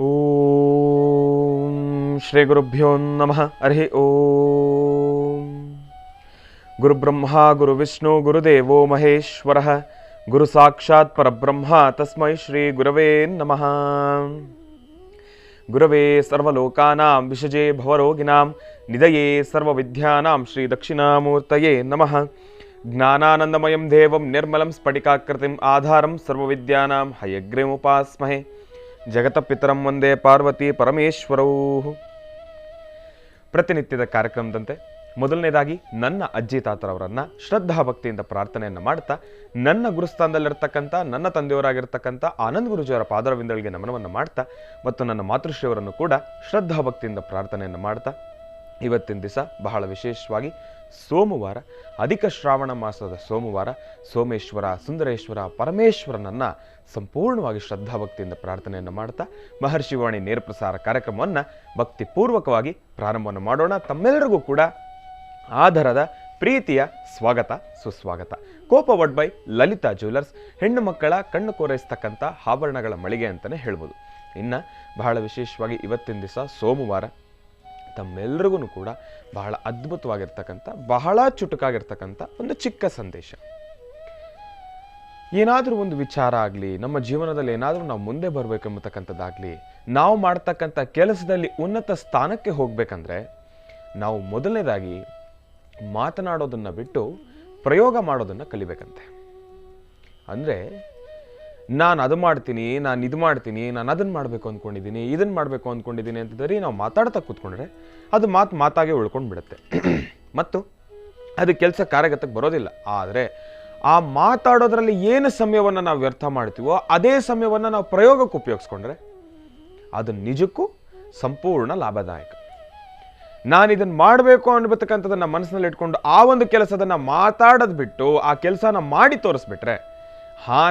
ಓಂ ಶ್ರೀ ಗುರುಭ್ಯೋ ನಮಃ. ಹರಿ ಓಂ. ಗುರುಬ್ರಹ್ಮ ಗುರುವಿಷ್ಣು ಗುರುದೇವೋ ಮಹೇಶ್ವರಃ. ಗುರು ಸಾಕ್ಷಾತ್ ಪರಬ್ರಹ್ಮ ತಸ್ಮೈ ಶ್ರೀ ಗುರವೇ ನಮಃ. ಗುರವೇ ಸರ್ವಲೋಕಾನಾಂ ವಿಷಜೇ ಭವರೋಗಿಣಾಂ ನಿಧಯೇ ಸರ್ವವಿದ್ಯಾನಾಂ ಶ್ರೀ ದಕ್ಷಿಣಾಮೂರ್ತಯೇ ನಮಃ. ಜ್ಞಾನಾನಂದಮಯಂ ದೇವಂ ನಿರ್ಮಲಂ ಸ್ಫಟಿಕಾಕೃತಿಂ ಆಧಾರಂ ಸರ್ವವಿದ್ಯಾನಾಂ ಹಯಗ್ರೀಮುಪಾಸ್ಮಹೇ. ಜಗತಪಿತರಂ ವಂದೇ ಪಾರ್ವತಿ ಪರಮೇಶ್ವರೌ. ಪ್ರತಿನಿತ್ಯದ ಕಾರ್ಯಕ್ರಮದಂತೆ ಮೊದಲನೇದಾಗಿ ನನ್ನ ಅಜ್ಜಿ ತಾತರವರನ್ನು ಶ್ರದ್ಧಾ ಭಕ್ತಿಯಿಂದ ಪ್ರಾರ್ಥನೆಯನ್ನು ಮಾಡ್ತಾ, ನನ್ನ ಗುರುಸ್ಥಾನದಲ್ಲಿರ್ತಕ್ಕಂಥ ನನ್ನ ತಂದೆಯವರಾಗಿರ್ತಕ್ಕಂಥ ಆನಂದ್ ಗುರುಜಿಯವರ ಪಾದರವಿಂದಗಳಿಗೆ ನಮನವನ್ನು ಮಾಡ್ತಾ, ಮತ್ತು ನನ್ನ ಮಾತೃಶ್ರೀಯವರನ್ನು ಕೂಡ ಶ್ರದ್ಧಾ ಭಕ್ತಿಯಿಂದ ಪ್ರಾರ್ಥನೆಯನ್ನು ಮಾಡ್ತಾ, ಇವತ್ತಿನ ದಿವಸ ಬಹಳ ವಿಶೇಷವಾಗಿ ಸೋಮವಾರ, ಅಧಿಕ ಶ್ರಾವಣ ಮಾಸದ ಸೋಮವಾರ, ಸೋಮೇಶ್ವರ ಸುಂದರೇಶ್ವರ ಪರಮೇಶ್ವರನನ್ನು ಸಂಪೂರ್ಣವಾಗಿ ಶ್ರದ್ಧಾಭಕ್ತಿಯಿಂದ ಪ್ರಾರ್ಥನೆಯನ್ನು ಮಾಡ್ತಾ ಮಹರ್ಷಿವಾಣಿ ನೇರ ಪ್ರಸಾರ ಕಾರ್ಯಕ್ರಮವನ್ನು ಭಕ್ತಿಪೂರ್ವಕವಾಗಿ ಪ್ರಾರಂಭವನ್ನು ಮಾಡೋಣ. ತಮ್ಮೆಲ್ಲರಿಗೂ ಕೂಡ ಆಧಾರದ ಪ್ರೀತಿಯ ಸ್ವಾಗತ ಸುಸ್ವಾಗತ. ಕೋಪವಡ್ ಬೈ ಲಲಿತಾ ಜ್ಯುವೆಲರ್ಸ್, ಹೆಣ್ಣು ಮಕ್ಕಳ ಕಣ್ಣು ಕೋರೈಸ್ತಕ್ಕಂಥ ಆಭರಣಗಳ ಮಳಿಗೆ ಅಂತಲೇ ಹೇಳ್ಬೋದು. ಇನ್ನು ಬಹಳ ವಿಶೇಷವಾಗಿ ಇವತ್ತಿನ ದಿವಸ ಸೋಮವಾರ, ತಮ್ಮೆಲ್ಲರಿಗೂ ಕೂಡ ಬಹಳ ಅದ್ಭುತವಾಗಿರ್ತಕ್ಕಂಥ, ಬಹಳ ಚುಟುಕಾಗಿರ್ತಕ್ಕಂಥ ಒಂದು ಚಿಕ್ಕ ಸಂದೇಶ. ಏನಾದರೂ ಒಂದು ವಿಚಾರ ಆಗಲಿ, ನಮ್ಮ ಜೀವನದಲ್ಲಿ ಏನಾದರೂ ನಾವು ಮುಂದೆ ಬರಬೇಕೆಂಬತಕ್ಕಂಥದ್ದಾಗಲಿ, ನಾವು ಮಾಡ್ತಕ್ಕಂಥ ಕೆಲಸದಲ್ಲಿ ಉನ್ನತ ಸ್ಥಾನಕ್ಕೆ ಹೋಗಬೇಕಂದ್ರೆ ನಾವು ಮೊದಲನೇದಾಗಿ ಮಾತನಾಡೋದನ್ನು ಬಿಟ್ಟು ಪ್ರಯೋಗ ಮಾಡೋದನ್ನು ಕಲಿಬೇಕಂತೆ. ಅಂದರೆ ನಾನು ಅದು ಮಾಡ್ತೀನಿ, ನಾನು ಇದು ಮಾಡ್ತೀನಿ, ನಾನು ಅದನ್ನು ಮಾಡಬೇಕು ಅಂದ್ಕೊಂಡಿದ್ದೀನಿ, ಇದನ್ನು ಮಾಡಬೇಕು ಅಂದ್ಕೊಂಡಿದ್ದೀನಿ ಅಂತಂದರೆ ನಾವು ಮಾತಾಡ್ತಾ ಕೂತ್ಕೊಂಡ್ರೆ ಅದು ಮಾತಾಗೆ ಉಳ್ಕೊಂಡು ಬಿಡುತ್ತೆ ಮತ್ತು ಅದು ಕೆಲಸ ಕಾರ್ಯಗತಕ್ಕೆ ಬರೋದಿಲ್ಲ. ಆದರೆ ಆ ಮಾತಾಡೋದ್ರಲ್ಲಿ ಏನು ಸಮಯವನ್ನು ನಾವು ವ್ಯರ್ಥ ಮಾಡ್ತೀವೋ ಅದೇ ಸಮಯವನ್ನು ನಾವು ಪ್ರಯೋಗಕ್ಕೆ ಉಪಯೋಗಿಸ್ಕೊಂಡ್ರೆ ಅದು ನಿಜಕ್ಕೂ ಸಂಪೂರ್ಣ ಲಾಭದಾಯಕ. ನಾನು ಇದನ್ನು ಮಾಡಬೇಕು ಅನ್ನಬೇಕಂತದನ್ನು ಮನಸ್ಸಿನಲ್ಲಿ ಇಟ್ಕೊಂಡು ಆ ಒಂದು ಕೆಲಸದನ್ನು ಮಾತಾಡೋದು ಬಿಟ್ಟು ಆ ಕೆಲಸನ ಮಾಡಿ ತೋರಿಸ್ಬಿಟ್ರೆ,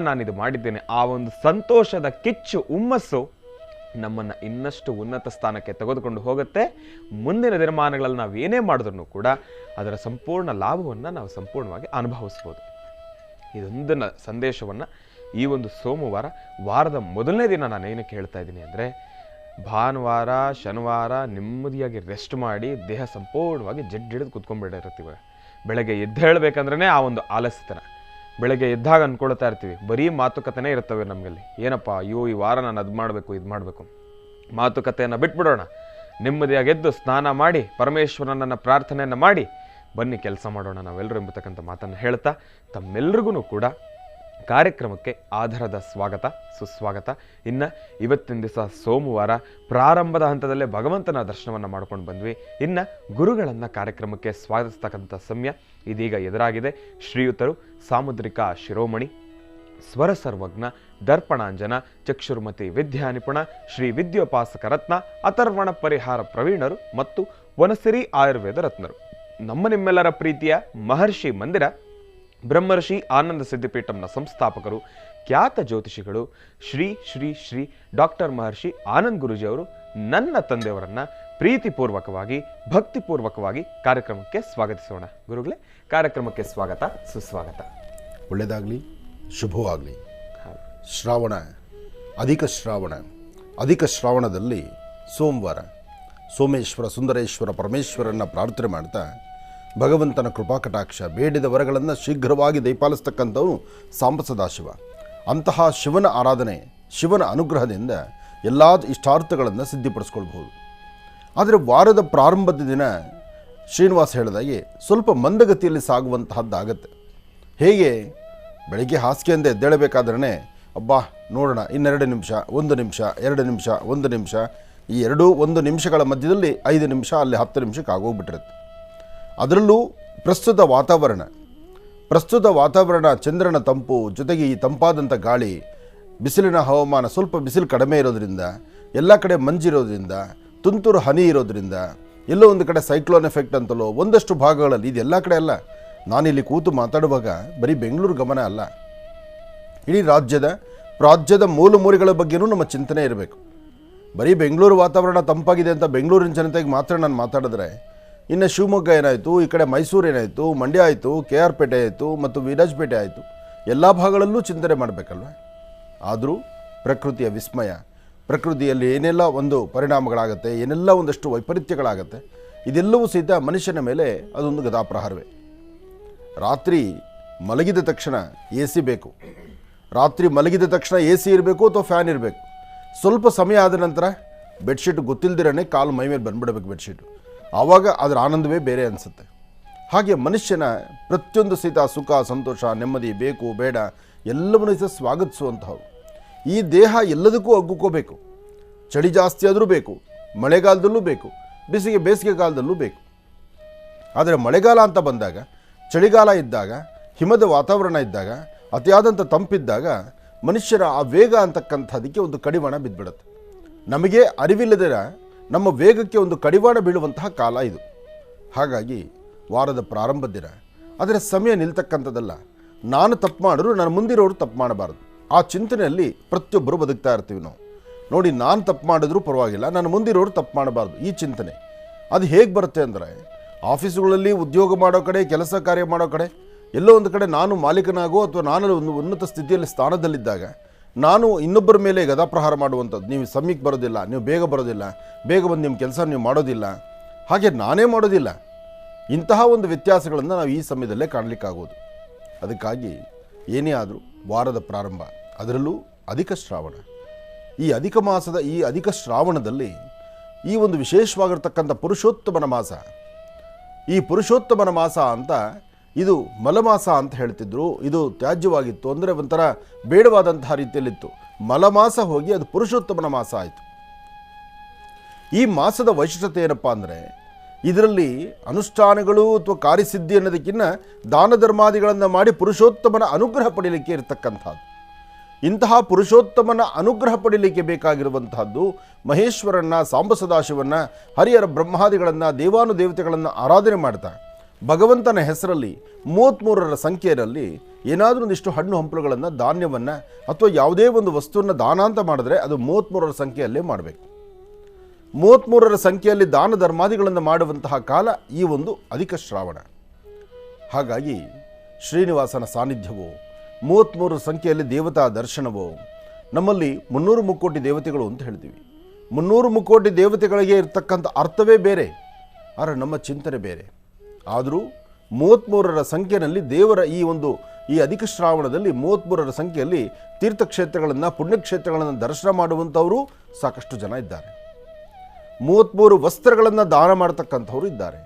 ನಾನು ಇದು ಮಾಡಿದ್ದೇನೆ, ಆ ಒಂದು ಸಂತೋಷದ ಕಿಚ್ಚು ಹುಮ್ಮಸ್ಸು ನಮ್ಮನ್ನು ಇನ್ನಷ್ಟು ಉನ್ನತ ಸ್ಥಾನಕ್ಕೆ ತೆಗೆದುಕೊಂಡು ಹೋಗುತ್ತೆ. ಮುಂದಿನ ದಿನಮಾನಗಳಲ್ಲಿ ನಾವು ಏನೇ ಮಾಡಿದ್ರೂ ಕೂಡ ಅದರ ಸಂಪೂರ್ಣ ಲಾಭವನ್ನು ನಾವು ಸಂಪೂರ್ಣವಾಗಿ ಅನುಭವಿಸ್ಬೋದು. ಇದೊಂದು ಸಂದೇಶವನ್ನು ಈ ಒಂದು ಸೋಮವಾರ, ವಾರದ ಮೊದಲನೇ ದಿನ ನಾನು ಏನಕ್ಕೆ ಹೇಳ್ತಾ ಇದ್ದೀನಿ ಅಂದರೆ, ಭಾನುವಾರ ಶನಿವಾರ ನೆಮ್ಮದಿಯಾಗಿ ರೆಸ್ಟ್ ಮಾಡಿ ದೇಹ ಸಂಪೂರ್ಣವಾಗಿ ಜಡ್ಡಿಡಿದು ಕುತ್ಕೊಂಡ್ಬಿಟ್ಟಿರ್ತೀವಿ. ಬೆಳಗ್ಗೆ ಎದ್ದೇಳಬೇಕಂದ್ರೆ ಆ ಒಂದು ಆಲಸ್ಯತನ. ಬೆಳಗ್ಗೆ ಎದ್ದಾಗ ಅಂದ್ಕೊಳ್ತಾ ಇರ್ತೀವಿ, ಬರೀ ಮಾತುಕತೆನೇ ಇರ್ತವೆ ನಮಗಲ್ಲಿ. ಏನಪ್ಪ ಅಯ್ಯೋ ಈ ವಾರ ನಾನು ಅದು ಮಾಡಬೇಕು ಇದು ಮಾಡಬೇಕು. ಮಾತುಕತೆಯನ್ನು ಬಿಟ್ಬಿಡೋಣ, ನೆಮ್ಮದಿಯಾಗಿ ಎದ್ದು ಸ್ನಾನ ಮಾಡಿ ಪರಮೇಶ್ವರನನ್ನು ಪ್ರಾರ್ಥನೆಯನ್ನು ಮಾಡಿ ಬನ್ನಿ ಕೆಲಸ ಮಾಡೋಣ ನಾವೆಲ್ಲರೂ ಎಂಬತಕ್ಕಂಥ ಮಾತನ್ನು ಹೇಳ್ತಾ, ತಮ್ಮೆಲ್ಲರಿಗೂ ಕೂಡ ಕಾರ್ಯಕ್ರಮಕ್ಕೆ ಆಧಾರದ ಸ್ವಾಗತ ಸುಸ್ವಾಗತ. ಇನ್ನು ಇವತ್ತಿನ ದಿವಸ ಸೋಮವಾರ, ಪ್ರಾರಂಭದ ಹಂತದಲ್ಲೇ ಭಗವಂತನ ದರ್ಶನವನ್ನು ಮಾಡ್ಕೊಂಡು ಬಂದ್ವಿ. ಇನ್ನು ಗುರುಗಳನ್ನು ಕಾರ್ಯಕ್ರಮಕ್ಕೆ ಸ್ವಾಗತಿಸ್ತಕ್ಕಂಥ ಸಮಯ ಇದೀಗ ಎದುರಾಗಿದೆ. ಶ್ರೀಯುತರು ಸಾಮುದ್ರಿಕ ಶಿರೋಮಣಿ, ಸ್ವರ ಸರ್ವಜ್ಞ, ದರ್ಪಣಾಂಜನ, ಚಕ್ಷುರ್ಮತಿ ವಿದ್ಯಾ ನಿಪುಣ, ಶ್ರೀ ವಿದ್ಯೋಪಾಸಕ ರತ್ನ, ಅಥರ್ವಣ ಪರಿಹಾರ ಪ್ರವೀಣರು ಮತ್ತು ವನಸಿರಿ ಆಯುರ್ವೇದ ರತ್ನರು, ನಮ್ಮ ನಿಮ್ಮೆಲ್ಲರ ಪ್ರೀತಿಯ ಮಹರ್ಷಿ ಮಂದಿರ ಬ್ರಹ್ಮರ್ಷಿ ಆನಂದ ಸಿದ್ಧಿಪೀಠಂನ ಸಂಸ್ಥಾಪಕರು, ಖ್ಯಾತ ಜ್ಯೋತಿಷಿಗಳು ಶ್ರೀ ಶ್ರೀ ಶ್ರೀ ಡಾಕ್ಟರ್ ಮಹರ್ಷಿ ಆನಂದ್ ಗುರುಜಿಯವರು ನನ್ನ ತಂದೆಯವರನ್ನು ಪ್ರೀತಿಪೂರ್ವಕವಾಗಿ ಭಕ್ತಿಪೂರ್ವಕವಾಗಿ ಕಾರ್ಯಕ್ರಮಕ್ಕೆ ಸ್ವಾಗತಿಸೋಣ. ಗುರುಗಳೇ, ಕಾರ್ಯಕ್ರಮಕ್ಕೆ ಸ್ವಾಗತ ಸುಸ್ವಾಗತ. ಒಳ್ಳೆಯದಾಗಲಿ, ಶುಭವಾಗಲಿ. ಶ್ರಾವಣ, ಅಧಿಕ ಶ್ರಾವಣದಲ್ಲಿ ಸೋಮವಾರ ಸೋಮೇಶ್ವರ ಸುಂದರೇಶ್ವರ ಪರಮೇಶ್ವರನ್ನ ಪ್ರಾರ್ಥನೆ ಮಾಡ್ತಾ ಭಗವಂತನ ಕೃಪಾಕಟಾಕ್ಷ ಬೇಡಿದ ವರಗಳನ್ನು ಶೀಘ್ರವಾಗಿ ದಯಪಾಲಿಸ್ತಕ್ಕಂಥವನು ಸಾಂಬ ಸದಾಶಿವ. ಅಂತಹ ಶಿವನ ಆರಾಧನೆ, ಶಿವನ ಅನುಗ್ರಹದಿಂದ ಎಲ್ಲ ಇಷ್ಟಾರ್ಥಗಳನ್ನು ಸಿದ್ಧಿಪಡಿಸ್ಕೊಳ್ಬಹುದು. ಆದರೆ ವಾರದ ಪ್ರಾರಂಭದ ದಿನ ಶ್ರೀನಿವಾಸ ಹೇಳಿದಾಗೆ ಸ್ವಲ್ಪ ಮಂದಗತಿಯಲ್ಲಿ ಸಾಗುವಂತಹದ್ದಾಗತ್ತೆ. ಹೇಗೆ ಬೆಳಿಗ್ಗೆ ಹಾಸಿಗೆಯಿಂದ ಎದ್ದೇಳಬೇಕಾದ್ರೆ ಅಬ್ಬಾ ನೋಡೋಣ ಇನ್ನೆರಡು ನಿಮಿಷ, 1 ನಿಮಿಷ, 2 ನಿಮಿಷ, 1 ನಿಮಿಷ, ಈ 1 ನಿಮಿಷಗಳ ಮಧ್ಯದಲ್ಲಿ 5 ನಿಮಿಷ, ಅಲ್ಲಿ 10 ನಿಮಿಷಕ್ಕೆ ಆಗೋಗ್ಬಿಟ್ಟಿರುತ್ತೆ. ಅದರಲ್ಲೂ ಪ್ರಸ್ತುತ ವಾತಾವರಣ ಚಂದ್ರನ ತಂಪು ಜೊತೆಗೆ ಈ ತಂಪಾದಂಥ ಗಾಳಿ, ಬಿಸಿಲಿನ ಹವಾಮಾನ, ಸ್ವಲ್ಪ ಬಿಸಿಲು ಕಡಿಮೆ ಇರೋದ್ರಿಂದ, ಎಲ್ಲ ಕಡೆ ಮಂಜಿರೋದ್ರಿಂದ, ತುಂತುರು ಹನಿ ಇರೋದ್ರಿಂದ, ಎಲ್ಲೋ ಒಂದು ಕಡೆ ಸೈಕ್ಲೋನ್ ಎಫೆಕ್ಟ್ ಅಂತಲೋ ಒಂದಷ್ಟು ಭಾಗಗಳಲ್ಲಿ, ಇದೆಲ್ಲ ಕಡೆ ಅಲ್ಲ. ನಾನಿಲ್ಲಿ ಕೂತು ಮಾತಾಡುವಾಗ ಬರೀ ಬೆಂಗಳೂರು ಗಮನ ಅಲ್ಲ, ಇಡೀ ರಾಜ್ಯದ ಮೂಲೆಗಳ ಬಗ್ಗೆನೂ ನಮ್ಮ ಚಿಂತನೆ ಇರಬೇಕು. ಬರೀ ಬೆಂಗಳೂರು ವಾತಾವರಣ ತಂಪಾಗಿದೆ ಅಂತ ಬೆಂಗಳೂರಿನ ಜನತೆಗೆ ಮಾತ್ರ ನಾನು ಮಾತಾಡಿದ್ರೆ, ಇನ್ನು ಶಿವಮೊಗ್ಗ ಏನಾಯಿತು, ಈ ಕಡೆ ಮೈಸೂರು ಏನಾಯಿತು, ಮಂಡ್ಯ ಆಯಿತು, KR ಪೇಟೆ ಆಯಿತು ಮತ್ತು ವಿರಾಜಪೇಟೆ ಆಯಿತು, ಎಲ್ಲ ಭಾಗಗಳಲ್ಲೂ ಚಿಂತನೆ ಮಾಡಬೇಕಲ್ವ. ಆದರೂ ಪ್ರಕೃತಿಯ ವಿಸ್ಮಯ, ಪ್ರಕೃತಿಯಲ್ಲಿ ಏನೆಲ್ಲ ಒಂದು ಪರಿಣಾಮಗಳಾಗುತ್ತೆ, ಏನೆಲ್ಲ ಒಂದಷ್ಟು ವೈಪರೀತ್ಯಗಳಾಗುತ್ತೆ, ಇದೆಲ್ಲವೂ ಸಹಿತ ಮನುಷ್ಯನ ಮೇಲೆ ಅದೊಂದು ಗದಾಪ್ರಹಾರವೇ. ರಾತ್ರಿ ಮಲಗಿದ ತಕ್ಷಣ ಎ ಸಿ ಬೇಕು, ರಾತ್ರಿ ಮಲಗಿದ ತಕ್ಷಣ ಎ ಸಿ ಇರಬೇಕು ಅಥವಾ ಫ್ಯಾನ್ ಇರಬೇಕು. ಸ್ವಲ್ಪ ಸಮಯ ಆದ ನಂತರ ಬೆಡ್ಶೀಟ್ ಗೊತ್ತಿಲ್ಲದಿರೇ ಕಾಲು ಮೈ ಮೇಲೆ ಬಂದ್ಬಿಡಬೇಕು ಬೆಡ್ಶೀಟು, ಆವಾಗ ಅದರ ಆನಂದವೇ ಬೇರೆ ಅನಿಸುತ್ತೆ. ಹಾಗೆ ಮನುಷ್ಯನ ಪ್ರತಿಯೊಂದು ಸಹಿತ ಸುಖ, ಸಂತೋಷ, ನೆಮ್ಮದಿ, ಬೇಕು ಬೇಡ ಎಲ್ಲವನ್ನೂ ಸಹ ಸ್ವಾಗತಿಸುವಂತಹವು. ಈ ದೇಹ ಎಲ್ಲದಕ್ಕೂ ಒಗ್ಗಿಕೋಬೇಕು. ಚಳಿ ಜಾಸ್ತಿ ಆದರೂ ಬೇಕು, ಮಳೆಗಾಲದಲ್ಲೂ ಬೇಕು, ಬೇಸಿಗೆ ಕಾಲದಲ್ಲೂ ಬೇಕು. ಆದರೆ ಮಳೆಗಾಲ ಅಂತ ಬಂದಾಗ, ಚಳಿಗಾಲ ಇದ್ದಾಗ, ಹಿಮದ ವಾತಾವರಣ ಇದ್ದಾಗ, ಅತಿಯಾದಂಥ ತಂಪಿದ್ದಾಗ ಮನುಷ್ಯರ ಆ ವೇಗ ಅಂತಕ್ಕಂಥದಕ್ಕೆ ಒಂದು ಕಡಿವಾಣ ಬಿದ್ದುಬಿಡುತ್ತೆ. ನಮಗೆ ಅರಿವಿಲ್ಲದಿರ ನಮ್ಮ ವೇಗಕ್ಕೆ ಒಂದು ಕಡಿವಾಣ ಬೀಳುವಂತಹ ಕಾಲ ಇದು. ಹಾಗಾಗಿ ವಾರದ ಪ್ರಾರಂಭ ದಿನ, ಅದರ ಸಮಯ ನಿಲ್ತಕ್ಕಂಥದ್ದಲ್ಲ. ನಾನು ತಪ್ಪು ಮಾಡಿದ್ರು ನನ್ನ ಮುಂದಿರೋರು ತಪ್ಪು ಮಾಡಬಾರ್ದು, ಆ ಚಿಂತನೆಯಲ್ಲಿ ಪ್ರತಿಯೊಬ್ಬರು ಬದುಕ್ತಾ ಇರ್ತೀವಿ ನಾವು. ನೋಡಿ, ನಾನು ತಪ್ಪು ಮಾಡಿದ್ರೂ ಪರವಾಗಿಲ್ಲ, ನನ್ನ ಮುಂದಿರೋರು ತಪ್ಪು ಮಾಡಬಾರ್ದು, ಈ ಚಿಂತನೆ ಅದು ಹೇಗೆ ಬರುತ್ತೆ ಅಂದರೆ, ಆಫೀಸುಗಳಲ್ಲಿ ಉದ್ಯೋಗ ಮಾಡೋ ಕಡೆ, ಕೆಲಸ ಕಾರ್ಯ ಮಾಡೋ ಕಡೆ, ಎಲ್ಲೋ ಒಂದು ಕಡೆ ನಾನು ಮಾಲೀಕನಾಗೋ ಅಥವಾ ನಾನು ಒಂದು ಉನ್ನತ ಸ್ಥಿತಿಯಲ್ಲಿ ಸ್ಥಾನದಲ್ಲಿದ್ದಾಗ ನಾನು ಇನ್ನೊಬ್ಬರ ಮೇಲೆ ಗದಾಪ್ರಹಾರ ಮಾಡುವಂಥದ್ದು. ನೀವು ಸಮಯಕ್ಕೆ ಬರೋದಿಲ್ಲ, ನೀವು ಬೇಗ ಬರೋದಿಲ್ಲ, ಬೇಗ ಬಂದು ನಿಮ್ಮ ಕೆಲಸ ನೀವು ಮಾಡೋದಿಲ್ಲ, ಹಾಗೆ ನಾನೇ ಮಾಡೋದಿಲ್ಲ. ಇಂತಹ ಒಂದು ವ್ಯತ್ಯಾಸಗಳನ್ನು ನಾವು ಈ ಸಮಯದಲ್ಲೇ ಕಾಣಲಿಕ್ಕಾಗೋದು. ಅದಕ್ಕಾಗಿ ಏನೇ ಆದರೂ ವಾರದ ಪ್ರಾರಂಭ, ಅದರಲ್ಲೂ ಅಧಿಕ ಶ್ರಾವಣ, ಈ ಅಧಿಕ ಮಾಸದ ಈ ಅಧಿಕ ಶ್ರಾವಣದಲ್ಲಿ ಈ ಒಂದು ವಿಶೇಷವಾಗಿರ್ತಕ್ಕಂಥ ಪುರುಷೋತ್ತಮನ ಮಾಸ. ಈ ಪುರುಷೋತ್ತಮನ ಮಾಸ ಅಂತ, ಇದು ಮಲಮಾಸ ಅಂತ ಹೇಳ್ತಿದ್ರು. ಇದು ತ್ಯಾಜ್ಯವಾಗಿತ್ತು, ಅಂದರೆ ಒಂಥರ ಬೇಡವಾದಂತಹ ರೀತಿಯಲ್ಲಿತ್ತು. ಮಲಮಾಸ ಹೋಗಿ ಅದು ಪುರುಷೋತ್ತಮನ ಮಾಸ ಆಯಿತು. ಈ ಮಾಸದ ವೈಶಿಷ್ಟ್ಯತೆ ಏನಪ್ಪ ಅಂದರೆ, ಇದರಲ್ಲಿ ಅನುಷ್ಠಾನಗಳು ಅಥವಾ ಕಾರ್ಯಸಿದ್ಧಿ ಅನ್ನೋದಕ್ಕಿಂತ ದಾನ ಧರ್ಮಾದಿಗಳನ್ನು ಮಾಡಿ ಪುರುಷೋತ್ತಮನ ಅನುಗ್ರಹ ಪಡೀಲಿಕ್ಕೆ ಇರತಕ್ಕಂಥದ್ದು. ಇಂತಹ ಪುರುಷೋತ್ತಮನ ಅನುಗ್ರಹ ಪಡೀಲಿಕ್ಕೆ ಬೇಕಾಗಿರುವಂತಹದ್ದು ಮಹೇಶ್ವರನ್ನ, ಸಾಂಬ ಸದಾಶಿವನ್ನ, ಹರಿಹರ ಬ್ರಹ್ಮಾದಿಗಳನ್ನು, ದೇವಾನುದೇವತೆಗಳನ್ನು ಆರಾಧನೆ ಮಾಡ್ತಾ ಭಗವಂತನ ಹೆಸರಲ್ಲಿ 33ರ ಸಂಖ್ಯೆಯಲ್ಲಿ ಏನಾದರೂ ಒಂದಿಷ್ಟು ಹಣ್ಣು ಹಂಪಲುಗಳನ್ನು, ಧಾನ್ಯವನ್ನು ಅಥವಾ ಯಾವುದೇ ಒಂದು ವಸ್ತುವನ್ನು ದಾನ ಅಂತ ಮಾಡಿದ್ರೆ ಅದು 33ರ ಸಂಖ್ಯೆಯಲ್ಲೇ ಮಾಡಬೇಕು. 33ರ ಸಂಖ್ಯೆಯಲ್ಲಿ ದಾನ ಧರ್ಮಾದಿಗಳನ್ನು ಮಾಡುವಂತಹ ಕಾಲ ಈ ಒಂದು ಅಧಿಕ ಶ್ರಾವಣ. ಹಾಗಾಗಿ ಶ್ರೀನಿವಾಸನ ಸಾನ್ನಿಧ್ಯವೋ, 33 ಸಂಖ್ಯೆಯಲ್ಲಿ ದೇವತಾ ದರ್ಶನವೋ, ನಮ್ಮಲ್ಲಿ 300 ಮುಕ್ಕೋಟಿ ದೇವತೆಗಳು ಅಂತ ಹೇಳ್ತೀವಿ. 300 ಮುಕ್ಕೋಟಿ ದೇವತೆಗಳಿಗೆ ಇರ್ತಕ್ಕಂಥ ಅರ್ಥವೇ ಬೇರೆ, ಆದರೆ ನಮ್ಮ ಚಿಂತನೆ ಬೇರೆ. ಆದರೂ 33ರ ಸಂಖ್ಯೆಯಲ್ಲಿ ದೇವರ ಈ ಅಧಿಕ ಶ್ರಾವಣದಲ್ಲಿ 33ರ ಸಂಖ್ಯೆಯಲ್ಲಿ ತೀರ್ಥಕ್ಷೇತ್ರಗಳನ್ನು, ಪುಣ್ಯಕ್ಷೇತ್ರಗಳನ್ನು ದರ್ಶನ ಮಾಡುವಂಥವರು ಸಾಕಷ್ಟು ಜನ ಇದ್ದಾರೆ. 33 ವಸ್ತ್ರಗಳನ್ನು ದಾನ ಮಾಡತಕ್ಕಂಥವ್ರು ಇದ್ದಾರೆ.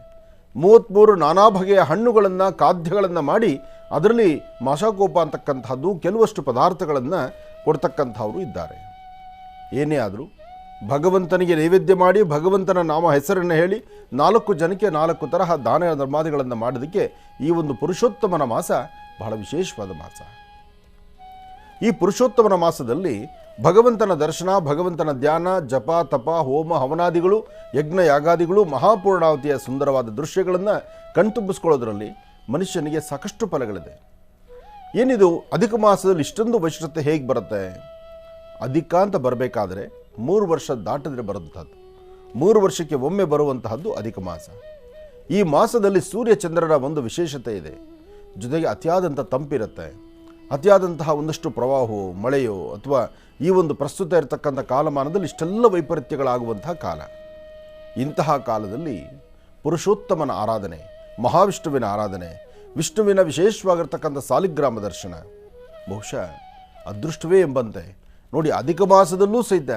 33 ನಾನಾ ಬಗೆಯ ಹಣ್ಣುಗಳನ್ನು, ಖಾದ್ಯಗಳನ್ನು ಮಾಡಿ ಅದರಲ್ಲಿ ಮಾಷಾಕೋಪ ಅಂತಕ್ಕಂಥದ್ದು ಕೆಲವಷ್ಟು ಪದಾರ್ಥಗಳನ್ನು ಕೊಡ್ತಕ್ಕಂಥವರು ಇದ್ದಾರೆ. ಏನೇ ಆದರೂ ಭಗವಂತನಿಗೆ ನೈವೇದ್ಯ ಮಾಡಿ ಭಗವಂತನ ನಾಮ ಹೆಸರನ್ನು ಹೇಳಿ 4 ಜನಕ್ಕೆ 4 ತರಹ ದಾನ ಧರ್ಮಾದಿಗಳನ್ನು ಮಾಡೋದಕ್ಕೆ ಈ ಒಂದು ಪುರುಷೋತ್ತಮನ ಮಾಸ ಬಹಳ ವಿಶೇಷವಾದ ಮಾಸ. ಈ ಪುರುಷೋತ್ತಮನ ಮಾಸದಲ್ಲಿ ಭಗವಂತನ ದರ್ಶನ, ಭಗವಂತನ ಧ್ಯಾನ, ಜಪ, ತಪ, ಹೋಮ, ಹವನಾದಿಗಳು, ಯಜ್ಞ ಯಾಗಾದಿಗಳು, ಮಹಾಪೂರ್ಣಾವತಿಯ ಸುಂದರವಾದ ದೃಶ್ಯಗಳನ್ನು ಕಣ್ತುಂಬಿಸ್ಕೊಳ್ಳೋದ್ರಲ್ಲಿ ಮನುಷ್ಯನಿಗೆ ಸಾಕಷ್ಟು ಫಲಗಳಿದೆ. ಏನಿದು ಅಧಿಕ ಮಾಸದಲ್ಲಿ ಇಷ್ಟೊಂದು ವೈಶಿಷ್ಟ್ಯತೆ ಹೇಗೆ ಬರುತ್ತೆ? ಅಧಿಕ ಅಂತ ಬರಬೇಕಾದ್ರೆ 3 ವರ್ಷ ದಾಟಿದ್ರೆ ಬರುವಂಥದ್ದು, 3 ವರ್ಷಕ್ಕೆ ಒಮ್ಮೆ ಬರುವಂತಹದ್ದು ಅಧಿಕ ಮಾಸ. ಈ ಮಾಸದಲ್ಲಿ ಸೂರ್ಯ ಚಂದ್ರರ ಒಂದು ವಿಶೇಷತೆ ಇದೆ. ಜೊತೆಗೆ ಅತಿಯಾದಂಥ ತಂಪಿರುತ್ತೆ, ಅತಿಯಾದಂತಹ ಒಂದಷ್ಟು ಪ್ರವಾಹವೋ, ಮಳೆಯೋ ಅಥವಾ ಈ ಒಂದು ಪ್ರಸ್ತುತ ಇರತಕ್ಕಂಥ ಕಾಲಮಾನದಲ್ಲಿ ಇಷ್ಟೆಲ್ಲ ವೈಪರೀತ್ಯಗಳಾಗುವಂತಹ ಕಾಲ. ಇಂತಹ ಕಾಲದಲ್ಲಿ ಪುರುಷೋತ್ತಮನ ಆರಾಧನೆ, ಮಹಾವಿಷ್ಣುವಿನ ಆರಾಧನೆ, ವಿಷ್ಣುವಿನ ವಿಶೇಷವಾಗಿರ್ತಕ್ಕಂಥ ಸಾಲಿಗ್ರಾಮ ದರ್ಶನ ಬಹುಶಃ ಅದೃಷ್ಟವೇ ಎಂಬಂತೆ. ನೋಡಿ, ಅಧಿಕ ಮಾಸದಲ್ಲೂ ಸಹಿತ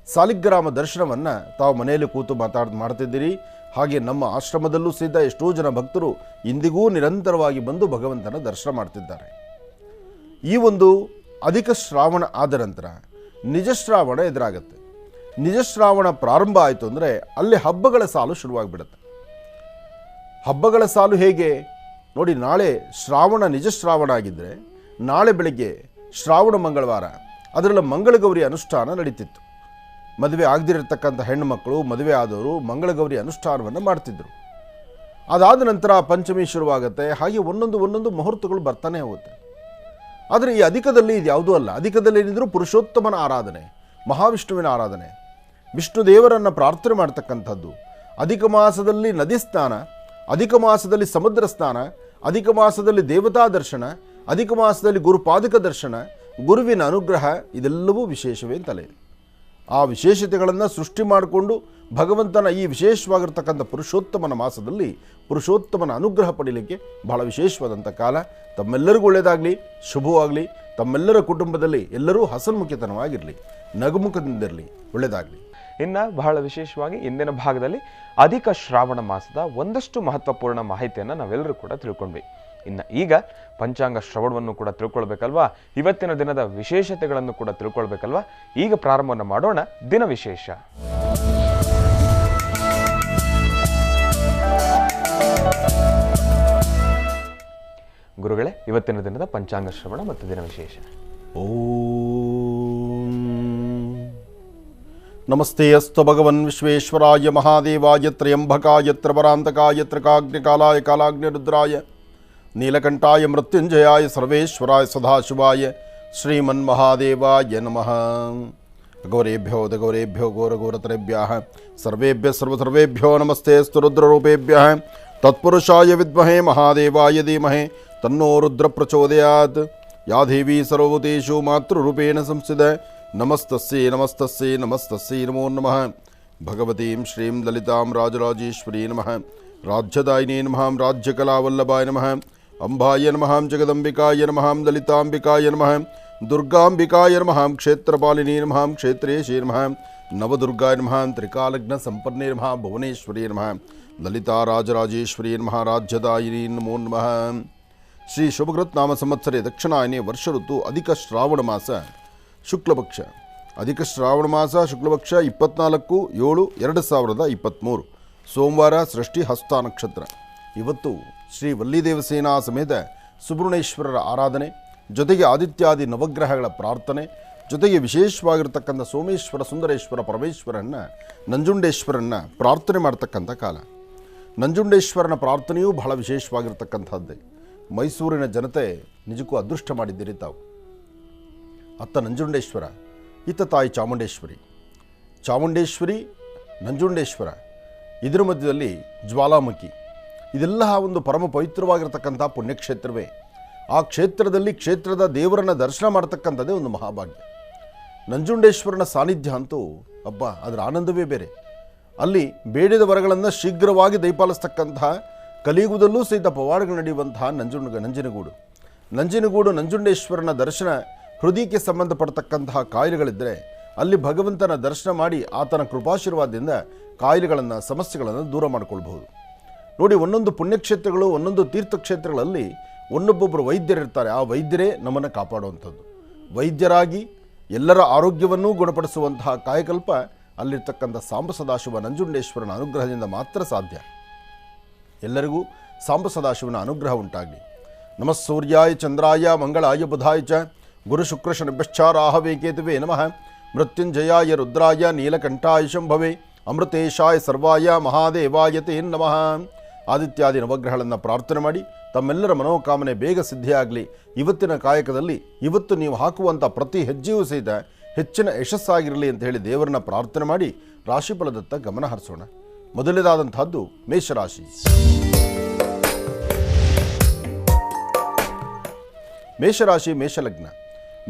ಸಾಲಿಗ್ರಾಮ ದರ್ಶನವನ್ನು ತಾವು ಮನೆಯಲ್ಲಿ ಕೂತು ಮಾಡ್ತಿದ್ದೀರಿ. ಹಾಗೆ ನಮ್ಮ ಆಶ್ರಮದಲ್ಲೂ ಸಹಿತ ಎಷ್ಟೋ ಜನ ಭಕ್ತರು ಇಂದಿಗೂ ನಿರಂತರವಾಗಿ ಬಂದು ಭಗವಂತನ ದರ್ಶನ ಮಾಡ್ತಿದ್ದಾರೆ. ಈ ಒಂದು ಅಧಿಕ ಶ್ರಾವಣ ಆದ ನಂತರ ನಿಜ ಶ್ರಾವಣ ಎದುರಾಗುತ್ತೆ. ನಿಜ ಶ್ರಾವಣ ಪ್ರಾರಂಭ ಆಯಿತು ಅಂದರೆ ಅಲ್ಲಿ ಹಬ್ಬಗಳ ಸಾಲು ಶುರುವಾಗಿಬಿಡುತ್ತೆ. ಹಬ್ಬಗಳ ಸಾಲು ಹೇಗೆ ನೋಡಿ, ನಾಳೆ ಶ್ರಾವಣ ನಿಜ ಶ್ರಾವಣ ಆಗಿದ್ದರೆ ನಾಳೆ ಬೆಳಗ್ಗೆ ಶ್ರಾವಣ ಮಂಗಳವಾರ, ಅದರಲ್ಲಿ ಮಂಗಳಗೌರಿ ಅನುಷ್ಠಾನ ನಡೀತಿತ್ತು. ಮದುವೆ ಆಗದಿರತಕ್ಕಂಥ ಹೆಣ್ಣುಮಕ್ಕಳು, ಮದುವೆ ಆದವರು ಮಂಗಳಗೌರಿ ಅನುಷ್ಠಾನವನ್ನು ಮಾಡ್ತಿದ್ರು. ಅದಾದ ನಂತರ ಪಂಚಮಿ ಶುರುವಾಗುತ್ತೆ. ಹಾಗೆ ಒಂದೊಂದು ಮುಹೂರ್ತಗಳು ಬರ್ತಾನೆ ಹೋಗುತ್ತೆ. ಆದರೆ ಈ ಅಧಿಕದಲ್ಲಿ ಇದು ಯಾವುದೂ ಅಲ್ಲ. ಅಧಿಕದಲ್ಲಿ ಏನಿದ್ರು ಪುರುಷೋತ್ತಮನ ಆರಾಧನೆ, ಮಹಾವಿಷ್ಣುವಿನ ಆರಾಧನೆ, ವಿಷ್ಣು ದೇವರನ್ನು ಪ್ರಾರ್ಥನೆ ಮಾಡ್ತಕ್ಕಂಥದ್ದು. ಅಧಿಕ ಮಾಸದಲ್ಲಿ ನದಿ ಸ್ನಾನ, ಅಧಿಕ ಮಾಸದಲ್ಲಿ ಸಮುದ್ರ ಸ್ನಾನ, ಅಧಿಕ ಮಾಸದಲ್ಲಿ ದೇವತಾ ದರ್ಶನ, ಅಧಿಕ ಮಾಸದಲ್ಲಿ ಗುರುಪಾದಕ ದರ್ಶನ, ಗುರುವಿನ ಅನುಗ್ರಹ, ಇದೆಲ್ಲವೂ ವಿಶೇಷವೇ ಅಂತಲೇ. ಆ ವಿಶೇಷತೆಗಳನ್ನು ಸೃಷ್ಟಿ ಮಾಡಿಕೊಂಡು ಭಗವಂತನ ಈ ವಿಶೇಷವಾಗಿರ್ತಕ್ಕಂಥ ಪುರುಷೋತ್ತಮನ ಮಾಸದಲ್ಲಿ ಪುರುಷೋತ್ತಮನ ಅನುಗ್ರಹ ಪಡೀಲಿಕ್ಕೆ ಬಹಳ ವಿಶೇಷವಾದಂಥ ಕಾಲ. ತಮ್ಮೆಲ್ಲರಿಗೂ ಒಳ್ಳೆಯದಾಗಲಿ, ಶುಭವಾಗಲಿ. ತಮ್ಮೆಲ್ಲರ ಕುಟುಂಬದಲ್ಲಿ ಎಲ್ಲರೂ ಹಸನ್ಮುಖಿತನವಾಗಿರಲಿ, ನಗುಮುಖದಿಂದಿರಲಿ, ಒಳ್ಳೆಯದಾಗಲಿ. ಇನ್ನು ಬಹಳ ವಿಶೇಷವಾಗಿ ಇಂದಿನ ಭಾಗದಲ್ಲಿ ಅಧಿಕ ಶ್ರಾವಣ ಮಾಸದ ಒಂದಷ್ಟು ಮಹತ್ವಪೂರ್ಣ ಮಾಹಿತಿಯನ್ನು ನಾವೆಲ್ಲರೂ ಕೂಡ ತಿಳ್ಕೊಂಡ್ವಿ. ಇನ್ನು ಈಗ ಪಂಚಾಂಗ ಶ್ರವಣವನ್ನು ಕೂಡ ತಿಳ್ಕೊಳ್ಬೇಕಲ್ವಾ, ಇವತ್ತಿನ ದಿನದ ವಿಶೇಷತೆಗಳನ್ನು ಕೂಡ ತಿಳ್ಕೊಳ್ಬೇಕಲ್ವಾ. ಈಗ ಪ್ರಾರಂಭವನ್ನು ಮಾಡೋಣ ದಿನ ವಿಶೇಷ. ಗುರುಗಳೇ, ಇವತ್ತಿನ ದಿನದ ಪಂಚಾಂಗ ಶ್ರವಣ ಮತ್ತು ದಿನ ವಿಶೇಷ. ಓಂ ನಮಸ್ತೆ ಅಸ್ತು ಭಗವನ್ ವಿಶ್ವೇಶ್ವರಾಯ ಮಹಾದೇವಾಯ ತ್ರಯಂಬಕಾಯ ತ್ರವರಾಂತಕಾಯ ತ್ರಿಕಾಗ್ನಿಕಾಲಾಯ ಕಾಲಾಗ್ನಿರುದ್ರಾಯ ನೀಲಕಂಠಾಯ ಮೃತ್ಯುಂಜಯಾಯ ಸರ್ವೇಶ್ವರಾಯ ಸದಾಶಿವಾಯ ಶ್ರೀಮನ್ಮಹಾದೇವಾಯ ನಮಃ. ಗೌರೇಭ್ಯೋ ದಗೌರೇಭ್ಯೋ ಘೋರಘೋರತರೇಭ್ಯಃ ಸರ್ವೇಭ್ಯ ಸರ್ವಸರ್ವೇಭ್ಯೋ ನಮಸ್ತೆ ಅಸ್ತು ರುದ್ರರೂಪೇಭ್ಯಃ ತತ್ಪುರುಷಾಯ ವಿದ್ಮಹೇ ಮಹಾದೇವಾಯ ಧೀಮಹಿ ತನ್ನೋ ರುದ್ರ ಪ್ರಚೋದಯಾತ್. ಯಾ ದೇವಿ ಸರ್ವಭೂತೇಷು ಮಾತೃರೂಪೇಣ ಸಂಸ್ಥಿತ ನಮಸ್ತಸ್ಯೈ ನಮಸ್ತಸ್ಯೈ ನಮಸ್ತಸ್ಯೈ ನಮೋ ನಮಃ. ಭಗವತೀಂ ಶ್ರೀಂ ಲಲಿತಾಂ ರಾಜರಾಜೇಶ್ವರೀ ನಮಃ. ರಾಜ್ಯದಾಯಿನೇ ನಮಃ. ರಾಜ್ಯಕಲಾವಲ್ಲಭಾಯ ನಮಃ. ಅಂಬಾಯ ನಮಃ. ಜಗದಂಬಿಕಾಯ ನಮಃ. ಲಲಿತಾಂಬಿಕಾಯ ನಮಃ. ದುರ್ಗಾಂಬಿಕಾಯ ನಮಃ. ಕ್ಷೇತ್ರಪಾಲಿನೇ ನಮಃ. ಕ್ಷೇತ್ರೇಶೇ ನಮಃ. ನವದುರ್ಗಾಯ ನಮಃ. ತ್ರಿಕಾಲಗ್ನ ಸಂಪನ್ನೇ ನಮಃ. ಭುವನೇಶ್ವರಿ ನಮಃ. ಲಲಿತಾ ರಾಜರಾಜೇಶ್ವರಿ ನಮಃ. ರಾಜ್ಯದಾಯಿನಿ ನಮೋ ನಮಃ. ಶ್ರೀ ಶುಭಕೃತ್ ನಾಮ ಸಂವತ್ಸರೆ ದಕ್ಷಿಣಾಯನೆ ವರ್ಷ ಋತು ಅಧಿಕ ಶ್ರಾವಣ ಮಾಸ ಶುಕ್ಲಪಕ್ಷ. ಅಧಿಕ ಶ್ರಾವಣ ಮಾಸ ಶುಕ್ಲಪಕ್ಷ 24/7/2023 ಸೋಮವಾರ. ಸೃಷ್ಟಿ ಹಸ್ತ ನಕ್ಷತ್ರ. ಇವತ್ತು ಶ್ರೀ ವಲ್ಲಿದೇವಸೇನಾ ಸಮೇತ ಸುಬ್ರಹ್ಮಣ್ಯೇಶ್ವರರ ಆರಾಧನೆ, ಜೊತೆಗೆ ಆದಿತ್ಯಾದಿ ನವಗ್ರಹಗಳ ಪ್ರಾರ್ಥನೆ, ಜೊತೆಗೆ ವಿಶೇಷವಾಗಿರ್ತಕ್ಕಂಥ ಸೋಮೇಶ್ವರ ಸುಂದರೇಶ್ವರ ಪರಮೇಶ್ವರನ್ನ ನಂಜುಂಡೇಶ್ವರನ್ನ ಪ್ರಾರ್ಥನೆ ಮಾಡ್ತಕ್ಕಂಥ ಕಾಲ. ನಂಜುಂಡೇಶ್ವರನ ಪ್ರಾರ್ಥನೆಯೂ ಬಹಳ ವಿಶೇಷವಾಗಿರ್ತಕ್ಕಂಥದ್ದೇ. ಮೈಸೂರಿನ ಜನತೆ ನಿಜಕ್ಕೂ ಅದೃಷ್ಟ ಮಾಡಿದ್ದೀರಿ ತಾವು. ಅತ್ತ ನಂಜುಂಡೇಶ್ವರ, ಇತ್ತ ತಾಯಿ ಚಾಮುಂಡೇಶ್ವರಿ. ಚಾಮುಂಡೇಶ್ವರಿ, ನಂಜುಂಡೇಶ್ವರ, ಇದರ ಮಧ್ಯದಲ್ಲಿ ಜ್ವಾಲಾಮುಖಿ. ಇದೆಲ್ಲ ಒಂದು ಪರಮ ಪವಿತ್ರವಾಗಿರ್ತಕ್ಕಂಥ ಪುಣ್ಯಕ್ಷೇತ್ರವೇ. ಆ ಕ್ಷೇತ್ರದಲ್ಲಿ ಕ್ಷೇತ್ರದ ದೇವರನ್ನು ದರ್ಶನ ಮಾಡ್ತಕ್ಕಂಥದ್ದೇ ಒಂದು ಮಹಾಭಾಗ್ಯ. ನಂಜುಂಡೇಶ್ವರನ ಸಾನ್ನಿಧ್ಯ ಅಂತೂ ಅಬ್ಬ, ಅದರ ಆನಂದವೇ ಬೇರೆ. ಅಲ್ಲಿ ಬೇಡಿದ ವರಗಳನ್ನು ಶೀಘ್ರವಾಗಿ ದಯಪಾಲಿಸ್ತಕ್ಕಂತಹ, ಕಲಿಯುಗದಲ್ಲೂ ಸಹಿತ ಪವಾಡಗಳು ನಡೆಯುವಂತಹ ನಂಜನಗೂಡು. ನಂಜುಂಡೇಶ್ವರನ ದರ್ಶನ, ಹೃದಯಕ್ಕೆ ಸಂಬಂಧಪಡ್ತಕ್ಕಂತಹ ಕಾಯಿಲೆಗಳಿದ್ದರೆ ಅಲ್ಲಿ ಭಗವಂತನ ದರ್ಶನ ಮಾಡಿ ಆತನ ಕೃಪಾಶೀರ್ವಾದದಿಂದ ಕಾಯಿಲೆಗಳನ್ನು, ಸಮಸ್ಯೆಗಳನ್ನು ದೂರ ಮಾಡಿಕೊಳ್ಬಹುದು. ನೋಡಿ, ಒಂದೊಂದು ಪುಣ್ಯಕ್ಷೇತ್ರಗಳು, ಒಂದೊಂದು ತೀರ್ಥಕ್ಷೇತ್ರಗಳಲ್ಲಿ ಒನ್ನೊಬ್ಬೊಬ್ಬರು ವೈದ್ಯರಿರ್ತಾರೆ. ಆ ವೈದ್ಯರೇ ನಮ್ಮನ್ನು ಕಾಪಾಡುವಂಥದ್ದು. ವೈದ್ಯರಾಗಿ ಎಲ್ಲರ ಆರೋಗ್ಯವನ್ನೂ ಗುಣಪಡಿಸುವಂತಹ ಕಾಯಕಲ್ಪ ಅಲ್ಲಿರ್ತಕ್ಕಂಥ ಸಾಂಬ ಸದಾಶಿವ ನಂಜುಂಡೇಶ್ವರನ ಅನುಗ್ರಹದಿಂದ ಮಾತ್ರ ಸಾಧ್ಯ. ಎಲ್ಲರಿಗೂ ಸಾಂಬ ಸದಾಶಿವನ ಅನುಗ್ರಹ ಉಂಟಾಗಲಿ. ನಮಃ ಸೂರ್ಯಾಯ ಚಂದ್ರಾಯ ಮಂಗಳಾಯ ಬುಧಾಯ ಚ ಗುರು ಶುಕ್ರ ಶನಿಭ್ಯಶ್ಚಾರಾಹವೇ ಕೇತುವೆ ನಮಃ. ಮೃತ್ಯುಂಜಯಾಯ ರುದ್ರಾಯ ನೀಲಕಂಠಾಯ ಶಂಭವೇ ಅಮೃತೇಶಾಯ ಸರ್ವಾಯ ಮಹಾದೇವಾಯ ತೇ ನಮಃ. ಆದಿತ್ಯಾದಿ ನವಗ್ರಹಗಳನ್ನು ಪ್ರಾರ್ಥನೆ ಮಾಡಿ ತಮ್ಮೆಲ್ಲರ ಮನೋಕಾಮನೆ ಬೇಗ ಸಿದ್ಧಿಯಾಗಲಿ. ಇವತ್ತಿನ ಕಾಯಕದಲ್ಲಿ ಇವತ್ತು ನೀವು ಹಾಕುವಂಥ ಪ್ರತಿ ಹೆಜ್ಜೆಯೂ ಸಹಿತ ಹೆಚ್ಚಿನ ಯಶಸ್ಸಾಗಿರಲಿ ಅಂತ ಹೇಳಿ ದೇವರನ್ನ ಪ್ರಾರ್ಥನೆ ಮಾಡಿ ರಾಶಿಫಲದತ್ತ ಗಮನ ಹರಿಸೋಣ. ಮೊದಲನೇದಾದಂತಹದ್ದು ಮೇಷರಾಶಿ. ಮೇಷರಾಶಿ ಮೇಷಲಗ್ನ.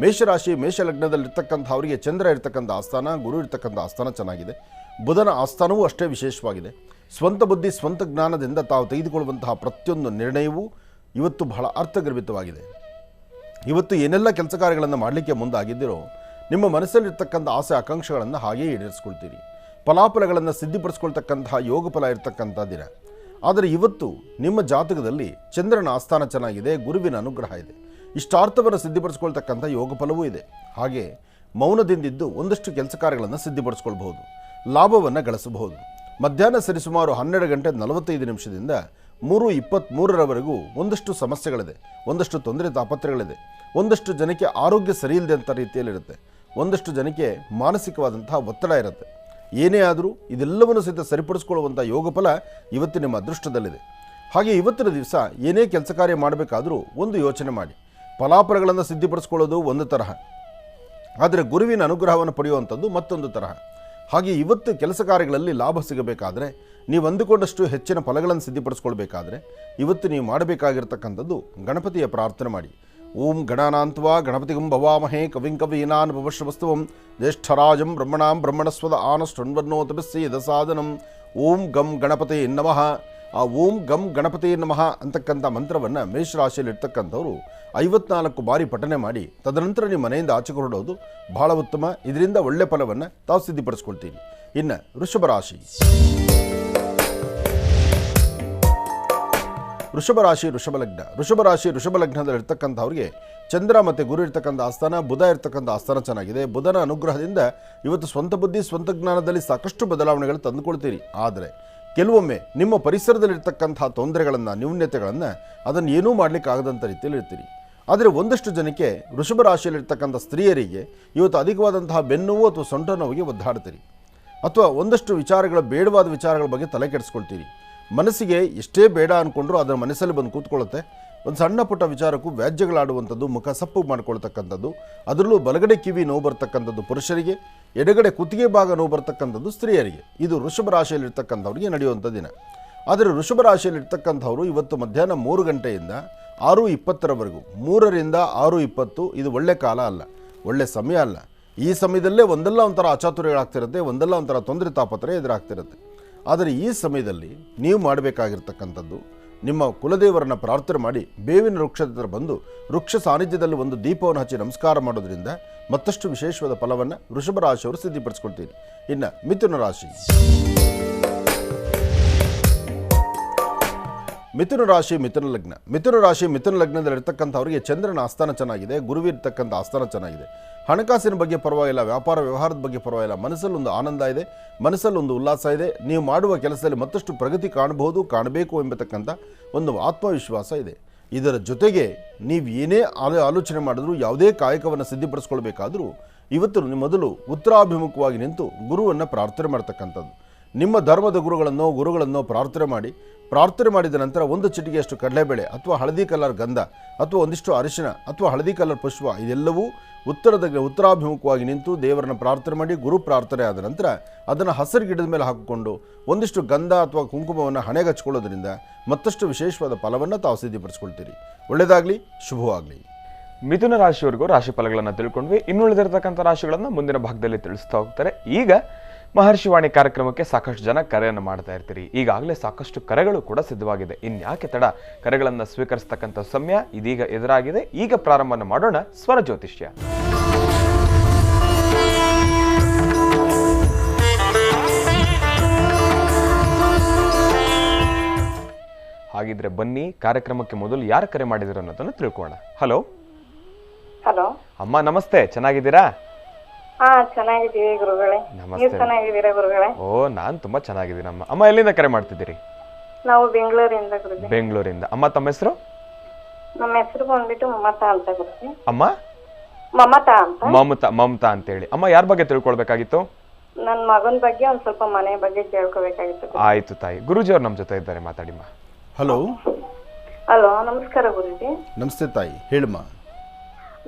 ಮೇಷಲಗ್ನದಲ್ಲಿರ್ತಕ್ಕಂಥವರಿಗೆ ಚಂದ್ರ ಇರ್ತಕ್ಕಂಥ ಆಸ್ಥಾನ, ಗುರು ಇರ್ತಕ್ಕಂಥ ಆಸ್ಥಾನ ಚೆನ್ನಾಗಿದೆ. ಬುಧನ ಆಸ್ಥಾನವೂ ಅಷ್ಟೇ ವಿಶೇಷವಾಗಿದೆ. ಸ್ವಂತ ಬುದ್ಧಿ, ಸ್ವಂತ ಜ್ಞಾನದಿಂದ ತಾವು ತೆಗೆದುಕೊಳ್ಳುವಂತಹ ಪ್ರತಿಯೊಂದು ನಿರ್ಣಯವೂ ಇವತ್ತು ಬಹಳ ಅರ್ಥಗರ್ಭಿತವಾಗಿದೆ. ಇವತ್ತು ಏನೆಲ್ಲ ಕೆಲಸ ಕಾರ್ಯಗಳನ್ನು ಮಾಡಲಿಕ್ಕೆ ಮುಂದಾಗಿದ್ದೀರೋ ನಿಮ್ಮ ಮನಸ್ಸಲ್ಲಿರ್ತಕ್ಕಂಥ ಆಸೆ ಆಕಾಂಕ್ಷೆಗಳನ್ನು ಹಾಗೆಯೇ ಈಡೇರಿಸ್ಕೊಳ್ತೀರಿ. ಫಲಾಫಲಗಳನ್ನು ಸಿದ್ಧಿಪಡಿಸ್ಕೊಳ್ತಕ್ಕಂತಹ ಯೋಗ ಫಲ ಇರತಕ್ಕಂಥ ದಿನ. ಆದರೆ ಇವತ್ತು ನಿಮ್ಮ ಜಾತಕದಲ್ಲಿ ಚಂದ್ರನ ಆಸ್ಥಾನ ಚೆನ್ನಾಗಿದೆ, ಗುರುವಿನ ಅನುಗ್ರಹ ಇದೆ, ಇಷ್ಟಾರ್ಥವನ್ನು ಸಿದ್ಧಿಪಡಿಸ್ಕೊಳ್ತಕ್ಕಂಥ ಯೋಗ ಫಲವೂ ಇದೆ. ಹಾಗೆ ಮೌನದಿಂದಿದ್ದು ಒಂದಷ್ಟು ಕೆಲಸ ಕಾರ್ಯಗಳನ್ನು ಸಿದ್ಧಿಪಡಿಸ್ಕೊಳ್ಬಹುದು, ಲಾಭವನ್ನು ಗಳಿಸಬಹುದು. ಮಧ್ಯಾಹ್ನ ಸರಿಸುಮಾರು 12:45 3:23 ಒಂದಷ್ಟು ಸಮಸ್ಯೆಗಳಿದೆ, ಒಂದಷ್ಟು ತೊಂದರೆ ತಾಪತ್ರೆಗಳಿದೆ, ಒಂದಷ್ಟು ಜನಕ್ಕೆ ಆರೋಗ್ಯ ಸರಿಯಿಲ್ಲದೆ ಅಂತ ರೀತಿಯಲ್ಲಿರುತ್ತೆ, ಒಂದಷ್ಟು ಜನಕ್ಕೆ ಮಾನಸಿಕವಾದಂತಹ ಒತ್ತಡ ಇರುತ್ತೆ. ಏನೇ ಆದರೂ ಇದೆಲ್ಲವನ್ನು ಸಹಿತ ಸರಿಪಡಿಸ್ಕೊಳ್ಳುವಂಥ ಯೋಗ ಫಲ ಇವತ್ತು ನಿಮ್ಮ ಅದೃಷ್ಟದಲ್ಲಿದೆ. ಹಾಗೆ ಇವತ್ತಿನ ದಿವಸ ಏನೇ ಕೆಲಸ ಕಾರ್ಯ ಮಾಡಬೇಕಾದರೂ ಒಂದು ಯೋಚನೆ ಮಾಡಿ. ಫಲಾಫಲಗಳನ್ನು ಸಿದ್ಧಿಪಡಿಸ್ಕೊಳ್ಳೋದು ಒಂದು ತರಹ, ಆದರೆ ಗುರುವಿನ ಅನುಗ್ರಹವನ್ನು ಪಡೆಯುವಂಥದ್ದು ಮತ್ತೊಂದು ತರಹ. ಹಾಗೆ ಇವತ್ತು ಕೆಲಸ ಕಾರ್ಯಗಳಲ್ಲಿ ಲಾಭ ಸಿಗಬೇಕಾದ್ರೆ, ನೀವು ಅಂದುಕೊಂಡಷ್ಟು ಹೆಚ್ಚಿನ ಫಲಗಳನ್ನು ಸಿದ್ಧಿಪಡಿಸ್ಕೊಳ್ಬೇಕಾದ್ರೆ ಇವತ್ತು ನೀವು ಮಾಡಬೇಕಾಗಿರ್ತಕ್ಕಂಥದ್ದು ಗಣಪತಿಯ ಪ್ರಾರ್ಥನೆ ಮಾಡಿ. ಓಂ ಗಣಾನಾಂತ್ವಾ ಗಣಪತಿಗಂ ಭವಾಮಹೇ ಕವಿಂ ಕವೀನಾನ್ ಭವಶ್ರವಸ್ತುವಂ ಜ್ಯೇಷ್ಠರಾಜಂ ಬ್ರಹ್ಮಣಾಂ ಬ್ರಹ್ಮಣಸ್ವದ ಆನಷ್ಟನ್ವನ್ನೋತಪಿಸ್ಸಿ ಯದಸಾದನಂ ಓಂ ಗಂ ಗಣಪತಿ ನಮಃ. ಆ ಓಂ ಗಂ ಗಣಪತಿ ನಮಃ ಅಂತಕ್ಕಂಥ ಮಂತ್ರವನ್ನು ಮೇಷರಾಶಿಯಲ್ಲಿ ಇರ್ತಕ್ಕಂಥವ್ರು 54 ಬಾರಿ ಪಠನೆ ಮಾಡಿ ತದನಂತರ ನಿಮ್ಮ ಮನೆಯಿಂದ ಆಚೆ ಹೊರಡೋದು ಬಹಳ ಉತ್ತಮ. ಇದರಿಂದ ಒಳ್ಳೆ ಫಲವನ್ನು ತಾವು ಸಿದ್ಧಿಪಡಿಸ್ಕೊಳ್ತೀರಿ. ಇನ್ನು ವೃಷಭ ರಾಶಿ. ವೃಷಭ ರಾಶಿ ವೃಷಭ ಲಗ್ನದಲ್ಲಿ ಇರ್ತಕ್ಕಂಥವ್ರಿಗೆ ಚಂದ್ರ ಮತ್ತು ಗುರು ಇರ್ತಕ್ಕಂಥ ಆಸ್ಥಾನ, ಬುಧ ಇರ್ತಕ್ಕಂಥ ಆಸ್ಥಾನ ಚೆನ್ನಾಗಿದೆ. ಬುಧನ ಅನುಗ್ರಹದಿಂದ ಇವತ್ತು ಸ್ವಂತ ಬುದ್ಧಿ ಸ್ವಂತ ಜ್ಞಾನದಲ್ಲಿ ಸಾಕಷ್ಟು ಬದಲಾವಣೆಗಳು ತಂದುಕೊಳ್ತೀರಿ. ಆದರೆ ಕೆಲವೊಮ್ಮೆ ನಿಮ್ಮ ಪರಿಸರದಲ್ಲಿರ್ತಕ್ಕಂಥ ತೊಂದರೆಗಳನ್ನು, ನ್ಯೂನ್ಯತೆಗಳನ್ನು ಅದನ್ನು ಏನೂ ಮಾಡಲಿಕ್ಕೆ ಆಗದಂಥ ರೀತಿಯಲ್ಲಿ ಇರ್ತೀರಿ. ಆದರೆ ಒಂದಷ್ಟು ಜನಕ್ಕೆ ವೃಷಭ ರಾಶಿಯಲ್ಲಿರ್ತಕ್ಕಂಥ ಸ್ತ್ರೀಯರಿಗೆ ಇವತ್ತು ಅಧಿಕವಾದಂತಹ ಬೆನ್ನುವು ಅಥವಾ ಸೊಂಟ ನೋವಿಗೆ ಒದ್ದಾಡ್ತೀರಿ. ಅಥವಾ ಒಂದಷ್ಟು ವಿಚಾರಗಳ ಬೇಡವಾದ ವಿಚಾರಗಳ ಬಗ್ಗೆ ತಲೆ ಕೆಡಿಸ್ಕೊಳ್ತೀರಿ. ಮನಸ್ಸಿಗೆ ಎಷ್ಟೇ ಬೇಡ ಅಂದ್ಕೊಂಡ್ರೂ ಅದರ ಮನಸ್ಸಲ್ಲಿ ಬಂದು ಕೂತ್ಕೊಳ್ಳುತ್ತೆ. ಒಂದು ಸಣ್ಣ ಪುಟ್ಟ ವಿಚಾರಕ್ಕೂ ವ್ಯಾಜ್ಯಗಳಾಡುವಂಥದ್ದು, ಮುಖ ಸಪ್ಪು ಮಾಡ್ಕೊಳ್ತಕ್ಕಂಥದ್ದು, ಅದರಲ್ಲೂ ಬಲಗಡೆ ಕಿವಿ ನೋವು ಬರ್ತಕ್ಕಂಥದ್ದು ಪುರುಷರಿಗೆ, ಎಡಗಡೆ ಕುತ್ತಿಗೆ ಭಾಗ ನೋವು ಬರ್ತಕ್ಕಂಥದ್ದು ಸ್ತ್ರೀಯರಿಗೆ. ಇದು ವೃಷಭ ರಾಶಿಯಲ್ಲಿರ್ತಕ್ಕಂಥವ್ರಿಗೆ ನಡೆಯುವಂಥ ದಿನ. ಆದರೆ ವೃಷಭ ರಾಶಿಯಲ್ಲಿರ್ತಕ್ಕಂಥವ್ರು ಇವತ್ತು ಮಧ್ಯಾಹ್ನ 3 ಗಂಟೆಯಿಂದ 6:20ರವರೆಗೂ, 3ರಿಂದ 6:20 ಇದು ಒಳ್ಳೆ ಕಾಲ ಅಲ್ಲ, ಒಳ್ಳೆ ಸಮಯ ಅಲ್ಲ. ಈ ಸಮಯದಲ್ಲೇ ಒಂದಲ್ಲ ಒಂಥರ ಅಚಾತುರ್ಯಗಳಾಗ್ತಿರುತ್ತೆ, ಒಂದಲ್ಲ ಒಂಥರ ತೊಂದರೆ ತಾಪತ್ರೆ ಎದುರಾಗ್ತಿರುತ್ತೆ. ಆದರೆ ಈ ಸಮಯದಲ್ಲಿ ನೀವು ಮಾಡಬೇಕಾಗಿರ್ತಕ್ಕಂಥದ್ದು, ನಿಮ್ಮ ಕುಲದೇವರನ್ನು ಪ್ರಾರ್ಥನೆ ಮಾಡಿ ಬೇವಿನ ವೃಕ್ಷದ ಹತ್ರ ಬಂದು ವೃಕ್ಷ ಸಾನ್ನಿಧ್ಯದಲ್ಲಿ ಒಂದು ದೀಪವನ್ನು ಹಚ್ಚಿ ನಮಸ್ಕಾರ ಮಾಡೋದ್ರಿಂದ ಮತ್ತಷ್ಟು ವಿಶೇಷವಾದ ಫಲವನ್ನು ವೃಷಭ ರಾಶಿಯವರು ಸಿದ್ಧಿಪಡಿಸ್ಕೊಳ್ತೀರಿ. ಇನ್ನು ಮಿಥುನ ರಾಶಿ. ಮಿಥುನ ಲಗ್ನದಲ್ಲಿರ್ತಕ್ಕಂಥವ್ರಿಗೆ ಚಂದ್ರನ ಆಸ್ಥಾನ ಚೆನ್ನಾಗಿದೆ, ಗುರುವಿರ್ತಕ್ಕಂಥ ಆಸ್ಥಾನ ಚೆನ್ನಾಗಿದೆ. ಹಣಕಾಸಿನ ಬಗ್ಗೆ ಪರವಾಗಿಲ್ಲ, ವ್ಯಾಪಾರ ವ್ಯವಹಾರದ ಬಗ್ಗೆ ಪರವಾಗಿಲ್ಲ, ಮನಸ್ಸಲ್ಲೊಂದು ಆನಂದ ಇದೆ, ಮನಸ್ಸಲ್ಲೊಂದು ಉಲ್ಲಾಸ ಇದೆ. ನೀವು ಮಾಡುವ ಕೆಲಸದಲ್ಲಿ ಮತ್ತಷ್ಟು ಪ್ರಗತಿ ಕಾಣಬೇಕು ಎಂಬತಕ್ಕಂಥ ಒಂದು ಆತ್ಮವಿಶ್ವಾಸ ಇದೆ. ಇದರ ಜೊತೆಗೆ ನೀವು ಏನೇ ಆಲೋಚನೆ ಮಾಡಿದ್ರೂ, ಯಾವುದೇ ಕಾಯಕವನ್ನು ಸಿದ್ಧಿಪಡಿಸ್ಕೊಳ್ಬೇಕಾದ್ರೂ ಇವತ್ತು ಮೊದಲು ಉತ್ತರಾಭಿಮುಖವಾಗಿ ನಿಂತು ಗುರುವನ್ನು ಪ್ರಾರ್ಥನೆ ಮಾಡ್ತಕ್ಕಂಥದ್ದು. ನಿಮ್ಮ ಧರ್ಮದ ಗುರುಗಳನ್ನು ಪ್ರಾರ್ಥನೆ ಮಾಡಿದ ನಂತರ ಒಂದು ಚಿಟಿಗೆಯಷ್ಟು ಕಡಲೆಬೇಳೆ ಅಥವಾ ಹಳದಿ ಕಲರ್ ಗಂಧ ಅಥವಾ ಒಂದಿಷ್ಟು ಅರಿಶಿನ ಅಥವಾ ಹಳದಿ ಕಲರ್ ಪುಷ್ಪ ಇದೆಲ್ಲವೂ ಉತ್ತರಾಭಿಮುಖವಾಗಿ ನಿಂತು ದೇವರನ್ನು ಪ್ರಾರ್ಥನೆ ಮಾಡಿ, ಗುರು ಪ್ರಾರ್ಥನೆ ಆದ ನಂತರ ಅದನ್ನು ಹಸಿರು ಗಿಡದ ಮೇಲೆ ಹಾಕಿಕೊಂಡು ಒಂದಿಷ್ಟು ಗಂಧ ಅಥವಾ ಕುಂಕುಮವನ್ನು ಹಣೆಗೆ ಹಚ್ಕೊಳ್ಳೋದ್ರಿಂದ ಮತ್ತಷ್ಟು ವಿಶೇಷವಾದ ಫಲವನ್ನು ತಾವು ಸಿದ್ಧಿಪಡಿಸ್ಕೊಳ್ತೀರಿ. ಒಳ್ಳೆಯದಾಗಲಿ, ಶುಭವಾಗಲಿ. ಮಿಥುನ ರಾಶಿಯವರೆಗೂ ರಾಶಿ ಫಲಗಳನ್ನು ತಿಳ್ಕೊಂಡ್ವಿ. ಇನ್ನುಳಿದಿರತಕ್ಕಂಥ ರಾಶಿಗಳನ್ನು ಮುಂದಿನ ಭಾಗದಲ್ಲಿ ತಿಳಿಸ್ತಾ ಹೋಗ್ತಾರೆ. ಈಗ ಮಹರ್ಷಿವಾಣಿ ಕಾರ್ಯಕ್ರಮಕ್ಕೆ ಸಾಕಷ್ಟು ಜನ ಕರೆಯನ್ನು ಮಾಡ್ತಾ ಇರ್ತೀರಿ. ಈಗಾಗಲೇ ಸಾಕಷ್ಟು ಕರೆಗಳು ಕೂಡ ಸಿದ್ಧವಾಗಿದೆ. ಇನ್ಯಾಕೆ ತಡ, ಕರೆಗಳನ್ನು ಸ್ವೀಕರಿಸ್ತಕ್ಕಂಥ ಸಮಯ ಇದೀಗ ಎದುರಾಗಿದೆ. ಈಗ ಪ್ರಾರಂಭ ಮಾಡೋಣ ಸ್ವರ ಜ್ಯೋತಿಷ್ಯ. ಹಾಗಿದ್ರೆ ಬನ್ನಿ, ಕಾರ್ಯಕ್ರಮಕ್ಕೆ ಮೊದಲು ಯಾರು ಕರೆ ಮಾಡಿದ್ರು ಅನ್ನೋದನ್ನು ತಿಳ್ಕೋಣ. ಹಲೋ ಅಮ್ಮ, ನಮಸ್ತೆ, ಚೆನ್ನಾಗಿದ್ದೀರಾ? ಚೆನ್ನಾಗಿದ್ದೀವಿ ಗುರುಗಳೇ. ನೀವು ಚೆನ್ನಾಗಿದ್ದೀರಾ ಗುರುಗಳೇ? ಓ, ನಾನ್ ತುಂಬಾ ಚೆನ್ನಾಗಿದ್ದೀನಮ್ಮ. ಅಮ್ಮ, ಎಲ್ಲಿಂದ ಕರೆ ಮಾಡ್ತಿದ್ದೀರಿ? ನಾವು ಬೆಂಗಳೂರಿಂದ ಗುರುಜಿ. ಬೆಂಗಳೂರಿಂದ. ಅಮ್ಮ, ತಮ್ಮ ಹೆಸರು? ನಮ್ಮ ಹೆಸರು ಬಂದ್ಬಿಟ್ಟು ಮಮತಾ ಅಂತ ಗುರುಜಿ. ಅಮ್ಮ? ಮಮತಾ ಅಂತ. ಮಮತಾ ಅಂತ ಹೇಳಿ. ಅಮ್ಮ, ಯಾರ ಬಗ್ಗೆ ತಿಳ್ಕೊಳ್ಬೇಕಾಗಿತ್ತು? ನನ್ನ ಮಗನ ಬಗ್ಗೆ, ಒಂದ್ ಸ್ವಲ್ಪ ಮನೆ ಬಗ್ಗೆ ಕೇಳ್ಕೋಬೇಕಾಗಿತ್ತು. ಆಯ್ತು ತಾಯಿ. ಗುರುಜಿ ಅವ್ರು ನಮ್ಮ ಜೊತೆ ಇದ್ದಾರೆ, ಮಾತಾಡಿಮ್ಮ. ಹಲೋ. ನಮಸ್ಕಾರ ಗುರುಜಿ. ನಮಸ್ತೆ ತಾಯಿ, ಹೇಳಮ್ಮ.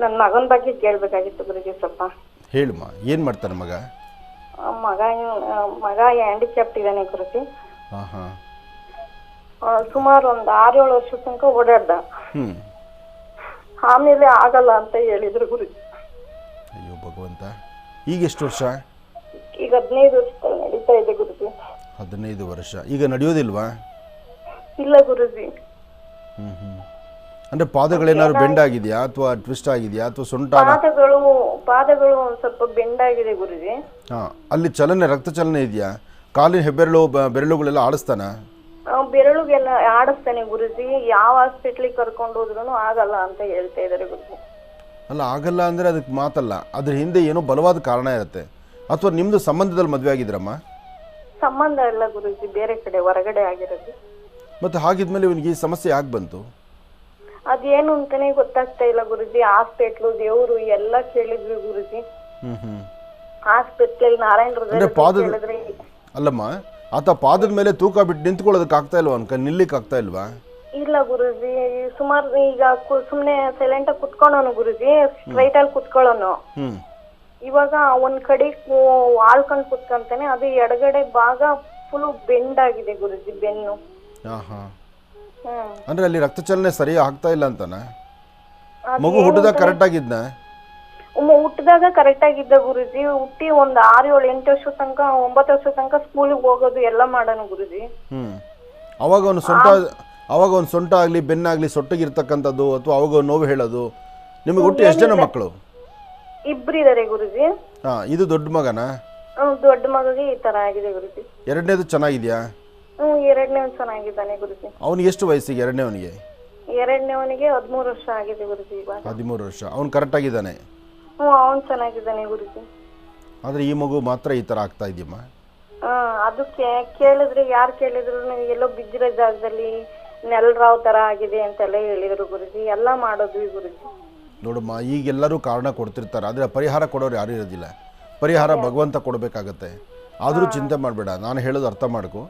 ನನ್ನ ಮಗನ ಬಗ್ಗೆ ಕೇಳ್ಬೇಕಾಗಿತ್ತು ಗುರುಜಿ ಸ್ವಲ್ಪ. ಹೇಳಮ್ಮ, ಏನ್ ಮಾಡ್ತಾನೆ ಮಗ? ಮಗ ಹ್ಯಾಂಡಿಕ್ಯಾಪ್ಟ್ ಇದ್ದಾನೆ ಗುರುಜಿ. ಹಾ. ಸುಮಾರು ಒಂದು 6-7 ವರ್ಷ ತನಕ ಓಡಾಡ್ದ. ಆಮೇಲೆ ಆಗಲ್ಲ ಅಂತ ಹೇಳಿದ್ರು ಗುರುಜಿ. ಅಯ್ಯೋ ಭಗವಂತ. ಈಗ ಎಷ್ಟು ವರ್ಷ? ಈಗ 15 ವರ್ಷ ನಡೀತಾ ಇದೆ ಗುರುಜಿ. 15 ವರ್ಷ. ಈಗ ನಡೆಯೋದಿಲ್ವಾ? ಇಲ್ಲ ಗುರುಜಿ. ಅಂದ್ರೆ ಪಾದಗಳೇನಾದ್ರು ಬೆಂಡ್ ಆಗಿದೆಯಾ ಅಥವಾ ಟ್ವಿಸ್ಟ್ ಆಗಿದೆಯಾ ಅಥವಾ ಸೊಂಟ? ಪಾದಗಳು ಒಂದ್ ಸ್ವಲ್ಪ ಬೆಂಡ್ ಆಗಿದೆ ಗುರುಜಿ. ಅಲ್ಲಿ ಚಲನೆ, ರಕ್ತ ಚಲನೆ ಇದೆಯಾ? ಕಾಲಿನ ಬೆರಳುಗಳೆಲ್ಲ ಆಡಿಸ್ತಾನ? ಬೆರಳುಗೆಲ್ಲ ಆಡಿಸ್ತಾನೆ ಗುರುಜಿ. ಯಾವ ಹಾಸ್ಪಿಟ್ಲಿಗೆ ಕರ್ಕೊಂಡು ಹೋದ್ರು ಆಗಲ್ಲ ಅಂತ ಹೇಳ್ತಾ ಇದಾರೆ ಗುರುಜಿ. ಅಲ್ಲ, ಆಗಲ್ಲ ಅಂದ್ರೆ ಅದಕ್ಕೆ ಮಾತಲ್ಲ, ಅದ್ರ ಹಿಂದೆ ಏನೋ ಬಲವಾದ ಕಾರಣ ಇರುತ್ತೆ. ಅಥವಾ ನಿಮ್ದು ಸಂಬಂಧದಲ್ಲಿ ಮದುವೆ ಆಗಿದ್ರಮ್ಮ? ಸಂಬಂಧ ಇಲ್ಲ ಗುರುಜಿ, ಬೇರೆ ಕಡೆ ಹೊರಗಡೆ ಆಗಿರೋದು. ಮತ್ತೆ ಹಾಗಿದ್ಮೇಲೆ ಇವನಿಗೆ ಈ ಸಮಸ್ಯೆ ಯಾಕೆ ಬಂತು? ಅದೇನು ಅಂತಾನೆ ಗೊತ್ತಾಗ್ತಾ ಇಲ್ಲ ಗುರುಜಿ. ಹಾಸ್ಪಿಟ್ಲು, ದೇವ್ರು ಎಲ್ಲ ಕೇಳಿದ್ವಿ ಗುರುಜಿ. ಹಾಸ್ಪಿಟ್ಲ್ ನಾರಾಯಣ ಹೃದಯ. ಅಲ್ಲಮ್ಮ, ಆತ ಪಾದದ ಮೇಲೆ ತೂಕ ಬಿಟ್ಟು ನಿಂತ್ಕೊಳ್ಳೋದಕ್ಕೆ ಆಗ್ತಾ ಇಲ್ವಾ? ನಿಲ್ಲಿಕ್ ಆಗ್ತಾ ಇಲ್ವಾ? ಇಲ್ಲ ಗುರುಜಿ, ಸುಮಾರು ಈಗ ಸುಮ್ನೆ ಸೈಲೆಂಟ್ ಆಗಿ ಕುತ್ಕೊಳ್ಳೋನು ಗುರುಜಿ, ಸ್ಟ್ರೈಟ್ ಅಲ್ಲಿ ಕುತ್ಕೊಳ್ಳೋನು. ಇವಾಗ ಒಂದ್ ಕಡೆ ಆಳ್ಕೊಂಡ್ ಕುತ್ಕೊಂತಾನೆ, ಅದು ಎಡಗಡೆ ಭಾಗ ಫುಲ್ ಬೆಂಡ್ ಆಗಿದೆ ಗುರುಜಿ, ಬೆನ್ನು. ಅಂದ್ರೆ ಅಲ್ಲಿ ರಕ್ತ ಚಲನೆ ಸರಿ ಆಗ್ತಾ ಇಲ್ಲ ಅಂತಾನ? ಮಗು ಹುಟ್ಟಿದಾಗ ಕರೆಕ್ಟ್ ಆಗಿದ್ನ? ಹುಟ್ಟಿದಾಗ ಕರೆಕ್ಟ್ ಆಗಿದ್ದ ಗುರುಜಿ. ಹುಟ್ಟಿ ಒಂದ್ 6, 7, 8 ವರ್ಷ ತನಕ 9 ವರ್ಷ ತನಕ ಸ್ಕೂಲಿಗೆ ಹೋಗೋದು ಎಲ್ಲ ಮಾಡೋಣ ಗುರುಜಿ. ಅವಾಗ ಒಂದು ಸೊಂಟ ಆಗಲಿ ಬೆನ್ನಾಗಲಿ ಸೊಟ್ಟಗಿರ್ತಕ್ಕಂಥದ್ದು ಅಥವಾ ಅವಾಗ ನೋವು ಹೇಳೋದು. ನಿಮಗೆ ಹುಟ್ಟಿ ಎಷ್ಟು ಜನ ಮಕ್ಕಳು? ಇಬ್ಬರಿದ್ದಾರೆ ಗುರುಜಿ. ಇದು ದೊಡ್ಡ ಮಗನಾ? ದೊಡ್ಡ ಮಗಗೆ ಈ ತರ ಆಗಿದೆ ಗುರುಜಿ. ಎರಡನೇದು ಚೆನ್ನಾಗಿದ್ಯಾ? ಎರಡನೇವನ್ ಚೆನ್ನಾಗಿದ್ದಾನೆ ಗುರುಜಿ. ಅವನಿಗೆ ಎಷ್ಟು ವಯಸ್ಸಿಗೆ? ಎರಡನೇವನಿಗೆ 13 ವರ್ಷ ಆಗಿದೆ ಗುರುಜಿ. ಇವಾಗ 13 ವರ್ಷ. ಅವ್ನು ಕರೆಕ್ಟ್ ಆಗಿದ್ದಾನೆ? ಅವ್ನು ಚೆನ್ನಾಗಿದ್ದಾನೆ ಗುರುಜಿ. ಆದ್ರೆ ಈ ಮಗು ಮಾತ್ರ ಈ ತರ ಆಗ್ತಾ ಇದೆಯಮ್ಮ. ಅದಕ್ಕೆ ಕೇಳಿದ್ರೆ ಯಾರು ಕೇಳಿದ್ರು ಎಲ್ಲೋ ಬಿದ್ದಿರೋ ಜಾಗದಲ್ಲಿ ನೆಲರಾವ್ ತರ ಆಗಿದೆ ಅಂತೆಲ್ಲ ಹೇಳಿದ್ರು ಗುರುಜಿ. ಎಲ್ಲ ಮಾಡೋದ್ವಿ ಗುರುಜಿ. ನೋಡಮ್ಮ, ಈಗೆಲ್ಲರೂ ಕಾರಣ ಕೊಡ್ತಿರ್ತಾರೆ, ಆದರೆ ಪರಿಹಾರ ಕೊಡೋರು ಯಾರು ಇರೋದಿಲ್ಲ. ಪರಿಹಾರ ಭಗವಂತ ಕೊಡಬೇಕಾಗತ್ತೆ. ಆದರೂ ಚಿಂತೆ ಮಾಡಬೇಡ. ನಾನು ಹೇಳೋದು ಅರ್ಥ ಮಾಡ್ಕೊ.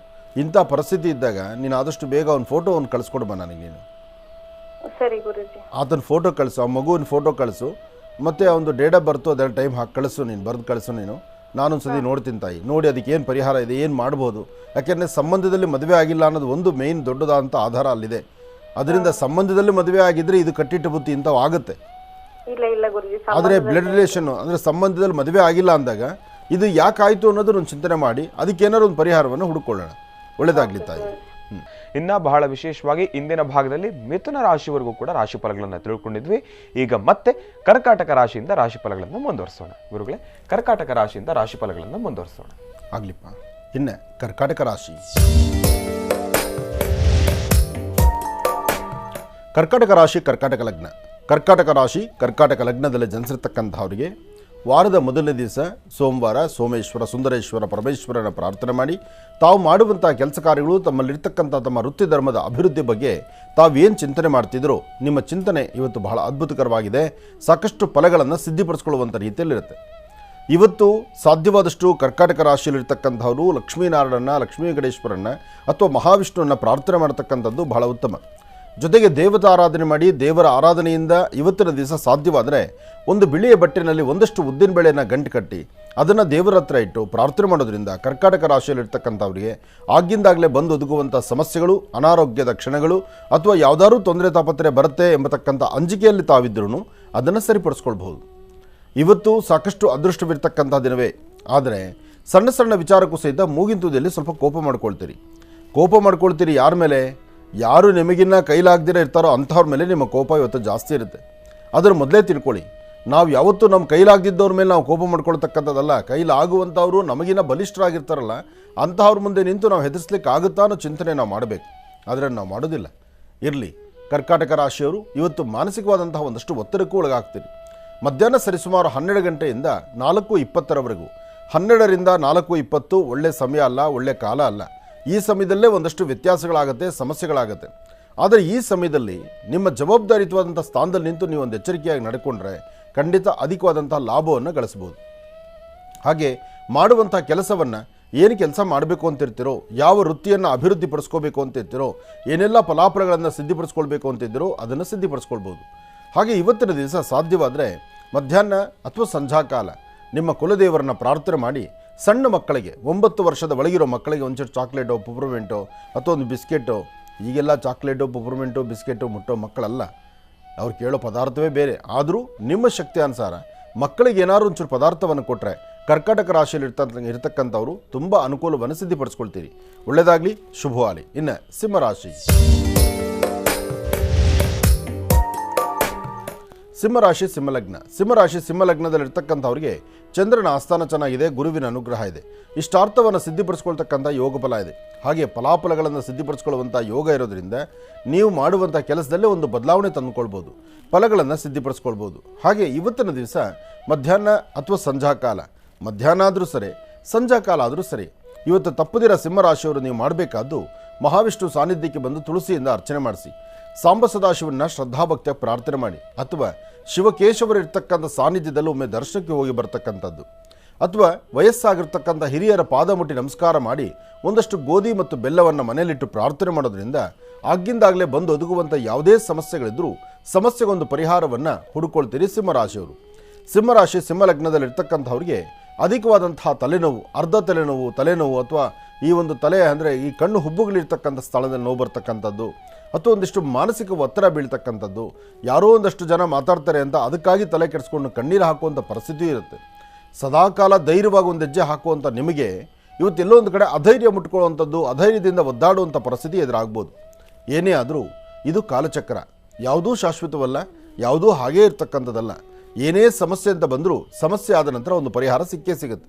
ಇಂಥ ಪರಿಸ್ಥಿತಿ ಇದ್ದಾಗ ನೀನು ಆದಷ್ಟು ಬೇಗ ಅವ್ನ ಫೋಟೋವನ್ನು ಕಳಿಸ್ಕೊಡ್ಬ ನನಗೆ. ನೀನು ಸರಿ ಗುರುಜಿ. ಆತನ ಫೋಟೋ ಕಳಿಸು, ಆ ಮಗುವಿನ ಫೋಟೋ ಕಳಿಸು, ಮತ್ತು ಅವನು ಡೇಟ್ ಆಫ್ ಬರ್ತು ಅದರ ಟೈಮ್ ಹಾಕಿ ಕಳಿಸು. ನೀನು ಬರೆದು ಕಳಿಸು. ನೀನು ನಾನೊಂದ್ಸತಿ ನೋಡ್ತೀನಿ ತಾಯಿ, ನೋಡಿ ಅದಕ್ಕೆ ಏನು ಪರಿಹಾರ ಇದೆ, ಏನು ಮಾಡ್ಬೋದು. ಯಾಕೆಂದರೆ ಸಂಬಂಧದಲ್ಲಿ ಮದುವೆ ಆಗಿಲ್ಲ ಅನ್ನೋದು ಒಂದು ಮೇಯ್ನ್ ದೊಡ್ಡದಾದಂಥ ಆಧಾರ ಅಲ್ಲಿದೆ. ಅದರಿಂದ ಸಂಬಂಧದಲ್ಲಿ ಮದುವೆ ಆಗಿದ್ದರೆ ಇದು ಕಟ್ಟಿಟ್ಟು ಬುತ್ತಿ ಇಂಥವು ಆಗುತ್ತೆ. ಆದರೆ ಬ್ಲಡ್ ರಿಲೇಷನ್ ಅಂದರೆ ಸಂಬಂಧದಲ್ಲಿ ಮದುವೆ ಆಗಿಲ್ಲ ಅಂದಾಗ ಇದು ಯಾಕಾಯಿತು ಅನ್ನೋದು ಒಂದು ಚಿಂತನೆ ಮಾಡಿ ಅದಕ್ಕೇನಾದ್ರು ಒಂದು ಪರಿಹಾರವನ್ನು ಹುಡುಕೊಳ್ಳೋಣ. ಒಳ್ಳೆಯದಾಗಲಿ ತಾಯಿ. ಇನ್ನು ಬಹಳ ವಿಶೇಷವಾಗಿ ಇಂದಿನ ಭಾಗದಲ್ಲಿ ಮಿಥುನ ರಾಶಿವರೆಗೂ ಕೂಡ ರಾಶಿ ಫಲಗಳನ್ನು ತಿಳ್ಕೊಂಡಿದ್ವಿ. ಈಗ ಮತ್ತೆ ಕರ್ಕಾಟಕ ರಾಶಿಯಿಂದ ರಾಶಿ ಫಲಗಳನ್ನು ಮುಂದುವರಿಸೋಣ. ಗುರುಗಳೇ, ಕರ್ಕಾಟಕ ರಾಶಿಯಿಂದ ರಾಶಿ ಫಲಗಳನ್ನು ಮುಂದುವರಿಸೋಣ. ಆಗ್ಲಿಪ್ಪ. ಇನ್ನು ಕರ್ಕಾಟಕ ರಾಶಿ. ಕರ್ಕಾಟಕ ರಾಶಿ, ಕರ್ಕಾಟಕ ಲಗ್ನ. ಕರ್ಕಾಟಕ ರಾಶಿ ಕರ್ಕಾಟಕ ಲಗ್ನದಲ್ಲಿ ಜನಿಸಿರ್ತಕ್ಕಂಥವರಿಗೆ ವಾರದ ಮೊದಲನೇ ದಿವಸ ಸೋಮವಾರ ಸೋಮೇಶ್ವರ ಸುಂದರೇಶ್ವರ ಪರಮೇಶ್ವರನ ಪ್ರಾರ್ಥನೆ ಮಾಡಿ ತಾವು ಮಾಡುವಂಥ ಕೆಲಸ ಕಾರ್ಯಗಳು, ತಮ್ಮಲ್ಲಿರ್ತಕ್ಕಂಥ ತಮ್ಮ ವೃತ್ತಿ ಧರ್ಮದ ಅಭಿವೃದ್ಧಿ ಬಗ್ಗೆ ತಾವೇನು ಚಿಂತನೆ ಮಾಡ್ತಿದ್ರೋ ನಿಮ್ಮ ಚಿಂತನೆ ಇವತ್ತು ಬಹಳ ಅದ್ಭುತಕರವಾಗಿದೆ. ಸಾಕಷ್ಟು ಫಲಗಳನ್ನು ಸಿದ್ಧಿಪಡಿಸ್ಕೊಳ್ಳುವಂಥ ರೀತಿಯಲ್ಲಿರುತ್ತೆ. ಇವತ್ತು ಸಾಧ್ಯವಾದಷ್ಟು ಕರ್ಕಾಟಕ ರಾಶಿಯಲ್ಲಿರ್ತಕ್ಕಂಥವರು ಲಕ್ಷ್ಮೀನಾರಾಯಣನ, ಲಕ್ಷ್ಮೀ ವೆಂಕಟೇಶ್ವರನ್ನ ಅಥವಾ ಮಹಾವಿಷ್ಣುವನ್ನ ಪ್ರಾರ್ಥನೆ ಮಾಡತಕ್ಕಂಥದ್ದು ಬಹಳ ಉತ್ತಮ. ಜೊತೆಗೆ ದೇವತಾ ಆರಾಧನೆ ಮಾಡಿ ದೇವರ ಆರಾಧನೆಯಿಂದ ಇವತ್ತಿನ ದಿವಸ ಸಾಧ್ಯವಾದರೆ ಒಂದು ಬಿಳಿಯ ಬಟ್ಟೆನಲ್ಲಿ ಒಂದಷ್ಟು ಉದ್ದಿನ ಬೇಳೆಯನ್ನು ಗಂಟು ಕಟ್ಟಿ ಅದನ್ನು ದೇವರ ಹತ್ರ ಇಟ್ಟು ಪ್ರಾರ್ಥನೆ ಮಾಡೋದ್ರಿಂದ ಕರ್ಕಾಟಕ ರಾಶಿಯಲ್ಲಿರ್ತಕ್ಕಂಥವರಿಗೆ ಆಗಿಂದಾಗಲೇ ಬಂದು ಒದಗುವಂಥ ಸಮಸ್ಯೆಗಳು, ಅನಾರೋಗ್ಯದ ಕ್ಷಣಗಳು ಅಥವಾ ಯಾವುದಾದ್ರೂ ತೊಂದರೆ ತಾಪತ್ರೆ ಬರುತ್ತೆ ಎಂಬತಕ್ಕಂಥ ಅಂಜಿಕೆಯಲ್ಲಿ ತಾವಿದ್ರೂ ಅದನ್ನು ಸರಿಪಡಿಸ್ಕೊಳ್ಬಹುದು. ಇವತ್ತು ಸಾಕಷ್ಟು ಅದೃಷ್ಟವಿರ್ತಕ್ಕಂಥ ದಿನವೇ. ಆದರೆ ಸಣ್ಣ ಸಣ್ಣ ವಿಚಾರಕ್ಕೂ ಸಹಿತ ಮೂಗಿನ ತುದಿಯಲ್ಲಿ ಸ್ವಲ್ಪ ಕೋಪ ಮಾಡ್ಕೊಳ್ತೀರಿ. ಯಾರ ಮೇಲೆ? ಯಾರು ನಿಮಗಿನ್ನ ಕೈಲಾಗದಿರ ಇರ್ತಾರೋ ಅಂಥವ್ರ ಮೇಲೆ ನಿಮ್ಮ ಕೋಪ ಇವತ್ತು ಜಾಸ್ತಿ ಇರುತ್ತೆ. ಅದರ ಮೊದಲೇ ತಿಳ್ಕೊಳ್ಳಿ. ನಾವು ಯಾವತ್ತೂ ನಮ್ಮ ಕೈಲಾಗದಿದ್ದವ್ರ ಮೇಲೆ ನಾವು ಕೋಪ ಮಾಡ್ಕೊಳ್ತಕ್ಕಂಥದ್ದಲ್ಲ. ಕೈಲಾಗುವಂಥವ್ರು ನಮಗಿನ್ನ ಬಲಿಷ್ಠರಾಗಿರ್ತಾರಲ್ಲ ಅಂಥವ್ರ ಮುಂದೆ ನಿಂತು ನಾವು ಹೆದರ್ಸ್ಲಿಕ್ಕೆ ಆಗುತ್ತಾ ಅನ್ನೋ ಚಿಂತನೆ ನಾವು ಮಾಡಬೇಕು. ಆದರೆ ನಾವು ಮಾಡೋದಿಲ್ಲ. ಇರಲಿ, ಕರ್ಕಾಟಕ ರಾಶಿಯವರು ಇವತ್ತು ಮಾನಸಿಕವಾದಂತಹ ಒಂದಷ್ಟು ಒತ್ತಡಕ್ಕೂ ಒಳಗಾಗ್ತೀರಿ. ಮಧ್ಯಾಹ್ನ ಸರಿಸುಮಾರು 12 ಗಂಟೆಯಿಂದ 4:20 12ರಿಂದ 4:20 ಒಳ್ಳೆ ಸಮಯ ಅಲ್ಲ, ಒಳ್ಳೆ ಕಾಲ ಅಲ್ಲ. ಈ ಸಮಯದಲ್ಲೇ ಒಂದಷ್ಟು ವ್ಯತ್ಯಾಸಗಳಾಗುತ್ತೆ, ಸಮಸ್ಯೆಗಳಾಗುತ್ತೆ. ಆದರೆ ಈ ಸಮಯದಲ್ಲಿ ನಿಮ್ಮ ಜವಾಬ್ದಾರಿಯುತವಾದಂಥ ಸ್ಥಾನದಲ್ಲಿ ನಿಂತು ನೀವು ಒಂದು ಎಚ್ಚರಿಕೆಯಾಗಿ ನಡ್ಕೊಂಡ್ರೆ ಖಂಡಿತ ಅಧಿಕವಾದಂಥ ಲಾಭವನ್ನು ಗಳಿಸ್ಬೋದು. ಹಾಗೆ ಮಾಡುವಂಥ ಕೆಲಸವನ್ನು ಏನು ಕೆಲಸ ಮಾಡಬೇಕು ಅಂತಿರ್ತೀರೋ, ಯಾವ ವೃತ್ತಿಯನ್ನು ಅಭಿವೃದ್ಧಿಪಡಿಸ್ಕೋಬೇಕು ಅಂತಿರ್ತೀರೋ, ಏನೆಲ್ಲ ಫಲಾಫಲಗಳನ್ನು ಸಿದ್ಧಿಪಡಿಸ್ಕೊಳ್ಬೇಕು ಅಂತಿದ್ದೀರೋ ಅದನ್ನು ಸಿದ್ಧಿಪಡಿಸ್ಕೊಳ್ಬೋದು. ಹಾಗೆ ಇವತ್ತಿನ ದಿವಸ ಸಾಧ್ಯವಾದರೆ ಮಧ್ಯಾಹ್ನ ಅಥವಾ ಸಂಧ್ಯಾಕಾಲ ನಿಮ್ಮ ಕುಲದೇವರನ್ನು ಪ್ರಾರ್ಥನೆ ಮಾಡಿ ಸಣ್ಣ ಮಕ್ಕಳಿಗೆ 9 ವರ್ಷದ ಒಳಗಿರೋ ಮಕ್ಕಳಿಗೆ ಒಂಚೂರು ಚಾಕ್ಲೇಟೋ, ಪುಪ್ರಮೆಂಟೋ ಅಥವಾ ಒಂದು ಬಿಸ್ಕೆಟೋ, ಈಗೆಲ್ಲ ಚಾಕ್ಲೇಟು, ಪುಪ್ರಮೆಂಟು, ಬಿಸ್ಕೆಟು ಮುಟ್ಟೋ ಮಕ್ಕಳಲ್ಲ, ಅವ್ರು ಕೇಳೋ ಪದಾರ್ಥವೇ ಬೇರೆ. ಆದರೂ ನಿಮ್ಮ ಶಕ್ತಿ ಅನುಸಾರ ಮಕ್ಕಳಿಗೆ ಏನಾದ್ರು ಒಂಚೂರು ಪದಾರ್ಥವನ್ನು ಕೊಟ್ಟರೆ ಕರ್ಕಾಟಕ ರಾಶಿಯಲ್ಲಿ ಇರ್ತಕ್ಕಂಥವ್ರು ತುಂಬ ಅನುಕೂಲವನ್ನು ಸಿದ್ಧಿಪಡಿಸ್ಕೊಳ್ತೀರಿ. ಒಳ್ಳೆಯದಾಗಲಿ, ಶುಭವಾಗಲಿ. ಇನ್ನು ಸಿಂಹರಾಶಿ. ಸಿಂಹರಾಶಿ ಸಿಂಹಲಗ್ನ. ಸಿಂಹರಾಶಿ ಸಿಂಹಲಗ್ನದಲ್ಲಿರ್ತಕ್ಕಂಥವ್ರಿಗೆ ಚಂದ್ರನ ಆಸ್ಥಾನ ಚೆನ್ನಾಗಿದೆ, ಗುರುವಿನ ಅನುಗ್ರಹ ಇದೆ, ಇಷ್ಟಾರ್ಥವನ್ನು ಸಿದ್ಧಿಪಡಿಸ್ಕೊಳ್ತಕ್ಕಂಥ ಯೋಗ ಫಲ ಇದೆ. ಹಾಗೆ ಫಲಾಫಲಗಳನ್ನು ಸಿದ್ಧಿಪಡಿಸ್ಕೊಳ್ಳುವಂಥ ಯೋಗ ಇರೋದ್ರಿಂದ ನೀವು ಮಾಡುವಂಥ ಕೆಲಸದಲ್ಲೇ ಒಂದು ಬದಲಾವಣೆ ತಂದುಕೊಳ್ಬೋದು, ಫಲಗಳನ್ನು ಸಿದ್ಧಿಪಡಿಸ್ಕೊಳ್ಬೋದು. ಹಾಗೆ ಇವತ್ತಿನ ದಿವಸ ಮಧ್ಯಾಹ್ನ ಅಥವಾ ಸಂಧ್ಯಾಕಾಲ, ಮಧ್ಯಾಹ್ನ ಆದರೂ ಸರಿ, ಸಂಧ್ಯಾಕಾಲ ಆದರೂ ಸರಿ, ಇವತ್ತು ತಪ್ಪದಿರ ಸಿಂಹರಾಶಿಯವರು ನೀವು ಮಾಡಬೇಕಾದ್ದು ಮಹಾವಿಷ್ಣು ಸಾನ್ನಿಧ್ಯಕ್ಕೆ ಬಂದು ತುಳಸಿಯಿಂದ ಅರ್ಚನೆ ಮಾಡಿಸಿ, ಸಾಂಬ ಸದಾಶಿವನ್ನ ಶ್ರದ್ಧಾಭಕ್ತಿಯಾಗಿ ಪ್ರಾರ್ಥನೆ ಮಾಡಿ, ಅಥವಾ ಶಿವಕೇಶವರು ಇರ್ತಕ್ಕಂಥ ಸಾನ್ನಿಧ್ಯದಲ್ಲಿ ಒಮ್ಮೆ ದರ್ಶನಕ್ಕೆ ಹೋಗಿ ಬರ್ತಕ್ಕಂಥದ್ದು, ಅಥವಾ ವಯಸ್ಸಾಗಿರ್ತಕ್ಕಂಥ ಹಿರಿಯರ ಪಾದ ಮುಟ್ಟಿ ನಮಸ್ಕಾರ ಮಾಡಿ ಒಂದಷ್ಟು ಗೋಧಿ ಮತ್ತು ಬೆಲ್ಲವನ್ನು ಮನೆಯಲ್ಲಿಟ್ಟು ಪ್ರಾರ್ಥನೆ ಮಾಡೋದ್ರಿಂದ ಆಗಿಂದಾಗಲೇ ಬಂದು ಒದಗುವಂಥ ಯಾವುದೇ ಸಮಸ್ಯೆಗಳಿದ್ರೂ ಸಮಸ್ಯೆಗೊಂದು ಪರಿಹಾರವನ್ನು ಹುಡುಕೊಳ್ತೀರಿ ಸಿಂಹರಾಶಿಯವರು. ಸಿಂಹರಾಶಿ ಸಿಂಹಲಗ್ನದಲ್ಲಿರ್ತಕ್ಕಂಥವ್ರಿಗೆ ಅಧಿಕವಾದಂತಹ ತಲೆನೋವು, ಅರ್ಧ ತಲೆನೋವು ಅಥವಾ ಈ ಒಂದು ತಲೆ ಅಂದರೆ ಈ ಕಣ್ಣು ಹುಬ್ಬುಗಳಿರ್ತಕ್ಕಂಥ ಸ್ಥಳದಲ್ಲಿ ನೋವು ಬರ್ತಕ್ಕಂಥದ್ದು, ಅಥವಾ ಒಂದಿಷ್ಟು ಮಾನಸಿಕ ಒತ್ತಡ ಬೀಳ್ತಕ್ಕಂಥದ್ದು, ಯಾರೋ ಒಂದಷ್ಟು ಜನ ಮಾತಾಡ್ತಾರೆ ಅಂತ ಅದಕ್ಕಾಗಿ ತಲೆ ಕೆಡಿಸ್ಕೊಂಡು ಕಣ್ಣೀರು ಹಾಕುವಂಥ ಪರಿಸ್ಥಿತಿ ಇರುತ್ತೆ. ಸದಾಕಾಲ ಧೈರ್ಯವಾಗಿ ಒಂದು ಹೆಜ್ಜೆ ಹಾಕುವಂಥ ನಿಮಗೆ ಇವತ್ತೆಲ್ಲೋ ಒಂದು ಕಡೆ ಅಧೈರ್ಯ ಮುಟ್ಕೊಳ್ಳುವಂಥದ್ದು, ಅಧೈರ್ಯದಿಂದ ಒದ್ದಾಡುವಂಥ ಪರಿಸ್ಥಿತಿ ಎದುರಾಗ್ಬೋದು. ಏನೇ ಆದರೂ ಇದು ಕಾಲಚಕ್ರ, ಯಾವುದೂ ಶಾಶ್ವತವಲ್ಲ, ಯಾವುದೂ ಹಾಗೇ ಇರ್ತಕ್ಕಂಥದ್ದಲ್ಲ. ಏನೇ ಸಮಸ್ಯೆ ಅಂತ ಬಂದರೂ ಸಮಸ್ಯೆ ಆದ ನಂತರ ಒಂದು ಪರಿಹಾರ ಸಿಕ್ಕೇ ಸಿಗುತ್ತೆ.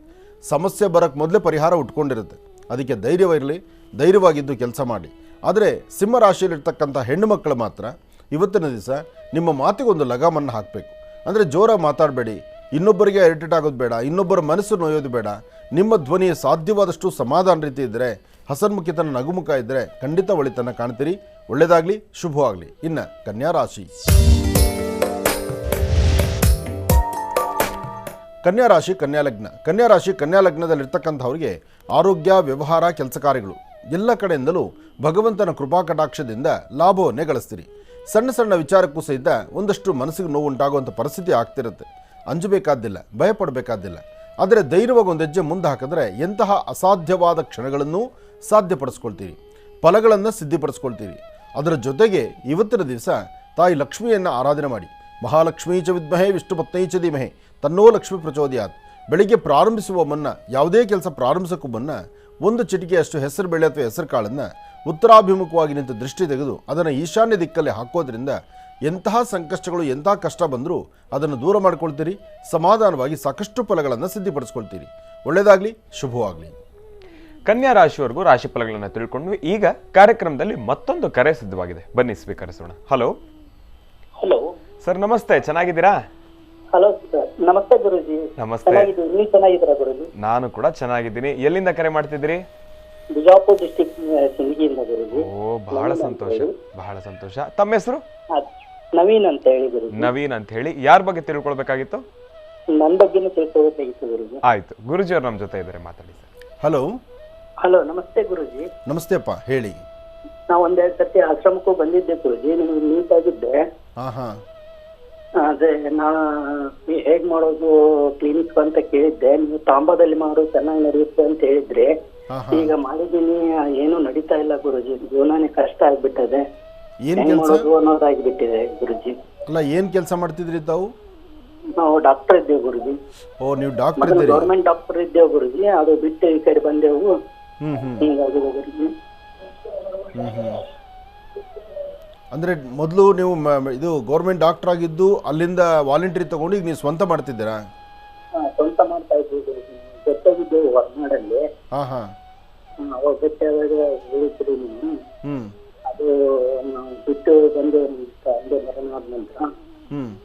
ಸಮಸ್ಯೆ ಬರೋಕ್ಕೆ ಮೊದಲೇ ಪರಿಹಾರ ಉಟ್ಕೊಂಡಿರುತ್ತೆ. ಅದಕ್ಕೆ ಧೈರ್ಯವಿರಲಿ, ಧೈರ್ಯವಾಗಿದ್ದು ಕೆಲಸ ಮಾಡಿ. ಆದರೆ ಸಿಂಹ ರಾಶಿಯಲ್ಲಿರ್ತಕ್ಕಂಥ ಹೆಣ್ಣು ಮಕ್ಕಳು ಮಾತ್ರ ಇವತ್ತಿನ ದಿವಸ ನಿಮ್ಮ ಮಾತಿಗೊಂದು ಲಗಾಮನ್ನು ಹಾಕಬೇಕು. ಅಂದರೆ ಜೋರಾಗಿ ಮಾತಾಡಬೇಡಿ, ಇನ್ನೊಬ್ಬರಿಗೆ ಇರಿಟೇಟ್ ಆಗೋದು ಬೇಡ, ಇನ್ನೊಬ್ಬರ ಮನಸ್ಸು ನೋಯೋದು ಬೇಡ. ನಿಮ್ಮ ಧ್ವನಿ ಸಾಧ್ಯವಾದಷ್ಟು ಸಮಾಧಾನ ರೀತಿ ಇದ್ದರೆ, ಹಸನ್ಮುಖಿತನ ನಗುಮುಖ ಇದ್ದರೆ ಖಂಡಿತ ಒಳಿತನ ಕಾಣ್ತೀರಿ. ಒಳ್ಳೆಯದಾಗಲಿ, ಶುಭವಾಗಲಿ. ಇನ್ನು ಕನ್ಯಾ ರಾಶಿ. ಕನ್ಯಾ ರಾಶಿ, ಕನ್ಯಾ ಲಗ್ನ. ಕನ್ಯಾ ರಾಶಿ, ಕನ್ಯಾ ಲಗ್ನದಲ್ಲಿರ್ತಕ್ಕಂಥವ್ರಿಗೆ ಆರೋಗ್ಯ, ವ್ಯವಹಾರ, ಕೆಲಸ ಕಾರ್ಯಗಳು ಎಲ್ಲ ಕಡೆಯಿಂದಲೂ ಭಗವಂತನ ಕೃಪಾ ಕಟಾಕ್ಷದಿಂದ ಲಾಭವನ್ನೇ ಗಳಿಸ್ತೀರಿ. ಸಣ್ಣ ಸಣ್ಣ ವಿಚಾರಕ್ಕೂ ಸಹಿತ ಒಂದಷ್ಟು ಮನಸ್ಸಿಗೆ ನೋವು ಉಂಟಾಗುವಂಥ ಪರಿಸ್ಥಿತಿ ಆಗ್ತಿರುತ್ತೆ. ಅಂಜಬೇಕಾದ್ದಿಲ್ಲ, ಭಯಪಡಬೇಕಾದ್ದಿಲ್ಲ. ಆದರೆ ಧೈರ್ಯವಾಗಿ ಒಂದು ಹೆಜ್ಜೆ ಮುಂದೆ ಹಾಕಿದ್ರೆ ಎಂತಹ ಅಸಾಧ್ಯವಾದ ಕ್ಷಣಗಳನ್ನು ಸಾಧ್ಯಪಡಿಸ್ಕೊಳ್ತೀರಿ, ಫಲಗಳನ್ನು ಸಿದ್ಧಿಪಡಿಸ್ಕೊಳ್ತೀರಿ. ಅದರ ಜೊತೆಗೆ ಇವತ್ತಿನ ದಿವಸ ತಾಯಿ ಲಕ್ಷ್ಮಿಯನ್ನು ಆರಾಧನೆ ಮಾಡಿ. ಮಹಾಲಕ್ಷ್ಮೀ ಚ ವಿದ್ಮಹೇ ವಿಷ್ಣುಪತ್ನೈ ಚ ಧೀಮಹಿ ತನ್ನೋ ಲಕ್ಷ್ಮೀ ಪ್ರಚೋದಯಾತ್. ಬೆಳಿಗ್ಗೆ ಪ್ರಾರಂಭಿಸುವ ಮುನ್ನ, ಯಾವುದೇ ಕೆಲಸ ಪ್ರಾರಂಭಿಸೋಕ್ಕೂ ಮುನ್ನ ಒಂದು ಚಿಟಿಕೆಯಷ್ಟು ಹೆಸರು ಬೇಳೆ ಅಥವಾ ಹೆಸರು ಕಾಳನ್ನು ಉತ್ತರಾಭಿಮುಖವಾಗಿ ನಿಂತು ದೃಷ್ಟಿ ತೆಗೆದು ಅದನ್ನು ಈಶಾನ್ಯ ದಿಕ್ಕಲ್ಲಿ ಹಾಕೋದ್ರಿಂದ ಎಂತಹ ಸಂಕಷ್ಟಗಳು, ಎಂತಹ ಕಷ್ಟ ಬಂದರೂ ಅದನ್ನು ದೂರ ಮಾಡ್ಕೊಳ್ತೀರಿ. ಸಮಾಧಾನವಾಗಿ ಸಾಕಷ್ಟು ಫಲಗಳನ್ನು ಸಿದ್ಧಿಪಡಿಸ್ಕೊಳ್ತೀರಿ. ಒಳ್ಳೆಯದಾಗಲಿ, ಶುಭವಾಗಲಿ. ಕನ್ಯಾ ರಾಶಿಯವರೆಗೂ ರಾಶಿ ಫಲಗಳನ್ನು ತಿಳ್ಕೊಂಡು ಈಗ ಕಾರ್ಯಕ್ರಮದಲ್ಲಿ ಮತ್ತೊಂದು ಕರೆ ಸಿದ್ಧವಾಗಿದೆ, ಬನ್ನಿ ಸ್ವೀಕರಿಸೋಣ. ಹಲೋ ಹಲೋ ಸರ್, ನಮಸ್ತೆ. ಚೆನ್ನಾಗಿದ್ದೀರಾ? ಹಲೋ ಸರ್, ನಮಸ್ತೆ ಗುರುಜಿ. ನಮಸ್ತೆ. ನೀವು ಚೆನ್ನಾಗಿದ್ದೀರಾ ಗುರುಜಿ? ನಾನು ಕೂಡ ಚೆನ್ನಾಗಿದ್ದೀನಿ. ಎಲ್ಲಿಂದ ಕರೆ ಮಾಡ್ತಿದ್ದೀರಿ? ಬಿಜಾಪುರ ಡಿಸ್ಟಿಕ್ ಸಿಂದಗಿಯಿಂದ ಗುರುಜಿ. ಓ, ಬಹಳ ಸಂತೋಷ, ಬಹಳ ಸಂತೋಷ. ತಮ್ಮ ಹೆಸರು? ನವೀನ್ ಅಂತ ಹೇಳಿ ಗುರುಜಿ. ನವೀನ್ ಅಂತ ಹೇಳಿ. ಯಾರ ಬಗ್ಗೆ ತಿಳ್ಕೊಳ್ಬೇಕಾಗಿತ್ತು? ನನ್ನ ಬಗ್ಗೆನೂ ತಿಳ್ಕೊಬೇಕಾಗಿತ್ತು ಗುರುಜಿ. ಆಯ್ತು, ಗುರುಜಿ ಅವ್ರು ನಮ್ಮ ಜೊತೆ ಇದ್ದಾರೆ, ಮಾತಾಡಿ ಸರ್. ಹಲೋ. ಹಲೋ, ನಮಸ್ತೆ ಗುರುಜಿ. ನಮಸ್ತೆ ಅಪ್ಪ, ಹೇಳಿ. ನಾ ಒಂದೆರಡು ಸರ್ತಿ ಆಶ್ರಮಕ್ಕೂ ಬಂದಿದ್ದೆ ಗುರುಜಿ, ನಿಮ್ಗೆ ಮೀಟ್ ಆಗಿದ್ದೆ. ಹಾಂ. ಅದೇ ನಾ ಹೇಗ್ ಮಾಡೋದು ಕ್ಲಿನಿಕ್ ಅಂತ ಕೇಳಿದ್ದೆ. ನೀವು ತಾಂಬಾದಲ್ಲಿ ಮಾಡು, ಚೆನ್ನಾಗಿ ನಡೆಯುತ್ತೆ ಅಂತ ಹೇಳಿದ್ರಿ. ಈಗ ಮಾಡಿದೀನಿ, ಏನು ನಡೀತಾ ಇಲ್ಲ ಗುರುಜಿ. ಜೀವನನೇ ಕಷ್ಟ ಆಗ್ಬಿಟ್ಟದೆ. ಏನ್ ಮಾಡೋದು ಅನ್ನೋದಾಗ್ಬಿಟ್ಟಿದೆ ಗುರುಜಿ. ಅಲ್ಲ, ಏನ್ ಕೆಲಸ ಮಾಡ್ತಿದ್ರಿ ತಾವು? ನಾವು ಡಾಕ್ಟರ್ ಇದ್ದೇವೆ ಗುರುಜಿ. ಓ, ನೀವು ಡಾಕ್ಟರ್ ಇದ್ದೀರಿ? ಗೌರ್ಮೆಂಟ್ ಡಾಕ್ಟರ್ ಇದ್ದೇವೆ ಗುರುಜಿ. ಅದು ಬಿಟ್ಟು ಈ ಕಡೆ ಬಂದೆವು. ಹಿಂಗಾಗಿದೆ ಗುರುಜಿ. ಅಂದ್ರೆ ಮೊದಲು ನೀವು ಇದು ಗೌರ್ಮೆಂಟ್ ಡಾಕ್ಟರ್ ಆಗಿದ್ದು ಅಲ್ಲಿಂದ ವಾಲಂಟರಿ ತಗೊಂಡು ಈಗ ನೀವು ಸ್ವಂತ ಮಾಡ್ತಿದ್ದೀರಾ? ಸ್ವಂತ ಮಾಡ್ತಾ ಇದ್ದೀವಿ ಗುರುಜಿ. ಜೊತೆಗಿದ್ದೇವೆ ಹೊರನಾಡಲ್ಲಿ. ಅವಾಗ ಭೇಟಿಯಾದಾಗ ಹೇಳಿದ್ರಿ ನೀವು. ಅದು ನಾವು ಬಿಟ್ಟು ಬಂದು ಅಂದೆ ಮರನಾದ ನಂತರ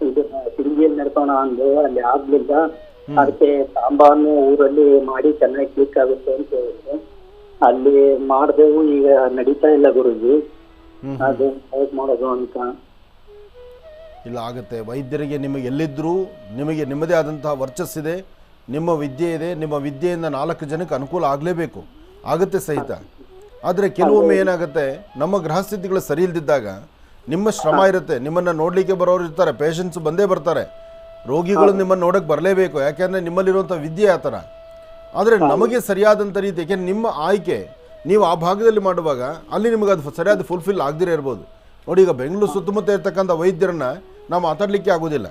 ಇದು ಸಿಂಗಿಯಲ್ಲಿ ನಡ್ಕೋಣ ಅಂದು ಅಲ್ಲಿ ಆಗ್ಲಿಲ್ಲ. ಅದಕ್ಕೆ ತಾಂಬಾನು ಊರಲ್ಲಿ ಮಾಡಿ ಚೆನ್ನಾಗಿ ಕ್ಲಿಕ್ ಆಗುತ್ತೆ ಅಂತ ಹೇಳಿದ್ರು. ಅಲ್ಲಿ ಮಾಡ್ದೆವು. ಈಗ ನಡೀತಾ ಇಲ್ಲ ಗುರುಜಿ. ಅದು ಹೇಗ್ ಮಾಡೋದು ಅಂತ. ಇಲ್ಲ, ಆಗುತ್ತೆ. ವೈದ್ಯರಿಗೆ ನಿಮಗೆ ಎಲ್ಲಿದ್ದರೂ ನಿಮಗೆ ನಿಮ್ಮದೇ ಆದಂತಹ ವರ್ಚಸ್ಸಿದೆ, ನಿಮ್ಮ ವಿದ್ಯೆ ಇದೆ. ನಿಮ್ಮ ವಿದ್ಯೆಯಿಂದ 4 ಜನಕ್ಕೆ ಅನುಕೂಲ ಆಗಲೇಬೇಕು, ಆಗುತ್ತೆ ಸಹಿತ. ಆದರೆ ಕೆಲವೊಮ್ಮೆ ಏನಾಗುತ್ತೆ, ನಮ್ಮ ಗ್ರಹಸ್ಥಿತಿಗಳು ಸರಿ ಇಲ್ದಿದ್ದಾಗ ನಿಮ್ಮ ಶ್ರಮ ಇರುತ್ತೆ. ನಿಮ್ಮನ್ನು ನೋಡಲಿಕ್ಕೆ ಬರೋರು ಇರ್ತಾರೆ, ಪೇಷಂಟ್ಸ್ ಬಂದೇ ಬರ್ತಾರೆ. ರೋಗಿಗಳು ನಿಮ್ಮನ್ನು ನೋಡೋಕ್ಕೆ ಬರಲೇಬೇಕು, ಯಾಕೆಂದರೆ ನಿಮ್ಮಲ್ಲಿರುವಂಥ ವಿದ್ಯೆ ಆ ಥರ. ಆದರೆ ನಮಗೆ ಸರಿಯಾದಂಥ ರೀತಿ, ಯಾಕೆಂದರೆ ನಿಮ್ಮ ಆಯ್ಕೆ ನೀವು ಆ ಭಾಗದಲ್ಲಿ ಮಾಡುವಾಗ ಅಲ್ಲಿ ನಿಮಗೆ ಅದು ಸರಿಯಾದ ಫುಲ್ಫಿಲ್ ಆಗದಿರೇ ಇರ್ಬೋದು. ನೋಡಿ, ಈಗ ಬೆಂಗಳೂರು ಸುತ್ತಮುತ್ತ ಇರ್ತಕ್ಕಂಥ ವೈದ್ಯರನ್ನ ನಾವು ಮಾತಾಡಲಿಕ್ಕೆ ಆಗೋದಿಲ್ಲ.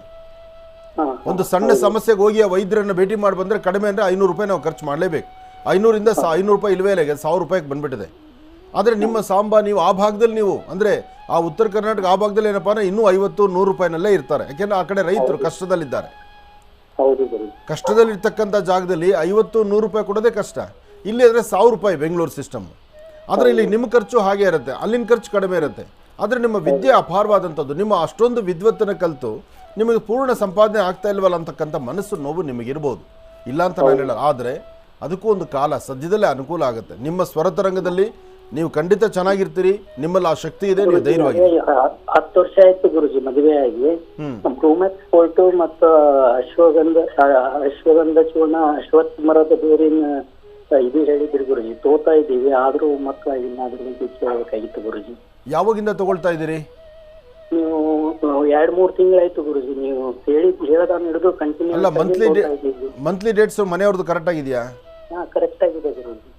ಒಂದು ಸಣ್ಣ ಸಮಸ್ಯೆಗೆ ಹೋಗಿ ಆ ವೈದ್ಯರನ್ನು ಭೇಟಿ ಮಾಡಿ ಬಂದರೆ ಕಡಿಮೆ ಅಂದರೆ 500 ರೂಪಾಯಿ ನಾವು ಖರ್ಚು ಮಾಡಲೇಬೇಕು. 500ರಿಂದ 500 ರೂಪಾಯಿ ಇಲ್ವೇ ಇಲ್ಲ, 1000 ರೂಪಾಯಿಗೆ ಬಂದುಬಿಟ್ಟಿದೆ. ಆದರೆ ನಿಮ್ಮ ಸಾಂಬಾ ನೀವು ಆ ಭಾಗದಲ್ಲಿ ನೀವು ಅಂದರೆ ಆ ಉತ್ತರ ಕರ್ನಾಟಕ ಆ ಭಾಗದಲ್ಲಿ ಏನಪ್ಪ ಅಂದರೆ ಇನ್ನೂ 50-100 ರೂಪಾಯಿನಲ್ಲೇ ಇರ್ತಾರೆ. ಯಾಕೆಂದರೆ ಆ ಕಡೆ ರೈತರು ಕಷ್ಟದಲ್ಲಿದ್ದಾರೆ. ಕಷ್ಟದಲ್ಲಿರ್ತಕ್ಕಂಥ ಜಾಗದಲ್ಲಿ 50-100 ರೂಪಾಯಿ ಕೊಡೋದೇ ಕಷ್ಟ. ಇಲ್ಲಿ ಅಂದರೆ 1000 ರೂಪಾಯಿ ಬೆಂಗಳೂರು ಸಿಸ್ಟಮ್. ಆದರೆ ಇಲ್ಲಿ ನಿಮ್ಮ ಖರ್ಚು ಹಾಗೆ ಇರುತ್ತೆ, ಅಲ್ಲಿನ ಖರ್ಚು ಕಡಿಮೆ ಇರುತ್ತೆ. ಆದರೆ ನಿಮ್ಮ ವಿದ್ಯೆ ಅಪಾರವಾದಂಥದ್ದು. ನಿಮ್ಮ ಅಷ್ಟೊಂದು ವಿದ್ವತ್ತನ್ನು ಕಲಿತು ನಿಮಗೆ ಪೂರ್ಣ ಸಂಪಾದನೆ ಆಗ್ತಾ ಇಲ್ವಲ್ಲ ಅಂತಕ್ಕಂಥ ಮನಸ್ಸು ನೋವು ನಿಮಗಿರ್ಬೋದು, ಇಲ್ಲ ಅಂತ ನಾನು ಹೇಳಲ್ಲ. ಆದರೆ ಅದಕ್ಕೂ ಒಂದು ಕಾಲ ಸದ್ಯದಲ್ಲೇ ಅನುಕೂಲ ಆಗುತ್ತೆ. ನಿಮ್ಮ ಸ್ವರತರಂಗದಲ್ಲಿ ನೀವು ಖಂಡಿತ ಚೆನ್ನಾಗಿರ್ತೀರಿ. ನಿಮ್ಮಲ್ಲಿ ಆ ಶಕ್ತಿ ಇದೆ, ನೀವು ಧೈರ್ಯವಾಗಿ. 10 ವರ್ಷ ಆಯ್ತು ಗುರುಜಿ ಮದುವೆ ಆಗಿ. ಬ್ರೂಮೆಕ್ಸ್ ಫೋರ್ಟು ಮತ್ತು ಅಶ್ವಗಂಧ ಚೂರ್ಣ, ಅಶ್ವತ್ಥ ಮರದ ಬೇರಿನ ಇದು ಹೇಳಿದ್ರಿ ಗುರುಜಿ. ತೋತಾ ಇದ್ದೀವಿ, ಆದ್ರೂ ಮಕ್ಕಳ ಏನಾದ್ರೂ ಕೇಳಬೇಕಾಗಿತ್ತು ಗುರುಜಿ. ಯಾವಾಗಿಂದ ತಗೊಳ್ತಾ ಇದ್ದೀರಿ ನೀವು? 2-3 ತಿಂಗಳಾಯ್ತು ಗುರುಜಿ. ನೀವು ಹೇಳದ ಹಿಡಿದು ಕಂಟಿನ್ಯೂ. ಅಲ್ಲ, ಮಂತ್ಲಿ ಡೇಟ್ಸ್ ಮನೆಯವ್ರದ್ದು ಕರೆಕ್ಟ್ ಆಗಿದೆಯಾ? ಕರೆಕ್ಟ್ ಆಗಿದೆ ಗುರುಜಿ.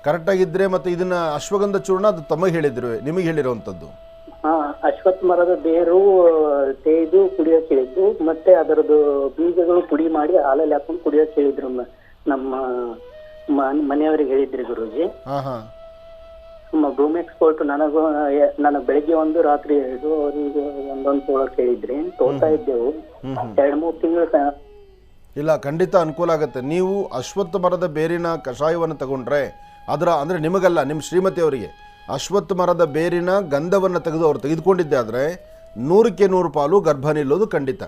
ಕರೆಕ್ಟ್ ಆಗಿದ್ರೆ ಮತ್ತೆ ಇದನ್ನ ಅಶ್ವಗಂಧ ಚೂರ್ಣ ಅದು ತಮಗೆ ಹೇಳಿದ್ರು, ನಿಮಗೆ ಹೇಳಿರುವಂಥದ್ದು. ಅಶ್ವತ್ಥ ಮರದ ಬೇರು ತೇಯ್ದು ಕುಡಿಯೋಕೆ ಹೇಳಿದ್ದು, ಮತ್ತೆ ಅದರದ್ದು ಬೀಜಗಳು ಪುಡಿ ಮಾಡಿ ಹಾಲಲ್ಲಿ ಹಾಕೊಂಡು ಕುಡಿಯೋಕೆ ಹೇಳಿದ್ರು. ನಮ್ಮ ಮನೆಯವರಿಗೆ ಹೇಳಿದ್ರಿ ಗುರುಜಿ. ರೂಮ್ ಎಕ್ಸ್ಪೋರ್ಟ್ ನನಗ್ ಬೆಳಿಗ್ಗೆ 1 ರಾತ್ರಿ 2 ಅವರಿಗೆ ಒಂದೊಂದು ತೊಗೊಳಕ್ ಹೇಳಿದ್ರಿ. ತೋತಾ ಇದ್ದೆವು 2-3 ತಿಂಗಳು. ಇಲ್ಲ, ಖಂಡಿತ ಅನುಕೂಲ ಆಗುತ್ತೆ. ನೀವು ಅಶ್ವತ್ಥ ಮರದ ಬೇರಿನ ಕಷಾಯವನ್ನು ತಗೊಂಡ್ರೆ ಅಂದರೆ ನಿಮಗಲ್ಲ, ನಿಮ್ಮ ಶ್ರೀಮತಿಯವರಿಗೆ ಅಶ್ವತ್ಥ ಮರದ ಬೇರಿನ ಗಂಧವನ್ನು ತೆಗೆದು ಅವ್ರು ತೆಗೆದುಕೊಂಡಿದ್ದೆ ಆದರೆ 100ಕ್ಕೆ 100 ಪಾಲು ಗರ್ಭ ನಿಲ್ಲೋದು ಖಂಡಿತ.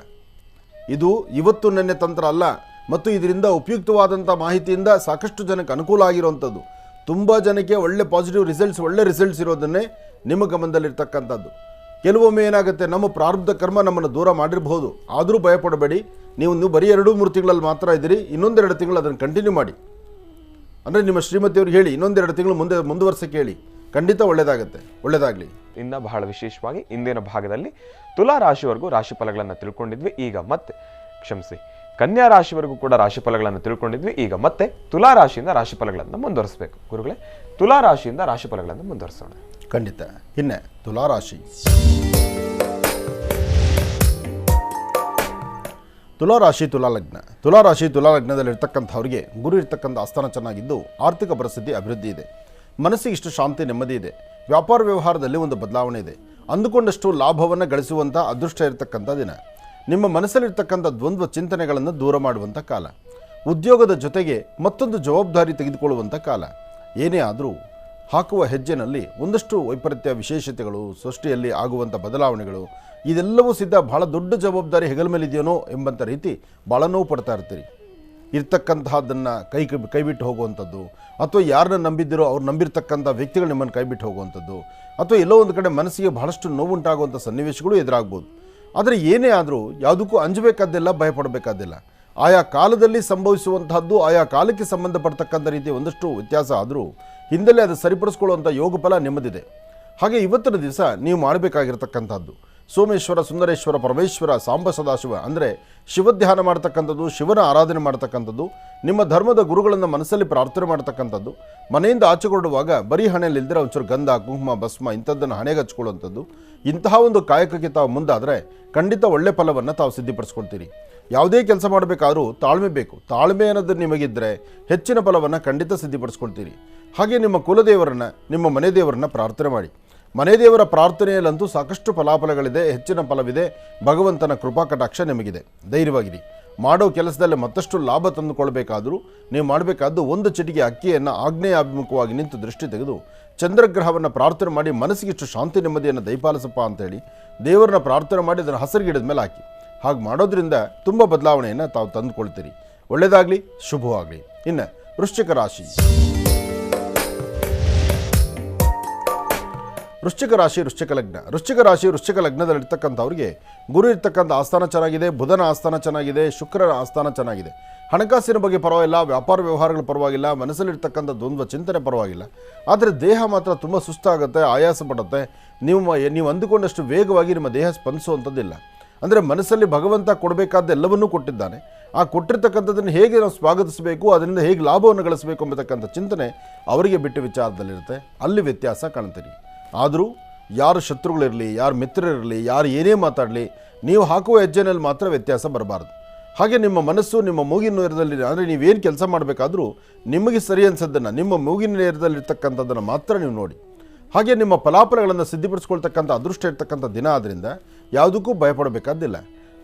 ಇದು ಇವತ್ತು ನೆನ್ನೆ ತಂತ್ರ ಅಲ್ಲ, ಮತ್ತು ಇದರಿಂದ ಉಪಯುಕ್ತವಾದಂಥ ಮಾಹಿತಿಯಿಂದ ಸಾಕಷ್ಟು ಜನಕ್ಕೆ ಅನುಕೂಲ ಆಗಿರುವಂಥದ್ದು. ತುಂಬ ಜನಕ್ಕೆ ಒಳ್ಳೆ ಪಾಸಿಟಿವ್ ರಿಸಲ್ಟ್ಸ್, ಒಳ್ಳೆ ರಿಸಲ್ಟ್ಸ್ ಇರೋದನ್ನೇ ನಿಮ್ಮ ಗಮನದಲ್ಲಿರ್ತಕ್ಕಂಥದ್ದು. ಕೆಲವೊಮ್ಮೆ ಏನಾಗುತ್ತೆ, ನಮ್ಮ ಪ್ರಾರಬ್ಧ ಕರ್ಮ ನಮ್ಮನ್ನು ದೂರ ಮಾಡಿರಬಹುದು, ಆದರೂ ಭಯಪಡಬೇಡಿ. ನೀವು ಬರೀ 2-3 ತಿಂಗಳಲ್ಲಿ ಮಾತ್ರ ಇದ್ದೀರಿ, ಇನ್ನೊಂದೆರಡು ತಿಂಗಳು ಅದನ್ನು ಕಂಟಿನ್ಯೂ ಮಾಡಿ. ಅಂದರೆ ನಿಮ್ಮ ಶ್ರೀಮತಿಯವ್ರಿಗೆ ಹೇಳಿ, ಇನ್ನೊಂದೆರಡು ತಿಂಗಳು ಮುಂದುವರ್ಸಕ್ಕೆ ಹೇಳಿ, ಖಂಡಿತ ಒಳ್ಳೆಯದಾಗುತ್ತೆ. ಒಳ್ಳೆಯದಾಗಲಿ. ಇನ್ನು ಬಹಳ ವಿಶೇಷವಾಗಿ ಇಂದಿನ ಭಾಗದಲ್ಲಿ ತುಲಾ ರಾಶಿವರೆಗೂ ರಾಶಿಫಲಗಳನ್ನು ತಿಳ್ಕೊಂಡಿದ್ವಿ. ಈಗ ಮತ್ತೆ ಕನ್ಯಾ ರಾಶಿವರೆಗೂ ಕೂಡ ರಾಶಿಫಲಗಳನ್ನು ತಿಳ್ಕೊಂಡಿದ್ವಿ. ಈಗ ಮತ್ತೆ ತುಲಾ ರಾಶಿಯಿಂದ ರಾಶಿಫಲಗಳನ್ನು ಮುಂದುವರಿಸಬೇಕು. ಗುರುಗಳೇ, ತುಲಾ ರಾಶಿಯಿಂದ ರಾಶಿಫಲಗಳನ್ನು ಮುಂದುವರಿಸೋಣ. ಖಂಡಿತ. ಇನ್ನೇ ತುಲಾ ರಾಶಿ. ತುಲಾರಾಶಿ ತುಲಾಲಗ್ನ. ತುಲಾರಾಶಿ ತುಲಾಲಗ್ನದಲ್ಲಿರ್ತಕ್ಕಂಥವ್ರಿಗೆ ಗುರು ಇರ್ತಕ್ಕಂಥ ಆಸ್ಥಾನ ಚೆನ್ನಾಗಿದ್ದು ಆರ್ಥಿಕ ಪರಿಸ್ಥಿತಿ ಅಭಿವೃದ್ಧಿ ಇದೆ. ಮನಸ್ಸಿಗೆ ಇಷ್ಟು ಶಾಂತಿ ನೆಮ್ಮದಿ ಇದೆ. ವ್ಯಾಪಾರ ವ್ಯವಹಾರದಲ್ಲಿ ಒಂದು ಬದಲಾವಣೆ ಇದೆ. ಅಂದುಕೊಂಡಷ್ಟು ಲಾಭವನ್ನು ಗಳಿಸುವಂಥ ಅದೃಷ್ಟ ಇರತಕ್ಕಂಥ ದಿನ. ನಿಮ್ಮ ಮನಸ್ಸಲ್ಲಿರ್ತಕ್ಕಂಥ ದ್ವಂದ್ವ ಚಿಂತನೆಗಳನ್ನು ದೂರ ಮಾಡುವಂಥ ಕಾಲ. ಉದ್ಯೋಗದ ಜೊತೆಗೆ ಮತ್ತೊಂದು ಜವಾಬ್ದಾರಿ ತೆಗೆದುಕೊಳ್ಳುವಂಥ ಕಾಲ. ಏನೇ ಆದರೂ ಹಾಕುವ ಹೆಜ್ಜೆನಲ್ಲಿ ಒಂದಷ್ಟು ವೈಪರೀತ್ಯ ವಿಶೇಷತೆಗಳು, ಸೃಷ್ಟಿಯಲ್ಲಿ ಆಗುವಂಥ ಬದಲಾವಣೆಗಳು, ಇದೆಲ್ಲವೂ ಸಿದ್ಧ ಬಹಳ ದೊಡ್ಡ ಜವಾಬ್ದಾರಿ ಹೆಗಲ ಮೇಲಿದೆಯೋ ಎಂಬಂಥ ರೀತಿ ಭಾಳ ನೋವು ಪಡ್ತಾ ಇರ್ತೀರಿ. ಇರ್ತಕ್ಕಂತಹದ್ದನ್ನು ಕೈಬಿಟ್ಟು ಹೋಗುವಂಥದ್ದು, ಅಥವಾ ಯಾರನ್ನ ನಂಬಿದ್ದೀರೋ ಅವ್ರು ನಂಬಿರ್ತಕ್ಕಂಥ ವ್ಯಕ್ತಿಗಳು ನಿಮ್ಮನ್ನು ಕೈಬಿಟ್ಟು ಹೋಗುವಂಥದ್ದು, ಅಥವಾ ಎಲ್ಲೋ ಒಂದು ಕಡೆ ಮನಸ್ಸಿಗೆ ಬಹಳಷ್ಟು ನೋವುಂಟಾಗುವಂಥ ಸನ್ನಿವೇಶಗಳು ಎದುರಾಗ್ಬೋದು. ಆದರೆ ಏನೇ ಆದರೂ ಯಾವುದಕ್ಕೂ ಅಂಜಬೇಕಾದ್ದಿಲ್ಲ, ಭಯಪಡಬೇಕಾದ್ದಿಲ್ಲ. ಆಯಾ ಕಾಲದಲ್ಲಿ ಸಂಭವಿಸುವಂತಹದ್ದು ಆಯಾ ಕಾಲಕ್ಕೆ ಸಂಬಂಧಪಡ್ತಕ್ಕಂಥ ರೀತಿಯ ಒಂದಷ್ಟು ವ್ಯತ್ಯಾಸ ಆದರೂ ಹಿಂದಲೇ ಅದು ಸರಿಪಡಿಸ್ಕೊಳ್ಳುವಂಥ ಯೋಗ ಫಲ ನಿಮ್ಮದಿದೆ. ಹಾಗೆ ಇವತ್ತಿನ ದಿವಸ ನೀವು ಮಾಡಬೇಕಾಗಿರ್ತಕ್ಕಂಥದ್ದು ಸೋಮೇಶ್ವರ, ಸುಂದರೇಶ್ವರ, ಪರಮೇಶ್ವರ, ಸಾಂಬ ಸದಾಶಿವ ಅಂದರೆ ಶಿವಧ್ಯಾನ ಮಾಡ್ತಕ್ಕಂಥದ್ದು, ಶಿವನ ಆರಾಧನೆ ಮಾಡ್ತಕ್ಕಂಥದ್ದು, ನಿಮ್ಮ ಧರ್ಮದ ಗುರುಗಳನ್ನು ಮನಸ್ಸಲ್ಲಿ ಪ್ರಾರ್ಥನೆ ಮಾಡ್ತಕ್ಕಂಥದ್ದು, ಮನೆಯಿಂದ ಆಚೆಗೊಡುವಾಗ ಬರೀ ಹಣೆಯಲ್ಲಿದ್ದರೆ ಒಂಚೂರು ಗಂಧ, ಕುಂಕುಮ, ಭಸ್ಮ ಇಂಥದ್ದನ್ನು ಹಣೆಗೆ ಹಚ್ಕೊಳ್ಳುವಂಥದ್ದು. ಇಂತಹ ಒಂದು ಕಾಯಕಕ್ಕೆ ತಾವು ಮುಂದಾದರೆ ಖಂಡಿತ ಒಳ್ಳೆ ಫಲವನ್ನು ತಾವು ಸಿದ್ಧಿಪಡಿಸ್ಕೊಳ್ತೀರಿ. ಯಾವುದೇ ಕೆಲಸ ಮಾಡಬೇಕಾದ್ರೂ ತಾಳ್ಮೆ ಬೇಕು. ತಾಳ್ಮೆ ಅನ್ನೋದು ನಿಮಗಿದ್ದರೆ ಹೆಚ್ಚಿನ ಫಲವನ್ನು ಖಂಡಿತ ಸಿದ್ಧಿಪಡಿಸ್ಕೊಳ್ತೀರಿ. ಹಾಗೆ ನಿಮ್ಮ ಕುಲದೇವರನ್ನು, ನಿಮ್ಮ ಮನೆ ದೇವರನ್ನು ಪ್ರಾರ್ಥನೆ ಮಾಡಿ. ಮನೆ ದೇವರ ಪ್ರಾರ್ಥನೆಯಲ್ಲಂತೂ ಸಾಕಷ್ಟು ಫಲಾಫಲಗಳಿದೆ, ಹೆಚ್ಚಿನ ಫಲವಿದೆ. ಭಗವಂತನ ಕೃಪಾ ಕಟಾಕ್ಷ ನಿಮಗಿದೆ. ಧೈರ್ಯವಾಗಿರಿ. ಮಾಡೋ ಕೆಲಸದಲ್ಲಿ ಮತ್ತಷ್ಟು ಲಾಭ ತಂದುಕೊಳ್ಬೇಕಾದರೂ ನೀವು ಮಾಡಬೇಕಾದ್ದು ಒಂದು ಚಿಟಿಕೆ ಅಕ್ಕಿಯನ್ನು ಆಗ್ನೇಯ ಅಭಿಮುಖವಾಗಿ ನಿಂತು ದೃಷ್ಟಿ ತೆಗೆದು ಚಂದ್ರಗ್ರಹವನ್ನು ಪ್ರಾರ್ಥನೆ ಮಾಡಿ ಮನಸ್ಸಿಗಿಷ್ಟು ಶಾಂತಿ ನೆಮ್ಮದಿಯನ್ನು ದಯಪಾಲಿಸಪ್ಪ ಅಂತೇಳಿ ದೇವರನ್ನ ಪ್ರಾರ್ಥನೆ ಮಾಡಿ ಅದನ್ನು ಹಸಿರುಗಿಡದ ಮೇಲೆ ಹಾಕಿ. ಹಾಗೆ ಮಾಡೋದ್ರಿಂದ ತುಂಬ ಬದಲಾವಣೆಯನ್ನು ತಾವು ತಂದುಕೊಳ್ತೀರಿ. ಒಳ್ಳೆಯದಾಗಲಿ, ಶುಭವಾಗಲಿ. ಇನ್ನು ವೃಶ್ಚಿಕ ರಾಶಿ. ವೃಶ್ಚಿಕ ರಾಶಿ, ವೃಶ್ಚಿಕ ಲಗ್ನ. ವೃಶ್ಚಿಕ ರಾಶಿ, ವೃಶ್ಚಿಕ ಲಗ್ನದಲ್ಲಿರ್ತಕ್ಕಂಥವ್ರಿಗೆ ಗುರು ಇರ್ತಕ್ಕಂಥ ಆಸ್ಥಾನ ಚೆನ್ನಾಗಿದೆ, ಬುಧನ ಆಸ್ಥಾನ ಚೆನ್ನಾಗಿದೆ, ಶುಕ್ರನ ಆಸ್ಥಾನ ಚೆನ್ನಾಗಿದೆ. ಹಣಕಾಸಿನ ಬಗ್ಗೆ ಪರವಾಗಿಲ್ಲ, ವ್ಯಾಪಾರ ವ್ಯವಹಾರಗಳು ಪರವಾಗಿಲ್ಲ, ಮನಸ್ಸಲ್ಲಿರ್ತಕ್ಕಂಥ ದ್ವಂದ್ವ ಚಿಂತನೆ ಪರವಾಗಿಲ್ಲ. ಆದರೆ ದೇಹ ಮಾತ್ರ ತುಂಬ ಸುಸ್ತಾಗುತ್ತೆ, ಆಯಾಸ ಪಡುತ್ತೆ. ನೀವು ಅಂದುಕೊಂಡಷ್ಟು ವೇಗವಾಗಿ ನಿಮ್ಮ ದೇಹ ಸ್ಪಂದಿಸುವಂಥದ್ದಿಲ್ಲ. ಅಂದರೆ ಮನಸ್ಸಲ್ಲಿ ಭಗವಂತ ಕೊಡಬೇಕಾದ ಎಲ್ಲವನ್ನೂ ಕೊಟ್ಟಿದ್ದಾನೆ. ಆ ಕೊಟ್ಟಿರ್ತಕ್ಕಂಥದ್ದನ್ನು ಹೇಗೆ ನಾವು ಸ್ವಾಗತಿಸಬೇಕು, ಅದರಿಂದ ಹೇಗೆ ಲಾಭವನ್ನು ಗಳಿಸಬೇಕು ಎಂಬತಕ್ಕಂಥ ಚಿಂತನೆ ಅವರಿಗೆ ಬಿಟ್ಟ ವಿಚಾರದಲ್ಲಿರುತ್ತೆ. ಅಲ್ಲಿ ವ್ಯತ್ಯಾಸ ಕಾಣ್ತೀರಿ. ಆದರೂ ಯಾರು ಶತ್ರುಗಳಿರಲಿ, ಯಾರು ಮಿತ್ರರಿರಲಿ, ಯಾರು ಏನೇ ಮಾತಾಡಲಿ, ನೀವು ಹಾಕುವ ಹೆಜ್ಜೆನಲ್ಲಿ ಮಾತ್ರ ವ್ಯತ್ಯಾಸ ಬರಬಾರ್ದು. ಹಾಗೆ ನಿಮ್ಮ ಮನಸ್ಸು ನಿಮ್ಮ ಮೂಗಿನ ನೇರದಲ್ಲಿ, ಅಂದರೆ ನೀವೇನು ಕೆಲಸ ಮಾಡಬೇಕಾದ್ರೂ ನಿಮಗೆ ಸರಿ ಅನಿಸೋದನ್ನು, ನಿಮ್ಮ ಮೂಗಿನ ನೇರದಲ್ಲಿರ್ತಕ್ಕಂಥದ್ದನ್ನು ಮಾತ್ರ ನೀವು ನೋಡಿ. ಹಾಗೆ ನಿಮ್ಮ ಫಲಾಫಲಗಳನ್ನು ಸಿದ್ಧಿಪಡಿಸ್ಕೊಳ್ತಕ್ಕಂಥ ಅದೃಷ್ಟ ಇರ್ತಕ್ಕಂಥ ದಿನ ಆದ್ದರಿಂದ ಯಾವುದಕ್ಕೂ ಭಯಪಡಬೇಕಾದ್ದಿಲ್ಲ.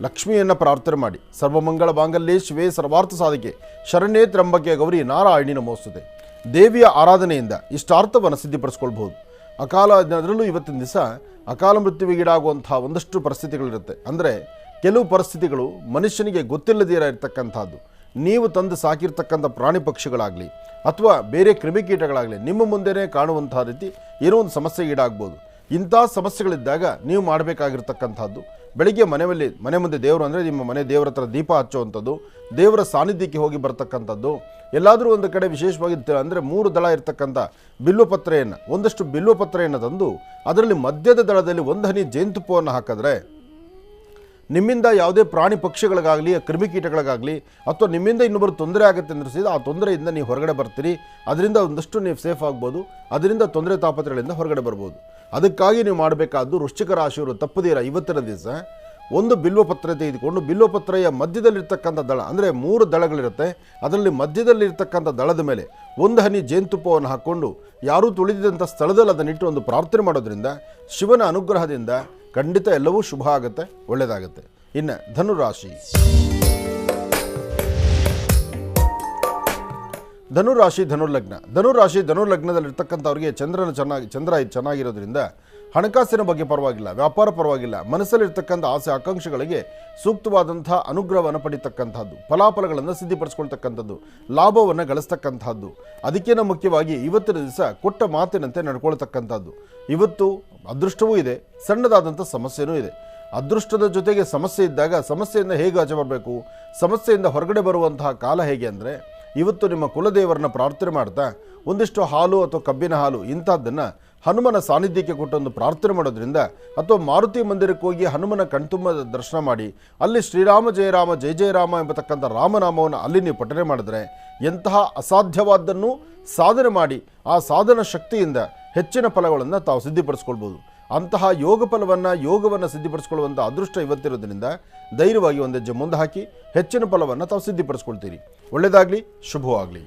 ಲಕ್ಷ್ಮಿಯನ್ನು ಪ್ರಾರ್ಥನೆ ಮಾಡಿ. ಸರ್ವಮಂಗಳ ಮಾಂಗಲ್ಯೇ ಶಿವೇ ಸರ್ವಾರ್ಥ ಸಾಧಿಕೆ ಶರಣ್ಯೇ ತ್ರ್ಯಂಬಕೆ ಗೌರಿ ನಾರಾಯಣಿ ನಮೋಸ್ತುತೆ. ದೇವಿಯ ಆರಾಧನೆಯಿಂದ ಇಷ್ಟಾರ್ಥವನ್ನು ಸಿದ್ಧಿಪಡಿಸ್ಕೊಳ್ಬಹುದು. ಅದರಲ್ಲೂ ಇವತ್ತಿನ ದಿವಸ ಅಕಾಲ ಮೃತ್ಯುವಿಗೀಡಾಗುವಂಥ ಒಂದಷ್ಟು ಪರಿಸ್ಥಿತಿಗಳಿರುತ್ತೆ. ಅಂದರೆ ಕೆಲವು ಪರಿಸ್ಥಿತಿಗಳು ಮನುಷ್ಯನಿಗೆ ಗೊತ್ತಿಲ್ಲದೇ ಇರತಕ್ಕಂಥದ್ದು. ನೀವು ತಂದು ಸಾಕಿರ್ತಕ್ಕಂಥ ಪ್ರಾಣಿ ಪಕ್ಷಿಗಳಾಗಲಿ ಅಥವಾ ಬೇರೆ ಕ್ರಿಮಿಕೀಟಗಳಾಗಲಿ ನಿಮ್ಮ ಮುಂದೆನೇ ಕಾಣುವಂಥ ರೀತಿ ಏನೋ ಒಂದು ಸಮಸ್ಯೆಗೀಡಾಗ್ಬೋದು. ಇಂಥ ಸಮಸ್ಯೆಗಳಿದ್ದಾಗ ನೀವು ಮಾಡಬೇಕಾಗಿರ್ತಕ್ಕಂಥದ್ದು ಬೆಳಿಗ್ಗೆ ಮನೆ ಮುಂದೆ ದೇವರು ಅಂದರೆ ನಿಮ್ಮ ಮನೆ ದೇವರ ಹತ್ರ ದೀಪ ಹಚ್ಚುವಂಥದ್ದು, ದೇವರ ಸಾನ್ನಿಧ್ಯಕ್ಕೆ ಹೋಗಿ ಬರ್ತಕ್ಕಂಥದ್ದು. ಎಲ್ಲಾದರೂ ಒಂದು ಕಡೆ ವಿಶೇಷವಾಗಿ ಅಂದರೆ 3 ದಳ ಇರ್ತಕ್ಕಂಥ ಬಿಲ್ವಪತ್ರೆಯನ್ನು, ಒಂದಷ್ಟು ಬಿಲ್ವಪತ್ರೆಯನ್ನು ತಂದು ಅದರಲ್ಲಿ ಮಧ್ಯದ ದಳದಲ್ಲಿ 1 ಹನಿ ಜೇನುತುಪ್ಪವನ್ನು ಹಾಕಿದ್ರೆ ನಿಮ್ಮಿಂದ ಯಾವುದೇ ಪ್ರಾಣಿ ಪಕ್ಷಿಗಳಿಗಾಗಲಿ ಕ್ರಿಮಿಕೀಟಗಳಿಗಾಗಲಿ ಅಥವಾ ನಿಮ್ಮಿಂದ ಇನ್ನೊಬ್ಬರು ತೊಂದರೆ ಆಗುತ್ತೆ ಅಂದ್ರೆ ಸೀದಾ ಆ ತೊಂದರೆಯಿಂದ ನೀವು ಹೊರಗಡೆ ಬರ್ತೀರಿ. ಅದರಿಂದ ಒಂದಷ್ಟು ನೀವು ಸೇಫ್ ಆಗ್ಬೋದು, ಅದರಿಂದ ತೊಂದರೆ ತಾಪತ್ರಗಳಿಂದ ಹೊರಗಡೆ ಬರ್ಬೋದು. ಅದಕ್ಕಾಗಿ ನೀವು ಮಾಡಬೇಕಾದ್ದು ವೃಶ್ಚಿಕ ರಾಶಿಯವರು ತಪ್ಪದಿರ ಇವತ್ತಿನ ದಿವಸ ಒಂದು ಬಿಲ್ವಪತ್ರ ತೆಗೆದುಕೊಂಡು ಬಿಲ್ವಪತ್ರೆಯ ಮಧ್ಯದಲ್ಲಿರ್ತಕ್ಕಂಥ ದಳ ಅಂದರೆ 3 ದಳಗಳಿರುತ್ತೆ, ಅದರಲ್ಲಿ ಮಧ್ಯದಲ್ಲಿರ್ತಕ್ಕಂಥ ದಳದ ಮೇಲೆ 1 ಹನಿ ಜೇನುತುಪ್ಪವನ್ನು ಹಾಕ್ಕೊಂಡು ಯಾರೂ ತುಳಿದಿದ್ದಂಥ ಸ್ಥಳದಲ್ಲಿ ಅದನ್ನಿಟ್ಟು ಒಂದು ಪ್ರಾರ್ಥನೆ ಮಾಡೋದ್ರಿಂದ ಶಿವನ ಅನುಗ್ರಹದಿಂದ ಖಂಡಿತ ಎಲ್ಲವೂ ಶುಭ ಆಗುತ್ತೆ, ಒಳ್ಳೆಯದಾಗುತ್ತೆ. ಇನ್ನು ಧನುರಾಶಿ. ಧನುರ್ಲಗ್ನದಲ್ಲಿರ್ತಕ್ಕಂಥವ್ರಿಗೆ ಚಂದ್ರ ಚೆನ್ನಾಗಿರೋದ್ರಿಂದ ಹಣಕಾಸಿನ ಬಗ್ಗೆ ಪರವಾಗಿಲ್ಲ, ವ್ಯಾಪಾರ ಪರವಾಗಿಲ್ಲ, ಮನಸ್ಸಲ್ಲಿರ್ತಕ್ಕಂಥ ಆಸೆ ಆಕಾಂಕ್ಷೆಗಳಿಗೆ ಸೂಕ್ತವಾದಂಥ ಅನುಗ್ರಹವನ್ನು ಪಡಿತಕ್ಕಂಥದ್ದು, ಫಲಾಫಲಗಳನ್ನು ಸಿದ್ಧಿಪಡಿಸ್ಕೊಳ್ತಕ್ಕಂಥದ್ದು, ಲಾಭವನ್ನು ಗಳಿಸ್ತಕ್ಕಂಥದ್ದು. ಅದಕ್ಕಿಂತ ಮುಖ್ಯವಾಗಿ ಇವತ್ತಿನ ದಿವಸ ಕೊಟ್ಟ ಮಾತಿನಂತೆ ನಡ್ಕೊಳ್ತಕ್ಕಂಥದ್ದು. ಇವತ್ತು ಅದೃಷ್ಟವೂ ಇದೆ, ಸಣ್ಣದಾದಂಥ ಸಮಸ್ಯೆನೂ ಇದೆ. ಅದೃಷ್ಟದ ಜೊತೆಗೆ ಸಮಸ್ಯೆ ಇದ್ದಾಗ ಸಮಸ್ಯೆಯಿಂದ ಹೇಗೆ ಆಚೆ ಬರಬೇಕು, ಸಮಸ್ಯೆಯಿಂದ ಹೊರಗಡೆ ಬರುವಂತಹ ಕಾಲ ಹೇಗೆ ಅಂದರೆ ಇವತ್ತು ನಿಮ್ಮ ಕುಲದೇವರನ್ನ ಪ್ರಾರ್ಥನೆ ಮಾಡ್ತಾ ಒಂದಿಷ್ಟು ಹಾಲು ಅಥವಾ ಕಬ್ಬಿನ ಹಾಲು ಇಂಥದ್ದನ್ನು ಹನುಮನ ಸಾನ್ನಿಧ್ಯಕ್ಕೆ ಕೊಟ್ಟೊಂದು ಪ್ರಾರ್ಥನೆ ಮಾಡೋದ್ರಿಂದ ಅಥವಾ ಮಾರುತಿ ಮಂದಿರಕ್ಕೆ ಹೋಗಿ ಹನುಮನ ಕಣ್ತುಂಬ ದರ್ಶನ ಮಾಡಿ ಅಲ್ಲಿ ಶ್ರೀರಾಮ ಜಯ ರಾಮ ಜಯ ಜಯ ರಾಮ ಎಂಬತಕ್ಕಂಥ ರಾಮನಾಮವನ್ನು ಅಲ್ಲಿ ನೀವು ಪಠನೆ ಮಾಡಿದ್ರೆ ಎಂತಹ ಅಸಾಧ್ಯವಾದ್ದನ್ನು ಸಾಧನೆ ಮಾಡಿ ಆ ಸಾಧನ ಶಕ್ತಿಯಿಂದ ಹೆಚ್ಚಿನ ಫಲಗಳನ್ನು ತಾವು ಸಿದ್ಧಿಪಡಿಸ್ಕೊಳ್ಬೋದು. ಅಂತಹ ಯೋಗವನ್ನು ಸಿದ್ಧಿಪಡಿಸ್ಕೊಳ್ಳುವಂಥ ಅದೃಷ್ಟ ಇವತ್ತಿರೋದ್ರಿಂದ ಧೈರ್ಯವಾಗಿ ಒಂದು ಹೆಜ್ಜೆ ಮುಂದೆ ಹಾಕಿ ಹೆಚ್ಚಿನ ಫಲವನ್ನು ತಾವು ಸಿದ್ಧಿಪಡಿಸ್ಕೊಳ್ತೀರಿ. ಒಳ್ಳೆಯದಾಗಲಿ, ಶುಭವಾಗಲಿ.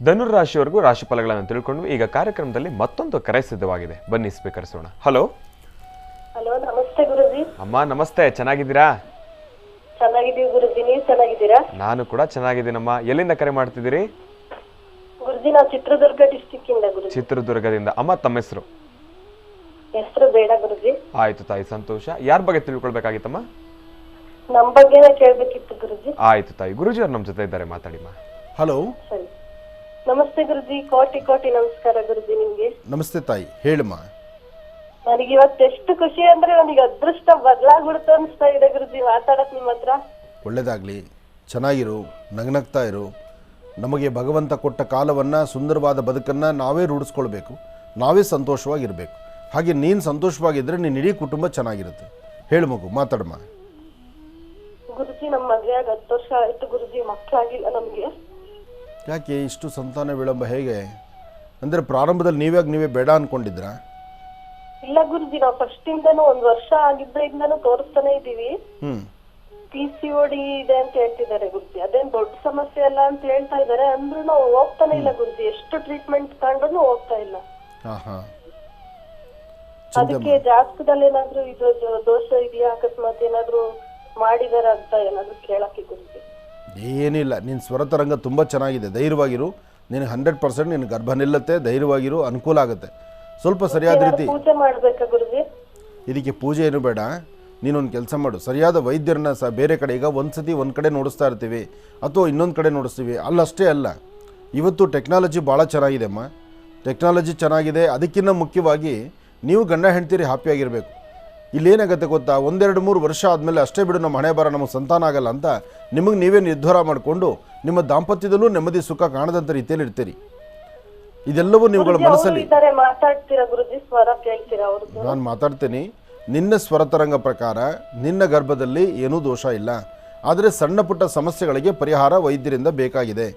ಧನುರಾಶಿಯವರೆಗೂ ರಾಶಿ ಫಲಗಳನ್ನು ತಿಳ್ಕೊಂಡು ಈಗ ಕಾರ್ಯಕ್ರಮದಲ್ಲಿ ಮತ್ತೊಂದು ಕರೆ ಸಿದ್ಧವಾಗಿದೆ, ಬನ್ನಿ ಸ್ವೀಕರಿಸೋಣ. ಹಲೋ. ಹಲೋ, ನಮಸ್ತೆ ಗುರುಜಿ. ಅಮ್ಮ ನಮಸ್ತೆ, ಚೆನ್ನಾಗಿದ್ದೀರಾ? ಚೆನ್ನಾಗಿದ್ದೀವಿ ಗುರುಜಿ, ನೀವು ಚೆನ್ನಾಗಿದ್ದೀರಾ? ನಾನು ಕೂಡ ಚೆನ್ನಾಗಿದ್ದೀನಮ್ಮ. ಎಲ್ಲಿಂದ ಕರೆ ಮಾಡ್ತಿದ್ದೀರಿ? ಗುರುಜಿ, ನಾವು ಚಿತ್ರದುರ್ಗ ಡಿಸ್ಟಿಕ್ ಇಂದ ಗುರುಜಿ. ಚಿತ್ರದುರ್ಗದಿಂದ. ಅಮ್ಮ ತಮ್ಮ ಹೆಸರು? ಹೆಸರು ಬೇಡ ಗುರುಜಿ. ಆಯ್ತು ತಾಯಿ, ಸಂತೋಷ. ಯಾರ ಬಗ್ಗೆ ತಿಳ್ಕೊಳ್ಬೇಕಾಗಿತ್ತಮ್ಮ? ನಮ್ಮ ಬಗ್ಗೆನೇ ಕೇಳ್ಬೇಕಿತ್ತು ಗುರುಜಿ. ಆಯ್ತು ತಾಯಿ, ಗುರುಜಿ ಅವ್ರು ನಮ್ಮ ಜೊತೆ ಇದ್ದಾರೆ, ಮಾತಾಡಿಮ್ಮ. ಹಲೋ. ಸರಿ, ನಮಸ್ತೆ ಗುರುಜಿ. ಕೋಟಿ ಕೋಟಿ ನಮಸ್ಕಾರ ಗುರುಜಿ ನಿಮ್ಗೆ. ನಮಸ್ತೆ ತಾಯಿ, ಹೇಳಮ್ಮ. ನನಗೆ ಇವತ್ತು ಎಷ್ಟು ಖುಷಿ ಅಂದ್ರೆ ನನಗೆ ಅದೃಷ್ಟ ಬದಲಾಗ್ಬಿಡ್ತು ಅನ್ಸ್ತಾ ಇದೆ ಗುರುಜಿ ಮಾತಾಡಕ್ ನಿಮ್ಮ ಹತ್ರ. ಒಳ್ಳೆಯದಾಗಲಿ, ಚೆನ್ನಾಗಿರು, ನಗ್ನಗ್ತಾ ಇರು. ನಮಗೆ ಭಗವಂತ ಕೊಟ್ಟ ಕಾಲವನ್ನು, ಸುಂದರವಾದ ಬದುಕನ್ನು ನಾವೇ ರೂಢಿಸ್ಕೊಳ್ಬೇಕು, ನಾವೇ ಸಂತೋಷವಾಗಿರಬೇಕು. ಹಾಗೆ ನೀನು ಸಂತೋಷವಾಗಿದ್ದರೆ ನಿನ್ನ ಇಡೀ ಕುಟುಂಬ ಚೆನ್ನಾಗಿರುತ್ತೆ. ಹೇಳು ಮಗು, ಮಾತಾಡಮ್ಮ. ಗುರುಜಿ, ನಮ್ಮ ಮದುವೆಯಾಗ 10 ವರ್ಷ ಆಯ್ತು ಗುರುಜಿ, ಮಕ್ಕಳಾಗಿಲ್ಲ ನಮ್ಗೆ. ಯಾಕೆ ಇಷ್ಟು ಸಂತಾನ ವಿಳಂಬ? ಹೇಗೆ ಅಂದರೆ ಪ್ರಾರಂಭದಲ್ಲಿ ನೀವೇ ಬೇಡ ಅನ್ಕೊಂಡಿದ್ರಾ? ಇಲ್ಲ ಗುರುಜಿ, ನಾವು ಫಸ್ಟ್ ಇಂದನೂ 1 ವರ್ಷ ಆಗಿದ್ದಾನು ತೋರಿಸ್ತಾನೆ ಇದೀವಿ. PCOD ಇದೆ ಅಂತ ಹೇಳ್ತಿದ್ದಾರೆ ಗುರುಜಿ. ಅದೇನ್ ದೊಡ್ಡ ಸಮಸ್ಯೆ ಅಲ್ಲ ಅಂತ ಹೇಳ್ತಾ ಇದಾರೆ, ಅಂದ್ರೂ ನಾವು ಹೋಗ್ತಾನೆ ಇಲ್ಲ ಗುರುಜಿ. ಎಷ್ಟು ಟ್ರೀಟ್ಮೆಂಟ್ ತಗೊಂಡ್ರು ಹೋಗ್ತಾ ಇಲ್ಲ. ಅದಕ್ಕೆ ಜಾತಕದಲ್ಲಿ ಏನಾದ್ರು ಇದು ದೋಷ ಇದೆಯಾ, ಅಕಸ್ಮಾತ್ ಏನಾದ್ರು ಮಾಡಿದಾರ ಅಂತ ಏನಾದ್ರು ಕೇಳಕ್ಕೆ ಗುರುಜಿ? ಏನಿಲ್ಲ, ನಿನ್ನ ಸ್ವರತರಂಗ ತುಂಬ ಚೆನ್ನಾಗಿದೆ, ಧೈರ್ಯವಾಗಿರು. ನಿನಗೆ 100% ನಿನ್ನ ಗರ್ಭ ನಿಲ್ಲುತ್ತೆ, ಧೈರ್ಯವಾಗಿರು, ಅನುಕೂಲ ಆಗುತ್ತೆ. ಸ್ವಲ್ಪ ಸರಿಯಾದ ರೀತಿ ಪೂಜೆ ಮಾಡ್ಬೇಕಾ ಗುರುಜಿ? ಇದಕ್ಕೆ ಪೂಜೆ ಏನು ಬೇಡ, ನೀನೊಂದು ಕೆಲಸ ಮಾಡು. ಸರಿಯಾದ ವೈದ್ಯರನ್ನ ಬೇರೆ ಕಡೆ, ಈಗ ಒಂದು ಕಡೆ ನೋಡಿಸ್ತಾ ಇರ್ತೀವಿ ಅಥವಾ ಇನ್ನೊಂದು ಕಡೆ ನೋಡಿಸ್ತೀವಿ, ಅಲ್ಲಷ್ಟೇ ಅಲ್ಲ. ಇವತ್ತು ಟೆಕ್ನಾಲಜಿ ಭಾಳ ಚೆನ್ನಾಗಿದೆ ಅಮ್ಮ, ಟೆಕ್ನಾಲಜಿ ಚೆನ್ನಾಗಿದೆ. ಅದಕ್ಕಿಂತ ಮುಖ್ಯವಾಗಿ ನೀವು ಗಂಡ ಹೆಂಡ್ತೀರಿ ಹ್ಯಾಪಿಯಾಗಿರಬೇಕು. ಇಲ್ಲೇನಾಗುತ್ತೆ ಗೊತ್ತಾ, 1-2-3 ವರ್ಷ ಆದಮೇಲೆ ಅಷ್ಟೇ ಬಿಡು, ನಮ್ಮ ಹಣೆ ಬರ ನಮಗೆ ಸಂತಾನ ಆಗಲ್ಲ ಅಂತ ನಿಮಗೆ ನೀವೇ ನಿರ್ಧಾರ ಮಾಡಿಕೊಂಡು ನಿಮ್ಮ ದಾಂಪತ್ಯದಲ್ಲೂ ನೆಮ್ಮದಿ ಸುಖ ಕಾಣದಂಥ ರೀತಿಯಲ್ಲಿ ಇರ್ತೀರಿ. ಇದೆಲ್ಲವೂ ನೀವುಗಳ ಮನಸ್ಸಲ್ಲಿ. ನಾನು ಮಾತಾಡ್ತೀನಿ, ನಿನ್ನ ಸ್ವರತರಂಗ ಪ್ರಕಾರ ನಿನ್ನ ಗರ್ಭದಲ್ಲಿ ಏನೂ ದೋಷ ಇಲ್ಲ. ಆದರೆ ಸಣ್ಣ ಪುಟ್ಟ ಸಮಸ್ಯೆಗಳಿಗೆ ಪರಿಹಾರ ವೈದ್ಯರಿಂದ ಬೇಕಾಗಿದೆ.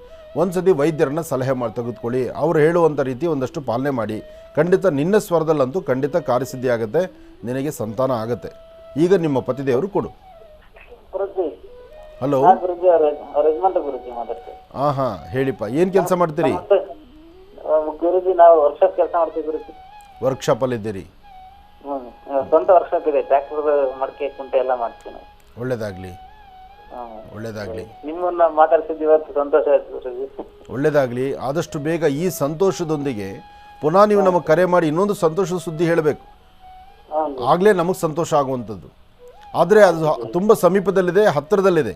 ಒಂದ್ಸತಿ ವೈದ್ಯರನ್ನ ಸಲಹೆ ತೆಗೆದುಕೊಳ್ಳಿ, ಅವರು ಹೇಳುವಂಥ ರೀತಿ ಒಂದಷ್ಟು ಪಾಲನೆ ಮಾಡಿ. ಖಂಡಿತ ನಿನ್ನ ಸ್ವರದಲ್ಲಂತೂ ಖಂಡಿತ ಕಾರ್ಯಸಿದ್ಧಿ ಆಗುತ್ತೆ, ನಿನಗೆ ಸಂತಾನ ಆಗುತ್ತೆ. ಈಗ ನಿಮ್ಮ ಪತಿದೇವರು ಕೊಡು. ಹಲೋ. ಹಾಂ ಹೇಳಿಪ್ಪ, ಏನು ಕೆಲಸ ಮಾಡ್ತೀರಿ? ಗುರುಜಿ, ನಾವು ವರ್ಕ್ಶಾಪ್ ಕೆಲಸ ಮಾಡ್ತೀವಿ ಗುರುಜಿ. ವರ್ಕ್ಶಾಪಲ್ಲಿ ಇದ್ದೀರಿ? ಸ್ವಂತ ವರ್ಕ್ಶಾಪ್ ಇದೆ, ಟ್ರ್ಯಾಕ್ಟರ್ ಮಡಕೆ ಕುಂಟೆ ಎಲ್ಲ ಮಾಡ್ತೀವಿ ನಾವು. ಒಳ್ಳೇದಾಗಲಿ, ಒಳ್ಳೇದಾಗಲಿ. ನಿಮ್ಮನ್ನ ಮಾತಾಡ್ತಿದ್ದು ಇವತ್ತು ಸಂತೋಷ ಆಯ್ತು ಗುರುಜಿ. ಒಳ್ಳೇದಾಗಲಿ. ಆದಷ್ಟು ಬೇಗ ಈ ಸಂತೋಷದೊಂದಿಗೆ ಪುನಃ ನೀವು ನಮಗೆ ಕರೆ ಮಾಡಿ ಇನ್ನೊಂದು ಸಂತೋಷದ ಸುದ್ದಿ ಹೇಳಬೇಕು, ಆಗಲೇ ನಮಗೆ ಸಂತೋಷ ಆಗುವಂಥದ್ದು. ಆದರೆ ಅದು ತುಂಬ ಸಮೀಪದಲ್ಲಿದೆ, ಹತ್ತಿರದಲ್ಲಿದೆ.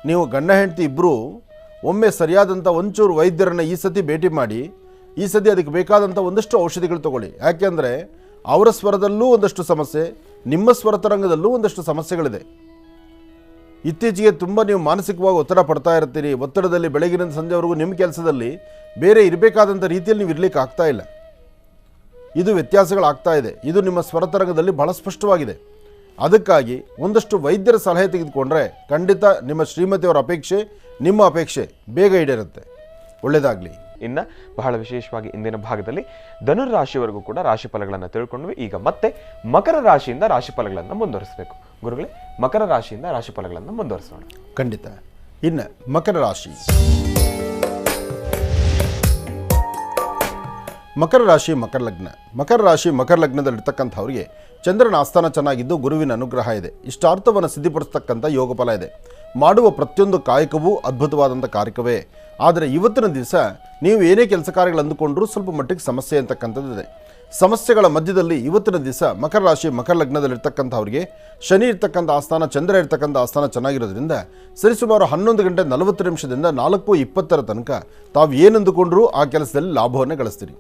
ನೀವು ಗಂಡ ಹೆಂಡತಿ ಇಬ್ಬರು ಒಮ್ಮೆ ಸರಿಯಾದಂಥ ಒಂಚೂರು ವೈದ್ಯರನ್ನು ಈ ಸತಿ ಭೇಟಿ ಮಾಡಿ, ಈ ಸತಿ ಅದಕ್ಕೆ ಬೇಕಾದಂಥ ಒಂದಷ್ಟು ಔಷಧಿಗಳು ತಗೊಳ್ಳಿ. ಯಾಕೆಂದರೆ ಅವರ ಸ್ವರದಲ್ಲೂ ಒಂದಷ್ಟು ಸಮಸ್ಯೆ, ನಿಮ್ಮ ಸ್ವರತರಂಗದಲ್ಲೂ ಒಂದಷ್ಟು ಸಮಸ್ಯೆಗಳಿದೆ. ಇತ್ತೀಚೆಗೆ ತುಂಬ ನೀವು ಮಾನಸಿಕವಾಗಿ ಒತ್ತಡ ಪಡ್ತಾ ಇರ್ತೀರಿ. ಒತ್ತಡದಲ್ಲಿ ಬೆಳಗಿನ ಸಂಜೆವರೆಗೂ ನಿಮ್ಮ ಕೆಲಸದಲ್ಲಿ ಬೇರೆ ಇರಬೇಕಾದಂಥ ರೀತಿಯಲ್ಲಿ ನೀವು ಇರಲಿಕ್ಕೆ ಆಗ್ತಾ ಇಲ್ಲ. ಇದು ವ್ಯತ್ಯಾಸಗಳಾಗ್ತಾ ಇದೆ. ಇದು ನಿಮ್ಮ ಸ್ವರತರಂಗದಲ್ಲಿ ಬಹಳ ಸ್ಪಷ್ಟವಾಗಿದೆ. ಅದಕ್ಕಾಗಿ ಒಂದಷ್ಟು ವೈದ್ಯರ ಸಲಹೆ ತೆಗೆದುಕೊಂಡ್ರೆ ಖಂಡಿತ ನಿಮ್ಮ ಶ್ರೀಮತಿಯವರ ಅಪೇಕ್ಷೆ, ನಿಮ್ಮ ಅಪೇಕ್ಷೆ ಬೇಗ ಈಡೇರುತ್ತೆ. ಒಳ್ಳೆಯದಾಗಲಿ. ಇನ್ನು ಬಹಳ ವಿಶೇಷವಾಗಿ ಇಂದಿನ ಭಾಗದಲ್ಲಿ ಧನುರ್ ರಾಶಿವರೆಗೂ ಕೂಡ ರಾಶಿ ಫಲಗಳನ್ನು ತಿಳ್ಕೊಂಡ್ವಿ. ಈಗ ಮತ್ತೆ ಮಕರ ರಾಶಿಯಿಂದ ರಾಶಿ ಫಲಗಳನ್ನು ಮುಂದುವರಿಸಬೇಕು. ಗುರುಗಳೇ, ಮಕರ ರಾಶಿಯಿಂದ ರಾಶಿ ಫಲಗಳನ್ನು ಮುಂದುವರಿಸೋಣ. ಖಂಡಿತ. ಇನ್ನು ಮಕರ ರಾಶಿ. ಮಕರ ರಾಶಿ ಮಕರ ಲಗ್ನ. ಮಕರ ರಾಶಿ ಮಕರ ಲಗ್ನದಲ್ಲಿರ್ತಕ್ಕಂಥವ್ರಿಗೆ ಚಂದ್ರನ ಆಸ್ಥಾನ ಚೆನ್ನಾಗಿದ್ದು ಗುರುವಿನ ಅನುಗ್ರಹ ಇದೆ. ಇಷ್ಟಾರ್ಥವನ್ನು ಸಿದ್ಧಿಪಡಿಸ್ತಕ್ಕಂಥ ಯೋಗ ಫಲ ಇದೆ. ಮಾಡುವ ಪ್ರತಿಯೊಂದು ಕಾಯಕವೂ ಅದ್ಭುತವಾದಂಥ ಕಾರ್ಯವೇ. ಆದರೆ ಇವತ್ತಿನ ದಿವಸ ನೀವು ಏನೇ ಕೆಲಸ ಕಾರ್ಯಗಳು ಅಂದುಕೊಂಡ್ರೂ ಸ್ವಲ್ಪ ಮಟ್ಟಿಗೆ ಸಮಸ್ಯೆ ಅಂತಕ್ಕಂಥದ್ದಿದೆ. ಸಮಸ್ಯೆಗಳ ಮಧ್ಯದಲ್ಲಿ ಇವತ್ತಿನ ದಿವಸ ಮಕರ ರಾಶಿ ಮಕರ ಲಗ್ನದಲ್ಲಿರ್ತಕ್ಕಂಥವ್ರಿಗೆ ಶನಿ ಇರ್ತಕ್ಕಂಥ ಆಸ್ಥಾನ, ಚಂದ್ರ ಇರ್ತಕ್ಕಂಥ ಆಸ್ಥಾನ ಚೆನ್ನಾಗಿರೋದ್ರಿಂದ ಸರಿಸುಮಾರು 11 ಗಂಟೆ 40 ನಿಮಿಷದಿಂದ 4:20 ತನಕ ತಾವು ಏನಂದುಕೊಂಡ್ರೂ ಆ ಕೆಲಸದಲ್ಲಿ ಲಾಭವನ್ನೇ ಗಳಿಸ್ತೀರಿ.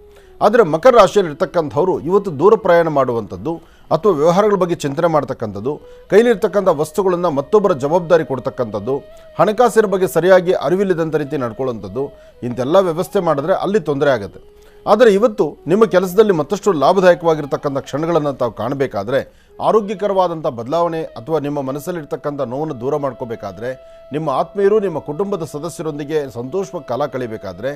ಆದರೆ ಮಕರ ರಾಶಿಯಲ್ಲಿ ಇರ್ತಕ್ಕಂಥವ್ರು ಇವತ್ತು ದೂರ ಪ್ರಯಾಣ ಮಾಡುವಂಥದ್ದು ಅಥವಾ ವ್ಯವಹಾರಗಳ ಬಗ್ಗೆ ಚಿಂತನೆ ಮಾಡ್ತಕ್ಕಂಥದ್ದು, ಕೈಲಿರ್ತಕ್ಕಂಥ ವಸ್ತುಗಳನ್ನು ಮತ್ತೊಬ್ಬರ ಜವಾಬ್ದಾರಿ ಕೊಡ್ತಕ್ಕಂಥದ್ದು, ಹಣಕಾಸಿನ ಬಗ್ಗೆ ಸರಿಯಾಗಿ ಅರಿವಿಲ್ಲದಂಥ ರೀತಿ ನಡ್ಕೊಳ್ಳುವಂಥದ್ದು, ಇಂತೆಲ್ಲ ವ್ಯವಸ್ಥೆ ಮಾಡಿದ್ರೆ ಅಲ್ಲಿ ತೊಂದರೆ ಆಗುತ್ತೆ. ಆದರೆ ಇವತ್ತು ನಿಮ್ಮ ಕೆಲಸದಲ್ಲಿ ಮತ್ತಷ್ಟು ಲಾಭದಾಯಕವಾಗಿರ್ತಕ್ಕಂಥ ಕ್ಷಣಗಳನ್ನು ತಾವು ಕಾಣಬೇಕಾದ್ರೆ, ಆರೋಗ್ಯಕರವಾದಂಥ ಬದಲಾವಣೆ ಅಥವಾ ನಿಮ್ಮ ಮನಸ್ಸಲ್ಲಿರ್ತಕ್ಕಂಥ ನೋವನ್ನು ದೂರ ಮಾಡ್ಕೋಬೇಕಾದ್ರೆ, ನಿಮ್ಮ ಆತ್ಮೀಯರು ನಿಮ್ಮ ಕುಟುಂಬದ ಸದಸ್ಯರೊಂದಿಗೆ ಸಂತೋಷವಾಗಿ ಕಾಲ ಕಳಿಬೇಕಾದ್ರೆ,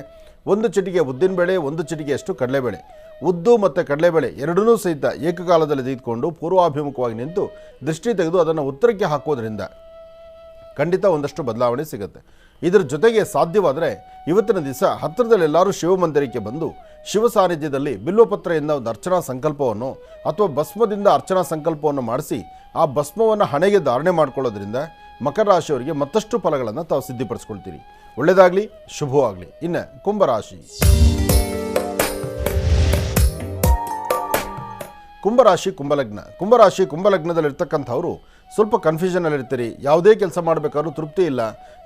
ಒಂದು ಚಿಟಿಕೆ ಉದ್ದಿನಬೇಳೆ, ಒಂದು ಚಿಟಿಕೆಯಷ್ಟು ಕಡಲೆಬೇಳೆ, ಉದ್ದು ಮತ್ತು ಕಡಲೆಬೇಳೆ ಎರಡನ್ನೂ ಸಹಿತ ಏಕಕಾಲದಲ್ಲಿ ತೆಗೆದುಕೊಂಡು ಪೂರ್ವಾಭಿಮುಖವಾಗಿ ನಿಂತು ದೃಷ್ಟಿ ತೆಗೆದು ಅದನ್ನು ಉತ್ತರಕ್ಕೆ ಹಾಕೋದ್ರಿಂದ ಖಂಡಿತ ಒಂದಷ್ಟು ಬದಲಾವಣೆ ಸಿಗುತ್ತೆ. ಇದರ ಜೊತೆಗೆ ಸಾಧ್ಯವಾದರೆ ಇವತ್ತಿನ ದಿವಸ ಹತ್ತಿರದಲ್ಲೆಲ್ಲರೂ ಶಿವಮಂದಿರಕ್ಕೆ ಬಂದು ಶಿವ ಸಾನ್ನಿಧ್ಯದಲ್ಲಿ ಬಿಲ್ವಪತ್ರೆಯಿಂದ ಒಂದು ಅರ್ಚನಾ ಸಂಕಲ್ಪವನ್ನು ಅಥವಾ ಭಸ್ಮದಿಂದ ಅರ್ಚನಾ ಸಂಕಲ್ಪವನ್ನು ಮಾಡಿಸಿ ಆ ಭಸ್ಮವನ್ನು ಹಣೆಗೆ ಧಾರಣೆ ಮಾಡ್ಕೊಳ್ಳೋದ್ರಿಂದ ಮಕರ ರಾಶಿಯವರಿಗೆ ಮತ್ತಷ್ಟು ಫಲಗಳನ್ನು ತಾವು ಸಿದ್ಧಿಪಡಿಸ್ಕೊಳ್ತೀರಿ. ಒಳ್ಳೆಯದಾಗಲಿ, ಶುಭವಾಗಲಿ. ಇನ್ನು ಕುಂಭರಾಶಿ. ಕುಂಭರಾಶಿ ಕುಂಭಲಗ್ನ. ಕುಂಭರಾಶಿ ಕುಂಭಲಗ್ನದಲ್ಲಿರ್ತಕ್ಕಂಥವರು ಸ್ವಲ್ಪ ಕನ್ಫ್ಯೂಷನಲ್ಲಿರ್ತೀರಿ. ಯಾವುದೇ ಕೆಲಸ ಮಾಡಬೇಕಾದ್ರೂ ತೃಪ್ತಿ ಇಲ್ಲ.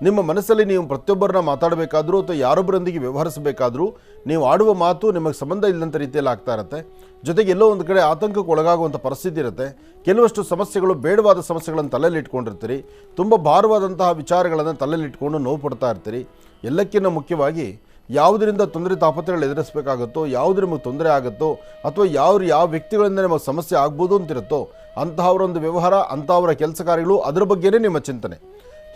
ನಿಮ್ಮ ಮನಸ್ಸಲ್ಲಿ ನೀವು ಪ್ರತಿಯೊಬ್ಬರನ್ನ ಮಾತಾಡಬೇಕಾದ್ರೂ ಅಥವಾ ಯಾರೊಬ್ಬರೊಂದಿಗೆ ವ್ಯವಹರಿಸಬೇಕಾದ್ರೂ ನೀವು ಆಡುವ ಮಾತು ನಿಮಗೆ ಸಂಬಂಧ ಇಲ್ಲದಂಥ ರೀತಿಯಲ್ಲಿ ಆಗ್ತಾ ಇರುತ್ತೆ. ಜೊತೆಗೆ ಎಲ್ಲೋ ಒಂದು ಕಡೆ ಆತಂಕಕ್ಕೆ ಒಳಗಾಗುವಂಥ ಪರಿಸ್ಥಿತಿ ಇರುತ್ತೆ. ಕೆಲವಷ್ಟು ಸಮಸ್ಯೆಗಳು, ಬೇಡವಾದ ಸಮಸ್ಯೆಗಳನ್ನು ತಲೆಯಲ್ಲಿ ಇಟ್ಕೊಂಡಿರ್ತೀರಿ. ತುಂಬ ಭಾರವಾದಂತಹ ವಿಚಾರಗಳನ್ನು ತಲೆಯಲ್ಲಿ ಇಟ್ಕೊಂಡು ನೋವು ಪಡ್ತಾ ಇರ್ತೀರಿ. ಎಲ್ಲಕ್ಕಿಂತ ಮುಖ್ಯವಾಗಿ ಯಾವುದರಿಂದ ತೊಂದರೆ ತಾಪತ್ರಗಳು ಎದುರಿಸಬೇಕಾಗುತ್ತೋ, ಯಾವುದು ನಿಮಗೆ ತೊಂದರೆ ಆಗುತ್ತೋ ಅಥವಾ ಯಾವ ವ್ಯಕ್ತಿಗಳಿಂದ ನಿಮಗೆ ಸಮಸ್ಯೆ ಆಗ್ಬೋದು ಅಂತಿರುತ್ತೋ ಅಂತಹವರೊಂದು ವ್ಯವಹಾರ, ಅಂಥವರ ಕೆಲಸ ಕಾರ್ಯಗಳು, ಅದರ ಬಗ್ಗೆನೇ ನಿಮ್ಮ ಚಿಂತನೆ.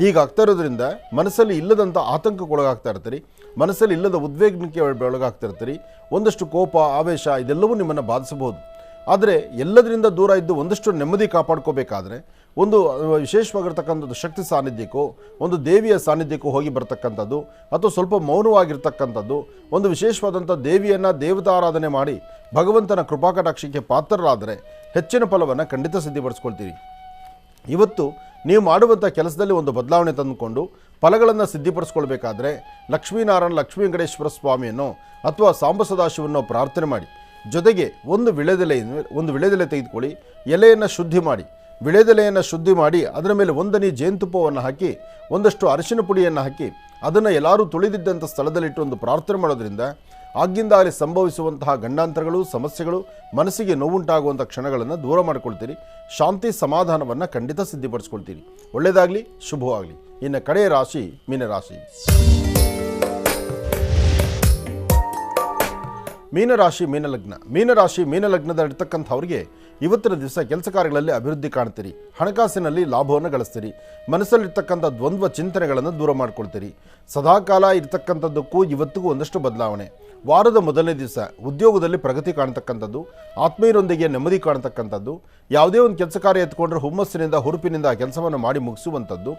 ಹೀಗಾಗ್ತಾ ಇರೋದ್ರಿಂದ ಮನಸ್ಸಲ್ಲಿ ಇಲ್ಲದಂಥ ಆತಂಕಕ್ಕೆ ಒಳಗಾಗ್ತಾ ಇರ್ತೀರಿ. ಮನಸ್ಸಲ್ಲಿ ಇಲ್ಲದ ಉದ್ವೇಗಕ್ಕೆ ಒಳಗಾಗ್ತಾ ಇರ್ತೀರಿ. ಒಂದಷ್ಟು ಕೋಪ, ಆವೇಶ ಇದೆಲ್ಲವೂ ನಿಮ್ಮನ್ನು ಬಾಧಿಸಬಹುದು. ಆದರೆ ಎಲ್ಲದರಿಂದ ದೂರ ಇದ್ದು ಒಂದಷ್ಟು ನೆಮ್ಮದಿ ಕಾಪಾಡ್ಕೋಬೇಕಾದ್ರೆ ಒಂದು ವಿಶೇಷವಾಗಿರ್ತಕ್ಕಂಥದ್ದು ಶಕ್ತಿ ಸಾನ್ನಿಧ್ಯಕ್ಕೋ, ಒಂದು ದೇವಿಯ ಸಾನ್ನಿಧ್ಯಕ್ಕೋ ಹೋಗಿ ಬರ್ತಕ್ಕಂಥದ್ದು ಅಥವಾ ಸ್ವಲ್ಪ ಮೌನವಾಗಿರ್ತಕ್ಕಂಥದ್ದು, ಒಂದು ವಿಶೇಷವಾದಂಥ ದೇವಿಯನ್ನು ದೇವತಾರಾಧನೆ ಮಾಡಿ ಭಗವಂತನ ಕೃಪಾಕಟಾಕ್ಷಕ್ಕೆ ಪಾತ್ರರಾದರೆ ಹೆಚ್ಚಿನ ಫಲವನ್ನು ಖಂಡಿತ ಸಿದ್ಧಿಪಡಿಸ್ಕೊಳ್ತೀರಿ. ಇವತ್ತು ನೀವು ಮಾಡುವಂಥ ಕೆಲಸದಲ್ಲಿ ಒಂದು ಬದಲಾವಣೆ ತಂದುಕೊಂಡು ಫಲಗಳನ್ನು ಸಿದ್ಧಿಪಡಿಸ್ಕೊಳ್ಬೇಕಾದ್ರೆ ಲಕ್ಷ್ಮೀನಾರಾಯಣ, ಲಕ್ಷ್ಮೀ ವೆಂಕಟೇಶ್ವರ ಸ್ವಾಮಿಯನ್ನು ಅಥವಾ ಸಾಂಬ ಸದಾಶಿವನೋ ಪ್ರಾರ್ಥನೆ ಮಾಡಿ. ಜೊತೆಗೆ ಒಂದು ವಿಳೆದೆಲೆ ತೆಗೆದುಕೊಳ್ಳಿ, ಎಲೆಯನ್ನು ಶುದ್ಧಿ ಮಾಡಿ, ವಿಳೆದೆಲೆಯನ್ನು ಶುದ್ಧಿ ಮಾಡಿ ಅದರ ಮೇಲೆ ಒಂದನಿ ಜೇನುತುಪ್ಪವನ್ನು ಹಾಕಿ ಒಂದಷ್ಟು ಅರಿಶಿನ ಪುಡಿಯನ್ನು ಹಾಕಿ ಅದನ್ನು ಎಲ್ಲರೂ ತುಳಿದಿದ್ದಂಥ ಸ್ಥಳದಲ್ಲಿಟ್ಟು ಒಂದು ಪ್ರಾರ್ಥನೆ ಮಾಡೋದ್ರಿಂದ ಆಗಿಂದಾಗಲೇ ಸಂಭವಿಸುವಂತಹ ಗಂಡಾಂತರಗಳು, ಸಮಸ್ಯೆಗಳು, ಮನಸ್ಸಿಗೆ ನೋವುಂಟಾಗುವಂಥ ಕ್ಷಣಗಳನ್ನು ದೂರ ಮಾಡಿಕೊಳ್ತೀರಿ. ಶಾಂತಿ ಸಮಾಧಾನವನ್ನು ಖಂಡಿತ ಸಿದ್ಧಿಪಡಿಸ್ಕೊಳ್ತೀರಿ. ಒಳ್ಳೆಯದಾಗಲಿ, ಶುಭವಾಗಲಿ. ಇನ್ನು ಕಡೆಯ ರಾಶಿ ಮೀನರಾಶಿ. ಮೀನರಾಶಿ ಮೀನಲಗ್ನ. ಮೀನರಾಶಿ ಮೀನಲಗ್ನದಲ್ಲಿರ್ತಕ್ಕಂಥವ್ರಿಗೆ ಇವತ್ತಿನ ದಿವಸ ಕೆಲಸ ಕಾರ್ಯಗಳಲ್ಲಿ ಅಭಿವೃದ್ಧಿ ಕಾಣ್ತೀರಿ. ಹಣಕಾಸಿನಲ್ಲಿ ಲಾಭವನ್ನು ಗಳಿಸ್ತೀರಿ. ಮನಸ್ಸಲ್ಲಿರ್ತಕ್ಕಂಥ ದ್ವಂದ್ವ ಚಿಂತನೆಗಳನ್ನು ದೂರ ಮಾಡ್ಕೊಳ್ತೀರಿ. ಸದಾಕಾಲ ಇರ್ತಕ್ಕಂಥದ್ದಕ್ಕೂ ಇವತ್ತಿಗೂ ಒಂದಷ್ಟು ಬದಲಾವಣೆ. ವಾರದ ಮೊದಲನೇ ದಿವಸ ಉದ್ಯೋಗದಲ್ಲಿ ಪ್ರಗತಿ ಕಾಣ್ತಕ್ಕಂಥದ್ದು, ಆತ್ಮೀಯರೊಂದಿಗೆ ನೆಮ್ಮದಿ ಕಾಣ್ತಕ್ಕಂಥದ್ದು, ಯಾವುದೇ ಒಂದು ಕೆಲಸ ಕಾರ್ಯ ಎತ್ಕೊಂಡ್ರೆ ಹುಮ್ಮಸ್ಸಿನಿಂದ ಹುರುಪಿನಿಂದ ಆ ಕೆಲಸವನ್ನು ಮಾಡಿ ಮುಗಿಸುವಂಥದ್ದು,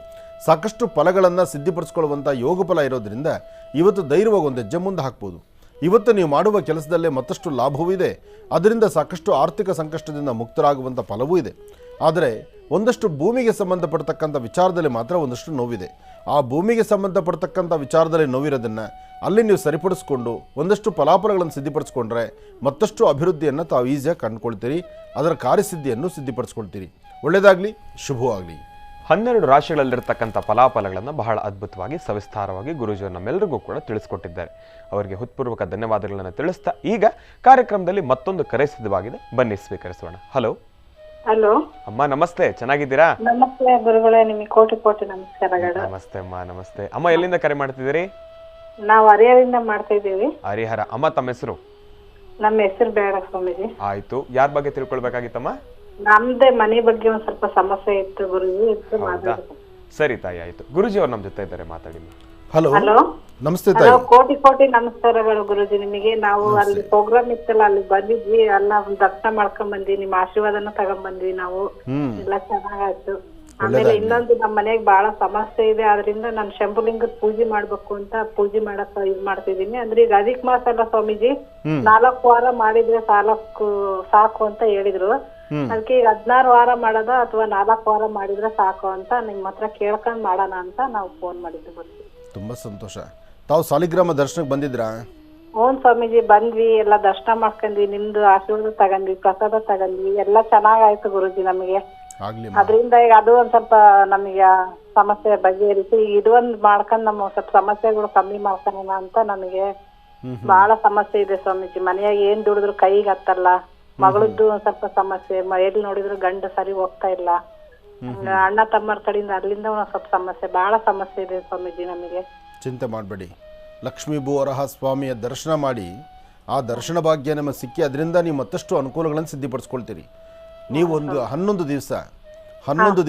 ಸಾಕಷ್ಟು ಫಲಗಳನ್ನು ಸಿದ್ಧಿಪಡಿಸ್ಕೊಳ್ಳುವಂಥ ಯೋಗ ಫಲ ಇರೋದ್ರಿಂದ ಇವತ್ತು ಧೈರ್ಯವಾಗಿ ಒಂದು ಹೆಜ್ಜೆ ಮುಂದೆ ಹಾಕ್ಬೋದು. ಇವತ್ತು ನೀವು ಮಾಡುವ ಕೆಲಸದಲ್ಲೇ ಮತ್ತಷ್ಟು ಲಾಭವೂ ಇದೆ. ಅದರಿಂದ ಸಾಕಷ್ಟು ಆರ್ಥಿಕ ಸಂಕಷ್ಟದಿಂದ ಮುಕ್ತರಾಗುವಂಥ ಫಲವೂ ಇದೆ. ಆದರೆ ಒಂದಷ್ಟು ಭೂಮಿಗೆ ಸಂಬಂಧಪಡ್ತಕ್ಕಂಥ ವಿಚಾರದಲ್ಲಿ ಮಾತ್ರ ಒಂದಷ್ಟು ನೋವಿದೆ. ಆ ಭೂಮಿಗೆ ಸಂಬಂಧಪಡ್ತಕ್ಕಂಥ ವಿಚಾರದಲ್ಲಿ ನೋವಿರೋದನ್ನು ಅಲ್ಲಿ ನೀವು ಸರಿಪಡಿಸ್ಕೊಂಡು ಒಂದಷ್ಟು ಫಲಾಫಲಗಳನ್ನು ಸಿದ್ಧಿಪಡಿಸ್ಕೊಂಡ್ರೆ ಮತ್ತಷ್ಟು ಅಭಿವೃದ್ಧಿಯನ್ನು ತಾವು ಈಸಿಯಾಗಿ ಕಂಡುಕೊಳ್ತೀರಿ. ಅದರ ಕಾರ್ಯಸಿದ್ಧಿಯನ್ನು ಸಿದ್ಧಿಪಡಿಸ್ಕೊಳ್ತೀರಿ. ಒಳ್ಳೆಯದಾಗಲಿ, ಶುಭವಾಗಲಿ. 12 ರಾಶಿಗಳಲ್ಲಿರ್ತಕ್ಕಂಥ ಫಲಾಫಲಗಳನ್ನು ಬಹಳ ಅದ್ಭುತವಾಗಿ ಸವಿಸ್ತಾರವಾಗಿ ಗುರೂಜಿಯವರು ನಮ್ಮೆಲ್ಲರಿಗೂ ಕೂಡ ತಿಳಿಸ್ಕೊಟ್ಟಿದ್ದಾರೆ. ಅವರಿಗೆ ಹೃತ್ಪೂರ್ವಕ ಧನ್ಯವಾದಗಳನ್ನು ತಿಳಿಸ್ತಾ ಈಗ ಕಾರ್ಯಕ್ರಮದಲ್ಲಿ ಮತ್ತೊಂದು ಕರೆ ಸಿದ್ಧವಾಗಿದೆ, ಬನ್ನಿ ಸ್ವೀಕರಿಸೋಣ. ಹಲೋ. ಹಲೋ ಅಮ್ಮ, ನಮಸ್ತೆ. ಚೆನ್ನಾಗಿದ್ದೀರಾ? ನಮಸ್ತೆ ಗುರುಗಳೇ, ನಿಮಗೆ ಕೋಟಿ ಕೋಟಿ ನಮಸ್ಕಾರಗಳು. ನಮಸ್ತೆ ಅಮ್ಮ. ನಮಸ್ತೆ ಅಮ್ಮ. ಎಲ್ಲಿಂದ ಕರೆ ಮಾಡ್ತಿದ್ದೀರಿ? ನಾವು ಹರಿಹರದಿಂದ ಮಾಡ್ತಾ ಇದ್ದೀವಿ. ಹರಿಹರ. ಅಮ್ಮ, ತಮ್ಮ ಹೆಸರು? ನಮ್ಮ ಹೆಸರು ಬೇಡ ಸ್ವಾಮೀಜಿ. ಆಯ್ತು. ಯಾರ ಬಗ್ಗೆ ತಿಳ್ಕೊಳ್ಬೇಕಾಗಿತ್ತಮ್ಮ? ನಮ್ದೇ ಮನೆ ಬಗ್ಗೆ ಒಂದ್ ಸ್ವಲ್ಪ ಸಮಸ್ಯೆ ಇತ್ತು ಗುರುಜಿ. ಹೌದಾ? ಸರಿ ತಾಯಿ, ಆಯ್ತು. ಗುರುಜಿ ಅವ್ರು ನಮ್ಮ ಜೊತೆ ಇದ್ದಾರೆ, ಮಾತಾಡಿ. ಹಲೋ, ಹಲೋ ನಮಸ್ತೆ ಹಲೋ, ತಾಯಿ. ಕೋಟಿ ಕೋಟಿ ನಮಸ್ಕಾರಗಳು ಗುರುಜಿ ನಿಮಗೆ. ನಾವು ಅಲ್ಲಿ ಪ್ರೋಗ್ರಾಮ್ ಇತ್ತಲ್ಲ, ಅಲ್ಲಿ ಬಂದಿದ್ವಿ, ಎಲ್ಲ ದರ್ಶನ ಮಾಡ್ಕೊಂಡ್ ಬಂದ್ವಿ, ನಿಮ್ ಆಶೀರ್ವಾದನ ತಗೊಂಡ್ ಬಂದ್ವಿ ನಾವು. ಎಲ್ಲ ಚೆನ್ನಾಗಾಯ್ತು. ಆಮೇಲೆ ಇನ್ನೊಂದು ನಮ್ ಮನೆಗ್ ಬಹಳ ಸಮಸ್ಯೆ ಇದೆ, ಆದ್ರಿಂದ ನಾನ್ ಶಂಭುಲಿಂಗದ ಪೂಜೆ ಮಾಡ್ಬೇಕು ಅಂತ ಪೂಜೆ ಮಾಡಕ್ ಇದ್ ಮಾಡ್ತಿದೀನಿ. ಅಂದ್ರೆ ಈಗ ಅಧಿಕ ಮಾಸ ಅಲ್ಲ ಸ್ವಾಮೀಜಿ, 4 ವಾರ ಮಾಡಿದ್ರೆ ಸಾಕು ಅಂತ ಹೇಳಿದ್ರು. ಅದಕ್ಕೆ ಈಗ 16 ವಾರ ಮಾಡೋದ ಅಥವಾ 4 ವಾರ ಮಾಡಿದ್ರೆ ಸಾಕು ಅಂತ ನಿಮ್ ಹತ್ರ ಕೇಳ್ಕೊಂಡ್ ಮಾಡೋಣ ಅಂತ ನಾವು ಫೋನ್ ಮಾಡಿದ್ವಿ ಗುರುಜಿ. ತುಂಬಾ ಸಂತೋಷ. ತಾವು ಸಾಲಿಗ್ರಾಮ ದರ್ಶನಕ್ಕೆ ಬಂದಿದ್ರಾ? ಹ್ಞೂ ಸ್ವಾಮೀಜಿ, ಬಂದ್ವಿ, ಎಲ್ಲ ದರ್ಶನ ಮಾಡ್ಕೊಂಡ್ವಿ, ನಿಮ್ದು ಆಶೀರ್ವಾದ ತಗೊಂಡ್ವಿ, ಪ್ರಸಾದ ತಗೊಂಡ್ವಿ, ಎಲ್ಲ ಚೆನ್ನಾಗಾಯ್ತು ಗುರುಜಿ ನಮಗೆ. ಆಗ್ಲಿ. ಅದ್ರಿಂದ ಈಗ ಅದು ಒಂದ್ ಸ್ವಲ್ಪ ನಮಗೆ ಸಮಸ್ಯೆ ಬಗೆಹರಿಸಿ ಇದು ಒಂದ್ ಮಾಡ್ಕೊಂಡ್ ನಮ್ಮ ಸ್ವಲ್ಪ ಸಮಸ್ಯೆಗಳು ಕಮ್ಮಿ ಮಾಡ್ಕೊಳ್ಳೋಣ ಅಂತ ನಮಗೆ ಬಹಳ ಸಮಸ್ಯೆ ಇದೆ ಸ್ವಾಮೀಜಿ. ಮನೆಯಾಗ ಏನ್ ದುಡಿದ್ರು ಕೈಗೆ ಹತ್ತಲ್ಲ, ಮಗಳದ್ದು ಒಂದ್ ಸ್ವಲ್ಪ ಸಮಸ್ಯೆ, ಎಲ್ಲಿ ನೋಡಿದ್ರು ಗಂಡ ಸರಿ ಹೋಗ್ತಾ ಇಲ್ಲ, ಅಣ್ಣ ತಮ್ಮರ ಕಡೆಯಿಂದ ಅಲ್ಲಿಂದ ಒಂದ್ ಸ್ವಲ್ಪ ಸಮಸ್ಯೆ, ಬಹಳ ಸಮಸ್ಯೆ ಇದೆ ಸ್ವಾಮೀಜಿ ನಮಗೆ. ಚಿಂತೆ ಮಾಡಬೇಡಿ. ಲಕ್ಷ್ಮೀ ಭೂವರಹ ಸ್ವಾಮಿಯ ದರ್ಶನ ಮಾಡಿ ಆ ದರ್ಶನ ಭಾಗ್ಯ ನಿಮಗೆ ಸಿಕ್ಕಿ ಅದರಿಂದ ನೀವು ಮತ್ತಷ್ಟು ಅನುಕೂಲಗಳನ್ನು ಸಿದ್ಧಿಪಡಿಸ್ಕೊಳ್ತೀರಿ. ನೀವು ಒಂದು 11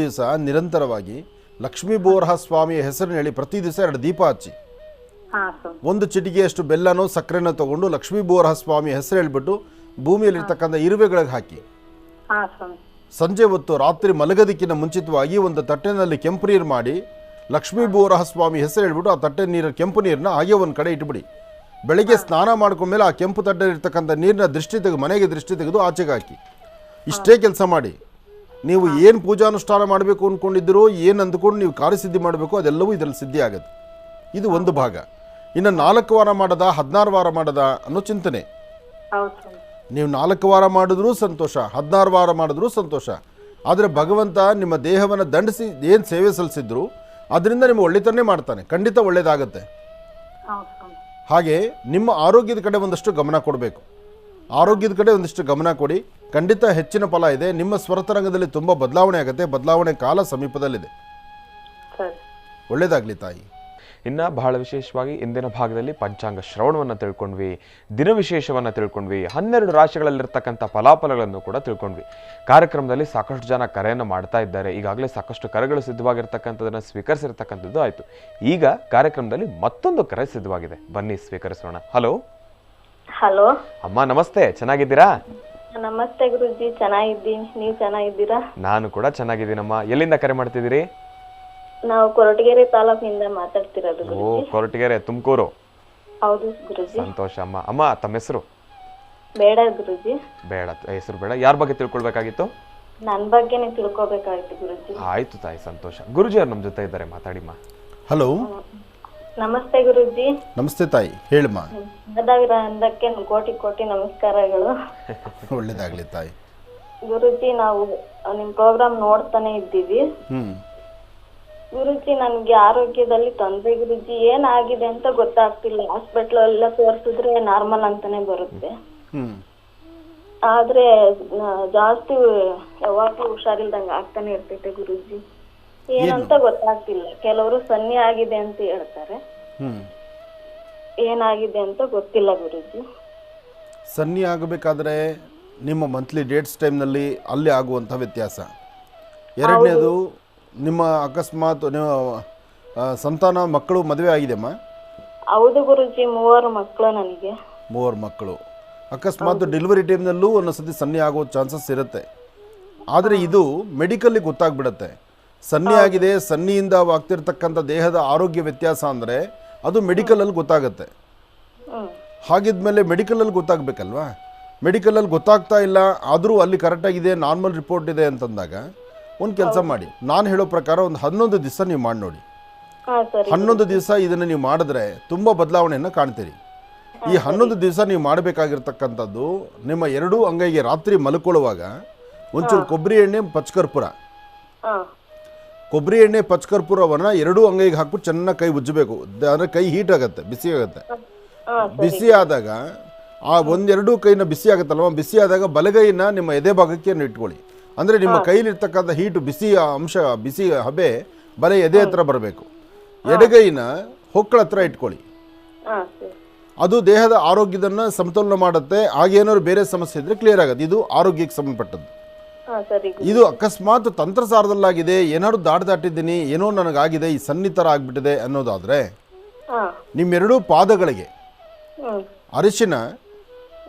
ದಿವಸ ನಿರಂತರವಾಗಿ ಲಕ್ಷ್ಮೀ ಭೂವರಹ ಸ್ವಾಮಿಯ ಹೆಸರನ್ನು ಹೇಳಿ ಪ್ರತಿ ದಿವಸ 2 ದೀಪ ಹಚ್ಚಿ, ಒಂದು ಚಿಟಿಗೆಯಷ್ಟು ಬೆಲ್ಲನೋ ಸಕ್ಕರೆನೋ ತಗೊಂಡು ಲಕ್ಷ್ಮೀ ಭೂವರಹ ಸ್ವಾಮಿಯ ಹೆಸರು ಹೇಳ್ಬಿಟ್ಟು ಭೂಮಿಯಲ್ಲಿರ್ತಕ್ಕಂಥ ಇರುವೆಗಳಿಗೆ ಹಾಕಿ, ಸಂಜೆ ಹೊತ್ತು ರಾತ್ರಿ ಮಲಗೋದಕ್ಕಿಂತ ಮುಂಚಿತವಾಗಿ ಒಂದು ತಟ್ಟೆನಲ್ಲಿ ಕೆಂಪು ನೀರು ಮಾಡಿ ಲಕ್ಷ್ಮೀ ಭೂವರಹ ಸ್ವಾಮಿ ಹೆಸರು ಹೇಳ್ಬಿಟ್ಟು ಆ ತಟ್ಟೆ ನೀರು ಕೆಂಪು ನೀರನ್ನ ಹಾಗೆ ಒಂದು ಕಡೆ ಇಟ್ಬಿಡಿ. ಬೆಳಗ್ಗೆ ಸ್ನಾನ ಮಾಡ್ಕೊಂಡ್ಮೇಲೆ ಆ ಕೆಂಪು ತಟ್ಟೆ ಇರ್ತಕ್ಕಂಥ ನೀರಿನ ಮನೆಗೆ ದೃಷ್ಟಿ ತೆಗೆದು ಆಚೆಗೆ ಹಾಕಿ. ಇಷ್ಟೇ ಕೆಲಸ ಮಾಡಿ. ನೀವು ಏನು ಪೂಜಾನುಷ್ಠಾನ ಮಾಡಬೇಕು ಅಂದ್ಕೊಂಡಿದ್ದೀರೋ, ಏನು ಅಂದ್ಕೊಂಡು ನೀವು ಕಾರ್ಯಸಿದ್ಧಿ ಮಾಡಬೇಕು, ಅದೆಲ್ಲವೂ ಇದರಲ್ಲಿ ಸಿದ್ಧಿ ಆಗುತ್ತೆ. ಇದು ಒಂದು ಭಾಗ. ಇನ್ನು 4 ವಾರ ಮಾಡದ 16 ವಾರ ಮಾಡದ ಅನ್ನೋ ಚಿಂತನೆ. ನೀವು 4 ವಾರ ಮಾಡಿದ್ರೂ ಸಂತೋಷ, 16 ವಾರ ಮಾಡಿದ್ರೂ ಸಂತೋಷ. ಆದರೆ ಭಗವಂತ ನಿಮ್ಮ ದೇಹವನ್ನು ದಂಡಿಸಿ ಏನು ಸೇವೆ ಸಲ್ಲಿಸಿದ್ರು ಅದರಿಂದ ನಿಮ್ಮ ಒಳ್ಳೆತನೇ ಮಾಡ್ತಾನೆ, ಖಂಡಿತ ಒಳ್ಳೆಯದಾಗತ್ತೆ. ಹಾಗೆ ನಿಮ್ಮ ಆರೋಗ್ಯದ ಕಡೆ ಒಂದಷ್ಟು ಗಮನ ಕೊಡಬೇಕು. ಆರೋಗ್ಯದ ಕಡೆ ಒಂದಿಷ್ಟು ಗಮನ ಕೊಡಿ, ಖಂಡಿತ ಹೆಚ್ಚಿನ ಫಲ ಇದೆ. ನಿಮ್ಮ ಸ್ವರತರಂಗದಲ್ಲಿ ತುಂಬ ಬದಲಾವಣೆ ಆಗುತ್ತೆ. ಬದಲಾವಣೆ ಕಾಲ ಸಮೀಪದಲ್ಲಿದೆ. ಒಳ್ಳೆಯದಾಗಲಿ ತಾಯಿ. ಇನ್ನು ಬಹಳ ವಿಶೇಷವಾಗಿ ಇಂದಿನ ಭಾಗದಲ್ಲಿ ಪಂಚಾಂಗ ಶ್ರವಣವನ್ನು ತಿಳ್ಕೊಂಡ್ವಿ, ದಿನ ವಿಶೇಷವನ್ನು ತಿಳ್ಕೊಂಡ್ವಿ, 12 ರಾಶಿಗಳಲ್ಲಿರ್ತಕ್ಕಂಥ ಫಲಾಫಲಗಳನ್ನು ಕೂಡ ತಿಳ್ಕೊಂಡ್ವಿ. ಕಾರ್ಯಕ್ರಮದಲ್ಲಿ ಸಾಕಷ್ಟು ಜನ ಕರೆಯನ್ನು ಮಾಡ್ತಾ ಇದ್ದಾರೆ. ಈಗಾಗಲೇ ಸಾಕಷ್ಟು ಕರೆಗಳು ಸಿದ್ಧವಾಗಿರ್ತಕ್ಕಂಥದ್ದನ್ನು ಸ್ವೀಕರಿಸಿರ್ತಕ್ಕಂಥದ್ದು ಆಯಿತು. ಈಗ ಕಾರ್ಯಕ್ರಮದಲ್ಲಿ ಮತ್ತೊಂದು ಕರೆ ಸಿದ್ಧವಾಗಿದೆ, ಬನ್ನಿ ಸ್ವೀಕರಿಸೋಣ. ಹಲೋ. ಹಲೋ ಅಮ್ಮ, ನಮಸ್ತೆ. ಚೆನ್ನಾಗಿದ್ದೀರಾ? ನಮಸ್ತೆ ಗುರುಜಿ, ಚೆನ್ನಾಗಿದ್ದೀನಿ. ನೀವು ಚೆನ್ನಾಗಿದ್ದೀರಾ? ನಾನು ಕೂಡ ಚೆನ್ನಾಗಿದ್ದೀನಮ್ಮ. ಎಲ್ಲಿಂದ ಕರೆ ಮಾಡ್ತಿದ್ದೀರಿ? ನಾವು ಕೊರಟಗೆರೆ ತಾಲೂಕಿನಿಂದ ಮಾತಾಡ್ತಿರೋದು ಓ, ಗುರುಜಿ. ಕೊರಟಗೆರೆ, ತುಮಕೂರು. ಹೌದು ಗುರುಜಿ. ಸಂತೋಷ ಅಮ್ಮ. ಅಮ್ಮ, ತಮ್ಮ ಹೆಸರು? ಬೇಡ ಗುರುಜಿ. ಬೇಡ, ಹೆಸರು ಬೇಡ. ಯಾರ ಬಗ್ಗೆ ತಿಳ್ಕೊಳ್ಬೇಕಾಗಿತ್ತು? ನನ್ ಬಗ್ಗೆನೇ ತಿಳ್ಕೊಬೇಕಾಗಿತ್ತು ಗುರುಜಿ. ಆಯ್ತು ತಾಯಿ, ಸಂತೋಷ. ಗುರುಜಿ ಅವ್ರು ನಮ್ಮ ಜೊತೆ ಇದ್ದಾರೆ, ಮಾತಾಡಿಮ್ಮ. ಹಲೋ. ನಮಸ್ತೆ ಗುರುಜಿ. ನಮಸ್ತೆ ತಾಯಿ, ಹೇಳಮ್ಮ. ಅಂದಕ್ಕೆ ಕೋಟಿ ಕೋಟಿ ನಮಸ್ಕಾರಗಳು. ಒಳ್ಳೇದಾಗ್ಲಿ ತಾಯಿ. ಗುರುಜಿ, ನಾವು ನಿಮ್ ಪ್ರೋಗ್ರಾಮ್ ನೋಡ್ತಾನೆ ಇದ್ದೀವಿ. ಗುರುಜಿ, ನನ್ಗೆ ಆರೋಗ್ಯದಲ್ಲಿ ತೊಂದರೆ ಗುರುಜಿ. ಏನಾಗಿದೆ ಅಂತ ಗೊತ್ತಾಗ್ತಿಲ್ಲ. ಹಾಸ್ಪಿಟ್ಲ್ ಎಲ್ಲ ತೋರ್ಸಿದ್ರೆ ನಾರ್ಮಲ್ ಅಂತಾನೆ ಬರುತ್ತೆ, ಆದ್ರೆ ಜಾಸ್ತಿ ಯಾವಾಗ್ಲೂ ಹುಷಾರಿಲ್ದಂಗ ಆಗ್ತಾನೆ ಇರ್ತೈತೆ ಗುರುಜಿ. ಏನಂತ ಗೊತ್ತಾಗ್ತಿಲ್ಲ. ಕೆಲವರು ಸನ್ನಿ ಆಗಿದೆ ಅಂತ ಹೇಳ್ತಾರೆ, ಏನಾಗಿದೆ ಅಂತ ಗೊತ್ತಿಲ್ಲ ಗುರುಜಿ. ಸನ್ನಿ ಆಗಬೇಕಾದ್ರೆ ನಿಮ್ಮ ಮಂತ್ಲಿ ಡೇಟ್ಸ್ ಟೈಮ್ನಲ್ಲಿ ಅಲ್ಲಿ ಆಗುವಂಥ ವ್ಯತ್ಯಾಸ. ಎರಡನೇದು, ನಿಮ್ಮ ಅಕಸ್ಮಾತ್ ನಿಮ್ಮ ಸಂತಾನ ಮಕ್ಕಳು ಮದುವೆ ಆಗಿದೆಯಮ್ಮ? ಹೌದು ಗುರುಜಿ, 3 ಮಕ್ಕಳು ನನಗೆ. 3 ಮಕ್ಕಳು. ಅಕಸ್ಮಾತ್ ಡೆಲಿವರಿ ಟೈಮ್ನಲ್ಲೂ ಒಂದೊಂದ್ಸತಿ ಸನ್ನಿ ಆಗೋ ಚಾನ್ಸಸ್ ಇರುತ್ತೆ. ಆದರೆ ಇದು ಮೆಡಿಕಲ್ಲಿ ಗೊತ್ತಾಗ್ಬಿಡುತ್ತೆ. ಸನ್ನಿ ಆಗಿದೆ, ಸನ್ನಿಯಿಂದ ಆಗ್ತಿರ್ತಕ್ಕಂಥ ದೇಹದ ಆರೋಗ್ಯ ವ್ಯತ್ಯಾಸ ಅಂದರೆ ಅದು ಮೆಡಿಕಲಲ್ಲಿ ಗೊತ್ತಾಗುತ್ತೆ. ಹಾಗಿದ್ಮೇಲೆ ಮೆಡಿಕಲಲ್ಲಿ ಗೊತ್ತಾಗಬೇಕಲ್ವಾ? ಮೆಡಿಕಲಲ್ಲಿ ಗೊತ್ತಾಗ್ತಾ ಇಲ್ಲ, ಆದರೂ ಅಲ್ಲಿ ಕರೆಕ್ಟಾಗಿದೆ, ನಾರ್ಮಲ್ ರಿಪೋರ್ಟ್ ಇದೆ ಅಂತಂದಾಗ ಒಂದು ಕೆಲಸ ಮಾಡಿ. ನಾನು ಹೇಳೋ ಪ್ರಕಾರ ಒಂದು 11 ದಿವಸ ನೀವು ಮಾಡಿ ನೋಡಿ. 11 ದಿವಸ ಇದನ್ನು ನೀವು ಮಾಡಿದ್ರೆ ತುಂಬ ಬದಲಾವಣೆಯನ್ನು ಕಾಣ್ತೀರಿ. ಈ 11 ದಿವಸ ನೀವು ಮಾಡಬೇಕಾಗಿರ್ತಕ್ಕಂಥದ್ದು, ನಿಮ್ಮ 2 ಅಂಗೈಗೆ ರಾತ್ರಿ ಮಲ್ಕೊಳ್ಳುವಾಗ ಒಂಚೂರು ಕೊಬ್ಬರಿ ಎಣ್ಣೆ, ಪಚ್ಚಕರ್ಪೂರ, ಕೊಬ್ಬರಿ ಎಣ್ಣೆ ಪಚ್ಚಕರ್ಪೂರವನ್ನು 2 ಅಂಗೈಗೆ ಹಾಕ್ಬಿಟ್ಟು ಚೆನ್ನಾಗಿ ಕೈ ಉಜ್ಜಬೇಕು. ಅಂದರೆ ಕೈ ಹೀಟ್ ಆಗುತ್ತೆ, ಬಿಸಿ ಆಗುತ್ತೆ. ಬಿಸಿ ಆದಾಗ ಆ 1-2 ಕೈನ ಬಿಸಿ ಆಗುತ್ತಲ್ವ, ಬಿಸಿ ಆದಾಗ ಬಲಗೈನ ನಿಮ್ಮ ಎದೆ ಭಾಗಕ್ಕೆ ಇಟ್ಕೊಳ್ಳಿ. ಅಂದರೆ ನಿಮ್ಮ ಕೈಲಿರ್ತಕ್ಕಂಥ ಹೀಟು, ಬಿಸಿ ಅಂಶ, ಬಿಸಿ ಹಬೆ ಬಲ ಎದೆ ಹತ್ರ ಬರಬೇಕು. ಎಡಗೈನ ಹೊಕ್ಕಳ ಹತ್ರ ಇಟ್ಕೊಳ್ಳಿ. ಅದು ದೇಹದ ಆರೋಗ್ಯದನ್ನು ಸಮತೋಲನ ಮಾಡುತ್ತೆ. ಹಾಗೇನಾದ್ರು ಬೇರೆ ಸಮಸ್ಯೆ ಇದ್ದರೆ ಕ್ಲಿಯರ್ ಆಗುತ್ತೆ. ಇದು ಆರೋಗ್ಯಕ್ಕೆ ಸಂಬಂಧಪಟ್ಟದ್ದು. ಹಾ ಸರಿ ಗುರುಜಿ. ಇದು ಅಕಸ್ಮಾತ್ ತಂತ್ರಸಾರದಲ್ಲಾಗಿದೆ, ಏನಾದ್ರು ದಾಟಿದ್ದೀನಿ, ಏನೋ ನನಗಾಗಿದೆ, ಈ ಸನ್ನಿತರ ಆಗ್ಬಿಟ್ಟಿದೆ ಅನ್ನೋದಾದರೆ ಹಾ ನಿಮ್ಮೆರಡೂ ಪಾದಗಳಿಗೆ ಹ್ಮ್ ಅರಿಶಿನ,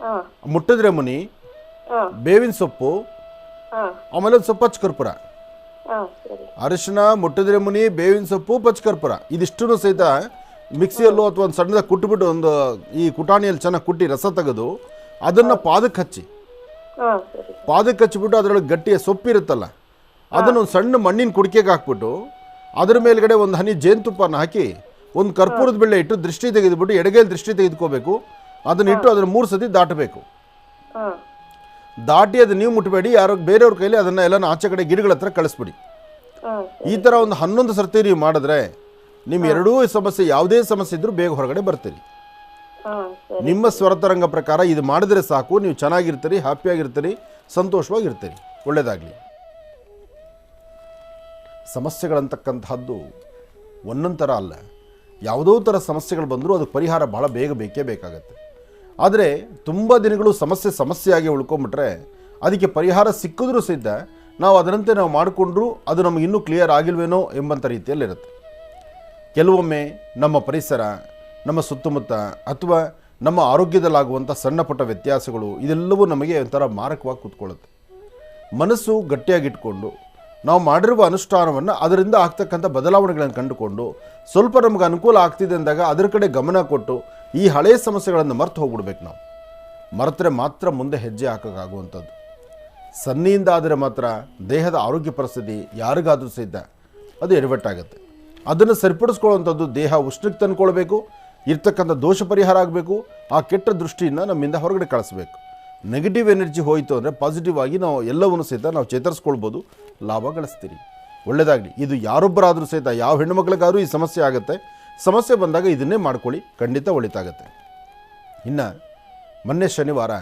ಹಾ ಮುಟ್ಟಿದ್ರೆ ಮುನಿ, ಹಾ ಬೇವಿನ ಸೊಪ್ಪು, ಹಾ ಆಮೇಲೆ ಒಂದು ಸ್ವಲ್ಪ ಪಚ್ಚಕರ್ಪೂರ. ಹಾ ಸರಿ. ಅರಿಶಿನ, ಮುಟ್ಟಿದ್ರೆ ಮುನಿ, ಬೇವಿನ ಸೊಪ್ಪು, ಪಚ್ಚಕರ್ಪೂರ ಇದಿಷ್ಟೂ ಸಹಿತ ಮಿಕ್ಸಿಯಲ್ಲೋ ಅಥವಾ ಒಂದು ಸಣ್ಣದಾಗಿ ಕುಟ್ಬಿಟ್ಟು ಒಂದು ಈ ಕುಟಾಣಿಯಲ್ಲಿ ಚೆನ್ನಾಗಿ ಕುಟ್ಟಿ ರಸ ತೆಗೆದು ಅದನ್ನು ಪಾದಕ್ಕೆ ಹಚ್ಚಿ, ಹಾ ಸರಿ. ಪಾದಕ್ಕೆ ಹಚ್ಚಿಬಿಟ್ಟು ಅದರೊಳಗೆ ಗಟ್ಟಿಯ ಸೊಪ್ಪಿರುತ್ತಲ್ಲ ಅದನ್ನು ಒಂದು ಸಣ್ಣ ಮಣ್ಣಿನ ಕುಡಿಕೆಗೆ ಹಾಕ್ಬಿಟ್ಟು ಅದ್ರ ಮೇಲ್ಗಡೆ ಒಂದು ಹನಿ ಜೇನುತುಪ್ಪನ ಹಾಕಿ ಒಂದು ಕರ್ಪೂರದ ಬೆಳ್ಳೆ ಇಟ್ಟು ದೃಷ್ಟಿ ತೆಗೆದುಬಿಟ್ಟು ಎಡಗೈಲಿ ದೃಷ್ಟಿ ತೆಗೆದುಕೋಬೇಕು. ಅದನ್ನ ಇಟ್ಟು ಅದನ್ನು 3 ಸತಿ ದಾಟಬೇಕು. ಹಾ ದಾಟಿ ಅದು ನೀವು ಮುಟ್ಟಬೇಡಿ, ಯಾರೋ ಬೇರೆಯವ್ರ ಕೈಲಿ ಅದನ್ನು ಎಲ್ಲ ಆಚೆ ಕಡೆ ಗಿಡಗಳ ಹತ್ರ ಕಳಿಸ್ಬಿಡಿ. ಹಾ ಈ ಥರ ಒಂದು 11 ಸರ್ತಿ ನೀವು ಮಾಡಿದ್ರೆ ನಿಮ್ಮ ಎರಡೂ ಸಮಸ್ಯೆ, ಯಾವುದೇ ಸಮಸ್ಯೆ ಇದ್ರೂ ಬೇಗ ಹೊರಗಡೆ ಬರ್ತೀರಿ. ಹಾ ಸರಿ. ನಿಮ್ಮ ಸ್ವರತರಂಗ ಪ್ರಕಾರ ಇದು ಮಾಡಿದ್ರೆ ಸಾಕು, ನೀವು ಚೆನ್ನಾಗಿರ್ತೀರಿ, ಹ್ಯಾಪಿಯಾಗಿರ್ತೀರಿ, ಸಂತೋಷವಾಗಿರ್ತೀರಿ. ಒಳ್ಳೆಯದಾಗಲಿ. ಸಮಸ್ಯೆಗಳಂತಕ್ಕಂಥದ್ದು ಒಂದೊಂದು ಥರ ಅಲ್ಲ, ಯಾವುದೋ ಥರ ಸಮಸ್ಯೆಗಳು ಬಂದರೂ ಅದಕ್ಕೆ ಪರಿಹಾರ ಭಾಳ ಬೇಗ ಬೇಕೇ ಬೇಕಾಗತ್ತೆ. ಆದರೆ ತುಂಬ ದಿನಗಳು ಸಮಸ್ಯೆಯಾಗಿ ಉಳ್ಕೊಂಬಿಟ್ರೆ ಅದಕ್ಕೆ ಪರಿಹಾರ ಸಿಕ್ಕಿದ್ರೂ ಸಹಿತ ನಾವು ಅದರಂತೆ ನಾವು ಮಾಡಿಕೊಂಡ್ರೂ ಅದು ನಮಗೆ ಇನ್ನೂ ಕ್ಲಿಯರ್ ಆಗಿಲ್ವೇನೋ ಎಂಬಂಥ ರೀತಿಯಲ್ಲಿರುತ್ತೆ. ಕೆಲವೊಮ್ಮೆ ನಮ್ಮ ಪರಿಸರ, ನಮ್ಮ ಸುತ್ತಮುತ್ತ ಅಥವಾ ನಮ್ಮ ಆರೋಗ್ಯದಲ್ಲಾಗುವಂಥ ಸಣ್ಣ ಪುಟ್ಟ ವ್ಯತ್ಯಾಸಗಳು ಇದೆಲ್ಲವೂ ನಮಗೆ ಒಂಥರ ಮಾರಕವಾಗಿ ಕೂತ್ಕೊಳ್ಳುತ್ತೆ. ಮನಸ್ಸು ಗಟ್ಟಿಯಾಗಿಟ್ಕೊಂಡು ನಾವು ಮಾಡಿರುವ ಅನುಷ್ಠಾನವನ್ನು ಅದರಿಂದ ಆಗ್ತಕ್ಕಂಥ ಬದಲಾವಣೆಗಳನ್ನು ಕಂಡುಕೊಂಡು ಸ್ವಲ್ಪ ನಮಗೆ ಅನುಕೂಲ ಆಗ್ತಿದೆ ಅಂದಾಗ ಅದರ ಕಡೆ ಗಮನ ಕೊಟ್ಟು ಈ ಹಳೆಯ ಸಮಸ್ಯೆಗಳನ್ನು ಮರೆತು ಹೋಗ್ಬಿಡ್ಬೇಕು. ನಾವು ಮರೆತರೆ ಮಾತ್ರ ಮುಂದೆ ಹೆಜ್ಜೆ ಹಾಕೋಕ್ಕಾಗುವಂಥದ್ದು. ಸನ್ನಿಯಿಂದ ಆದರೆ ಮಾತ್ರ ದೇಹದ ಆರೋಗ್ಯ ಪರಿಸ್ಥಿತಿ ಯಾರಿಗಾದರೂ ಸಹಿತ ಅದು ಎಡವಟ್ಟಾಗುತ್ತೆ. ಅದನ್ನು ಸರಿಪಡಿಸ್ಕೊಳ್ಳುವಂಥದ್ದು ದೇಹ ಉಷ್ಣಕ್ಕೆ ತಂದುಕೊಳ್ಬೇಕು, ಇರ್ತಕ್ಕಂಥ ದೋಷ ಪರಿಹಾರ ಆಗಬೇಕು, ಆ ಕೆಟ್ಟ ದೃಷ್ಟಿಯನ್ನು ನಮ್ಮಿಂದ ಹೊರಗಡೆ ಕಳಿಸ್ಬೇಕು. ನೆಗೆಟಿವ್ ಎನರ್ಜಿ ಹೋಯಿತು ಅಂದರೆ ಪಾಸಿಟಿವ್ ಆಗಿ ನಾವು ಎಲ್ಲವನ್ನೂ ಸಹಿತ ನಾವು ಚೇತರಿಸ್ಕೊಳ್ಬೋದು, ಲಾಭ ಗಳಿಸ್ತೀರಿ. ಒಳ್ಳೆಯದಾಗಲಿ. ಇದು ಯಾರೊಬ್ಬರಾದರೂ ಸಹಿತ, ಯಾವ ಹೆಣ್ಣುಮಕ್ಳಿಗಾದರೂ ಈ ಸಮಸ್ಯೆ ಆಗುತ್ತೆ. ಸಮಸ್ಯೆ ಬಂದಾಗ ಇದನ್ನೇ ಮಾಡ್ಕೊಳ್ಳಿ, ಖಂಡಿತ ಒಳಿತಾಗತ್ತೆ. ಇನ್ನು ಮೊನ್ನೆ ಶನಿವಾರ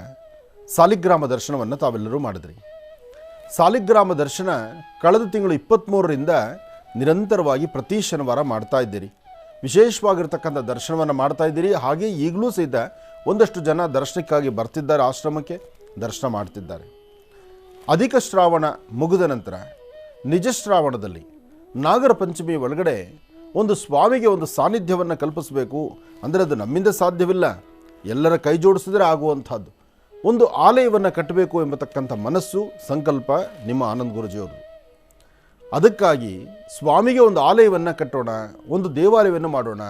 ಸಾಲಿಗ್ರಾಮ ದರ್ಶನವನ್ನು ತಾವೆಲ್ಲರೂ ಮಾಡಿದ್ರಿ. ಸಾಲಿಗ್ರಾಮ ದರ್ಶನ ಕಳೆದ ತಿಂಗಳು 23ರಿಂದ ನಿರಂತರವಾಗಿ ಪ್ರತಿ ಶನಿವಾರ ಮಾಡ್ತಾ ಇದ್ದೀರಿ. ವಿಶೇಷವಾಗಿರ್ತಕ್ಕಂಥ ದರ್ಶನವನ್ನು ಮಾಡ್ತಾ ಇದ್ದೀರಿ. ಹಾಗೆ ಈಗಲೂ ಸಹಿತ ಒಂದಷ್ಟು ಜನ ದರ್ಶನಕ್ಕಾಗಿ ಬರ್ತಿದ್ದಾರೆ, ಆಶ್ರಮಕ್ಕೆ ದರ್ಶನ ಮಾಡ್ತಿದ್ದಾರೆ. ಅಧಿಕ ಶ್ರಾವಣ ಮುಗಿದ ನಂತರ ನಿಜ ಶ್ರಾವಣದಲ್ಲಿ ನಾಗರ ಪಂಚಮಿ ಒಳಗಡೆ ಒಂದು ಸ್ವಾಮಿಗೆ ಒಂದು ಸಾನ್ನಿಧ್ಯವನ್ನು ಕಲ್ಪಿಸಬೇಕು. ಅಂದರೆ ಅದು ನಮ್ಮಿಂದ ಸಾಧ್ಯವಿಲ್ಲ, ಎಲ್ಲರ ಕೈ ಜೋಡಿಸಿದ್ರೆ ಆಗುವಂಥದ್ದು. ಒಂದು ಆಲಯವನ್ನು ಕಟ್ಟಬೇಕು ಎಂಬತಕ್ಕಂಥ ಮನಸ್ಸು, ಸಂಕಲ್ಪ ನಿಮ್ಮ ಆನಂದ್ ಗುರೂಜಿಯವರು. ಅದಕ್ಕಾಗಿ ಸ್ವಾಮಿಗೆ ಒಂದು ಆಲಯವನ್ನು ಕಟ್ಟೋಣ, ಒಂದು ದೇವಾಲಯವನ್ನು ಮಾಡೋಣ,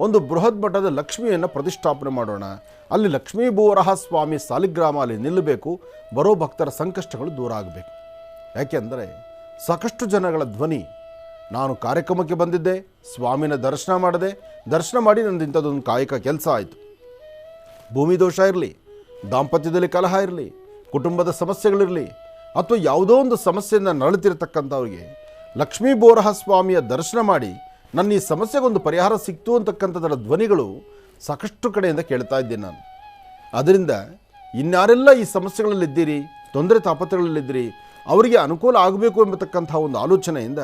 ಒಂದು ಬೃಹತ್ ಮಟ್ಟದ ಲಕ್ಷ್ಮಿಯನ್ನು ಪ್ರತಿಷ್ಠಾಪನೆ ಮಾಡೋಣ, ಅಲ್ಲಿ ಲಕ್ಷ್ಮೀ ಭೂವರಹ ಸ್ವಾಮಿ ಸಾಲಿಗ್ರಾಮ ಅಲ್ಲಿ ನಿಲ್ಲಬೇಕು, ಬರೋ ಭಕ್ತರ ಸಂಕಷ್ಟಗಳು ದೂರ ಆಗಬೇಕು. ಯಾಕೆಂದರೆ ಸಾಕಷ್ಟು ಜನಗಳ ಧ್ವನಿ, ನಾನು ಕಾರ್ಯಕ್ರಮಕ್ಕೆ ಬಂದಿದ್ದೆ, ಸ್ವಾಮಿನ ದರ್ಶನ ಮಾಡಿದೆ, ದರ್ಶನ ಮಾಡಿ ನಂದು ಇಂಥದ್ದೊಂದು ಕಾಯಕ ಕೆಲಸ ಆಯಿತು. ಭೂಮಿ ದೋಷ ಇರಲಿ, ದಾಂಪತ್ಯದಲ್ಲಿ ಕಲಹ ಇರಲಿ, ಕುಟುಂಬದ ಸಮಸ್ಯೆಗಳಿರಲಿ, ಅಥವಾ ಯಾವುದೋ ಒಂದು ಸಮಸ್ಯೆಯಿಂದ ನರಳುತ್ತಿರತಕ್ಕಂಥವ್ರಿಗೆ ಲಕ್ಷ್ಮೀ ಬೋರಹ ಸ್ವಾಮಿಯ ದರ್ಶನ ಮಾಡಿ ನನ್ನ ಈ ಸಮಸ್ಯೆಗೊಂದು ಪರಿಹಾರ ಸಿಕ್ತು ಅಂತಕ್ಕಂಥದ್ದರ ಧ್ವನಿಗಳು ಸಾಕಷ್ಟು ಕಡೆಯಿಂದ ಕೇಳ್ತಾ ಇದ್ದೀನಿ ನಾನು. ಅದರಿಂದ ಇನ್ಯಾರೆಲ್ಲ ಈ ಸಮಸ್ಯೆಗಳಲ್ಲಿದ್ದೀರಿ, ತೊಂದರೆ ತಾಪತ್ರಗಳಲ್ಲಿದ್ದೀರಿ, ಅವರಿಗೆ ಅನುಕೂಲ ಆಗಬೇಕು ಎಂಬತಕ್ಕಂಥ ಒಂದು ಆಲೋಚನೆಯಿಂದ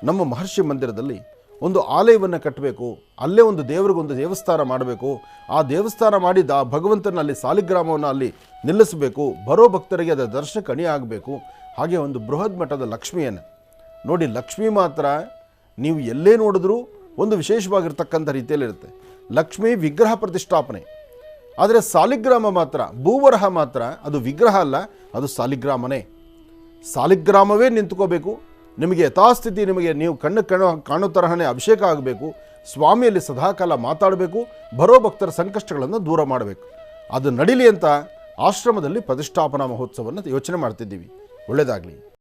ನಮ್ಮ ಮಹರ್ಷಿ ಮಂದಿರದಲ್ಲಿ ಒಂದು ಆಲಯವನ್ನು ಕಟ್ಟಬೇಕು, ಅಲ್ಲೇ ಒಂದು ದೇವರಿಗೊಂದು ದೇವಸ್ಥಾನ ಮಾಡಬೇಕು, ಆ ದೇವಸ್ಥಾನ ಮಾಡಿ ಭಗವಂತನಲ್ಲಿ ಸಾಲಿಗ್ರಾಮವನ್ನು ಅಲ್ಲಿ ನಿಲ್ಲಿಸಬೇಕು, ಬರೋ ಭಕ್ತರಿಗೆ ಅದರ ದರ್ಶನ ಕಣಿ ಆಗಬೇಕು. ಹಾಗೆ ಒಂದು ಬೃಹತ್ ಮಟ್ಟದ ಲಕ್ಷ್ಮಿಯನ್ನು ನೋಡಿ, ಲಕ್ಷ್ಮಿ ಮಾತ್ರ ನೀವು ಎಲ್ಲೇ ನೋಡಿದ್ರೂ ಒಂದು ವಿಶೇಷವಾಗಿರ್ತಕ್ಕಂಥ ರೀತಿಯಲ್ಲಿರುತ್ತೆ. ಲಕ್ಷ್ಮಿ ವಿಗ್ರಹ ಪ್ರತಿಷ್ಠಾಪನೆ, ಆದರೆ ಸಾಲಿಗ್ರಾಮ ಮಾತ್ರ, ಭೂವರಹ ಮಾತ್ರ ಅದು ವಿಗ್ರಹ ಅಲ್ಲ, ಅದು ಸಾಲಿಗ್ರಾಮನೇ. ಸಾಲಿಗ್ರಾಮವೇ ನಿಂತ್ಕೋಬೇಕು. ನಿಮಗೆ ಯಥಾಸ್ಥಿತಿ, ನಿಮಗೆ ನೀವು ಕಾಣೋ ತರಹನೇ ಅಭಿಷೇಕ ಆಗಬೇಕು, ಸ್ವಾಮಿಯಲ್ಲಿ ಸದಾಕಾಲ ಮಾತಾಡಬೇಕು, ಬರೋ ಭಕ್ತರ ಸಂಕಷ್ಟಗಳನ್ನು ದೂರ ಮಾಡಬೇಕು. ಅದು ನಡೀಲಿ ಅಂತ ಆಶ್ರಮದಲ್ಲಿ ಪ್ರತಿಷ್ಠಾಪನಾ ಮಹೋತ್ಸವವನ್ನು ಯೋಚನೆ ಮಾಡ್ತಿದ್ದೀವಿ. ಒಳ್ಳೆಯದಾಗಲಿ.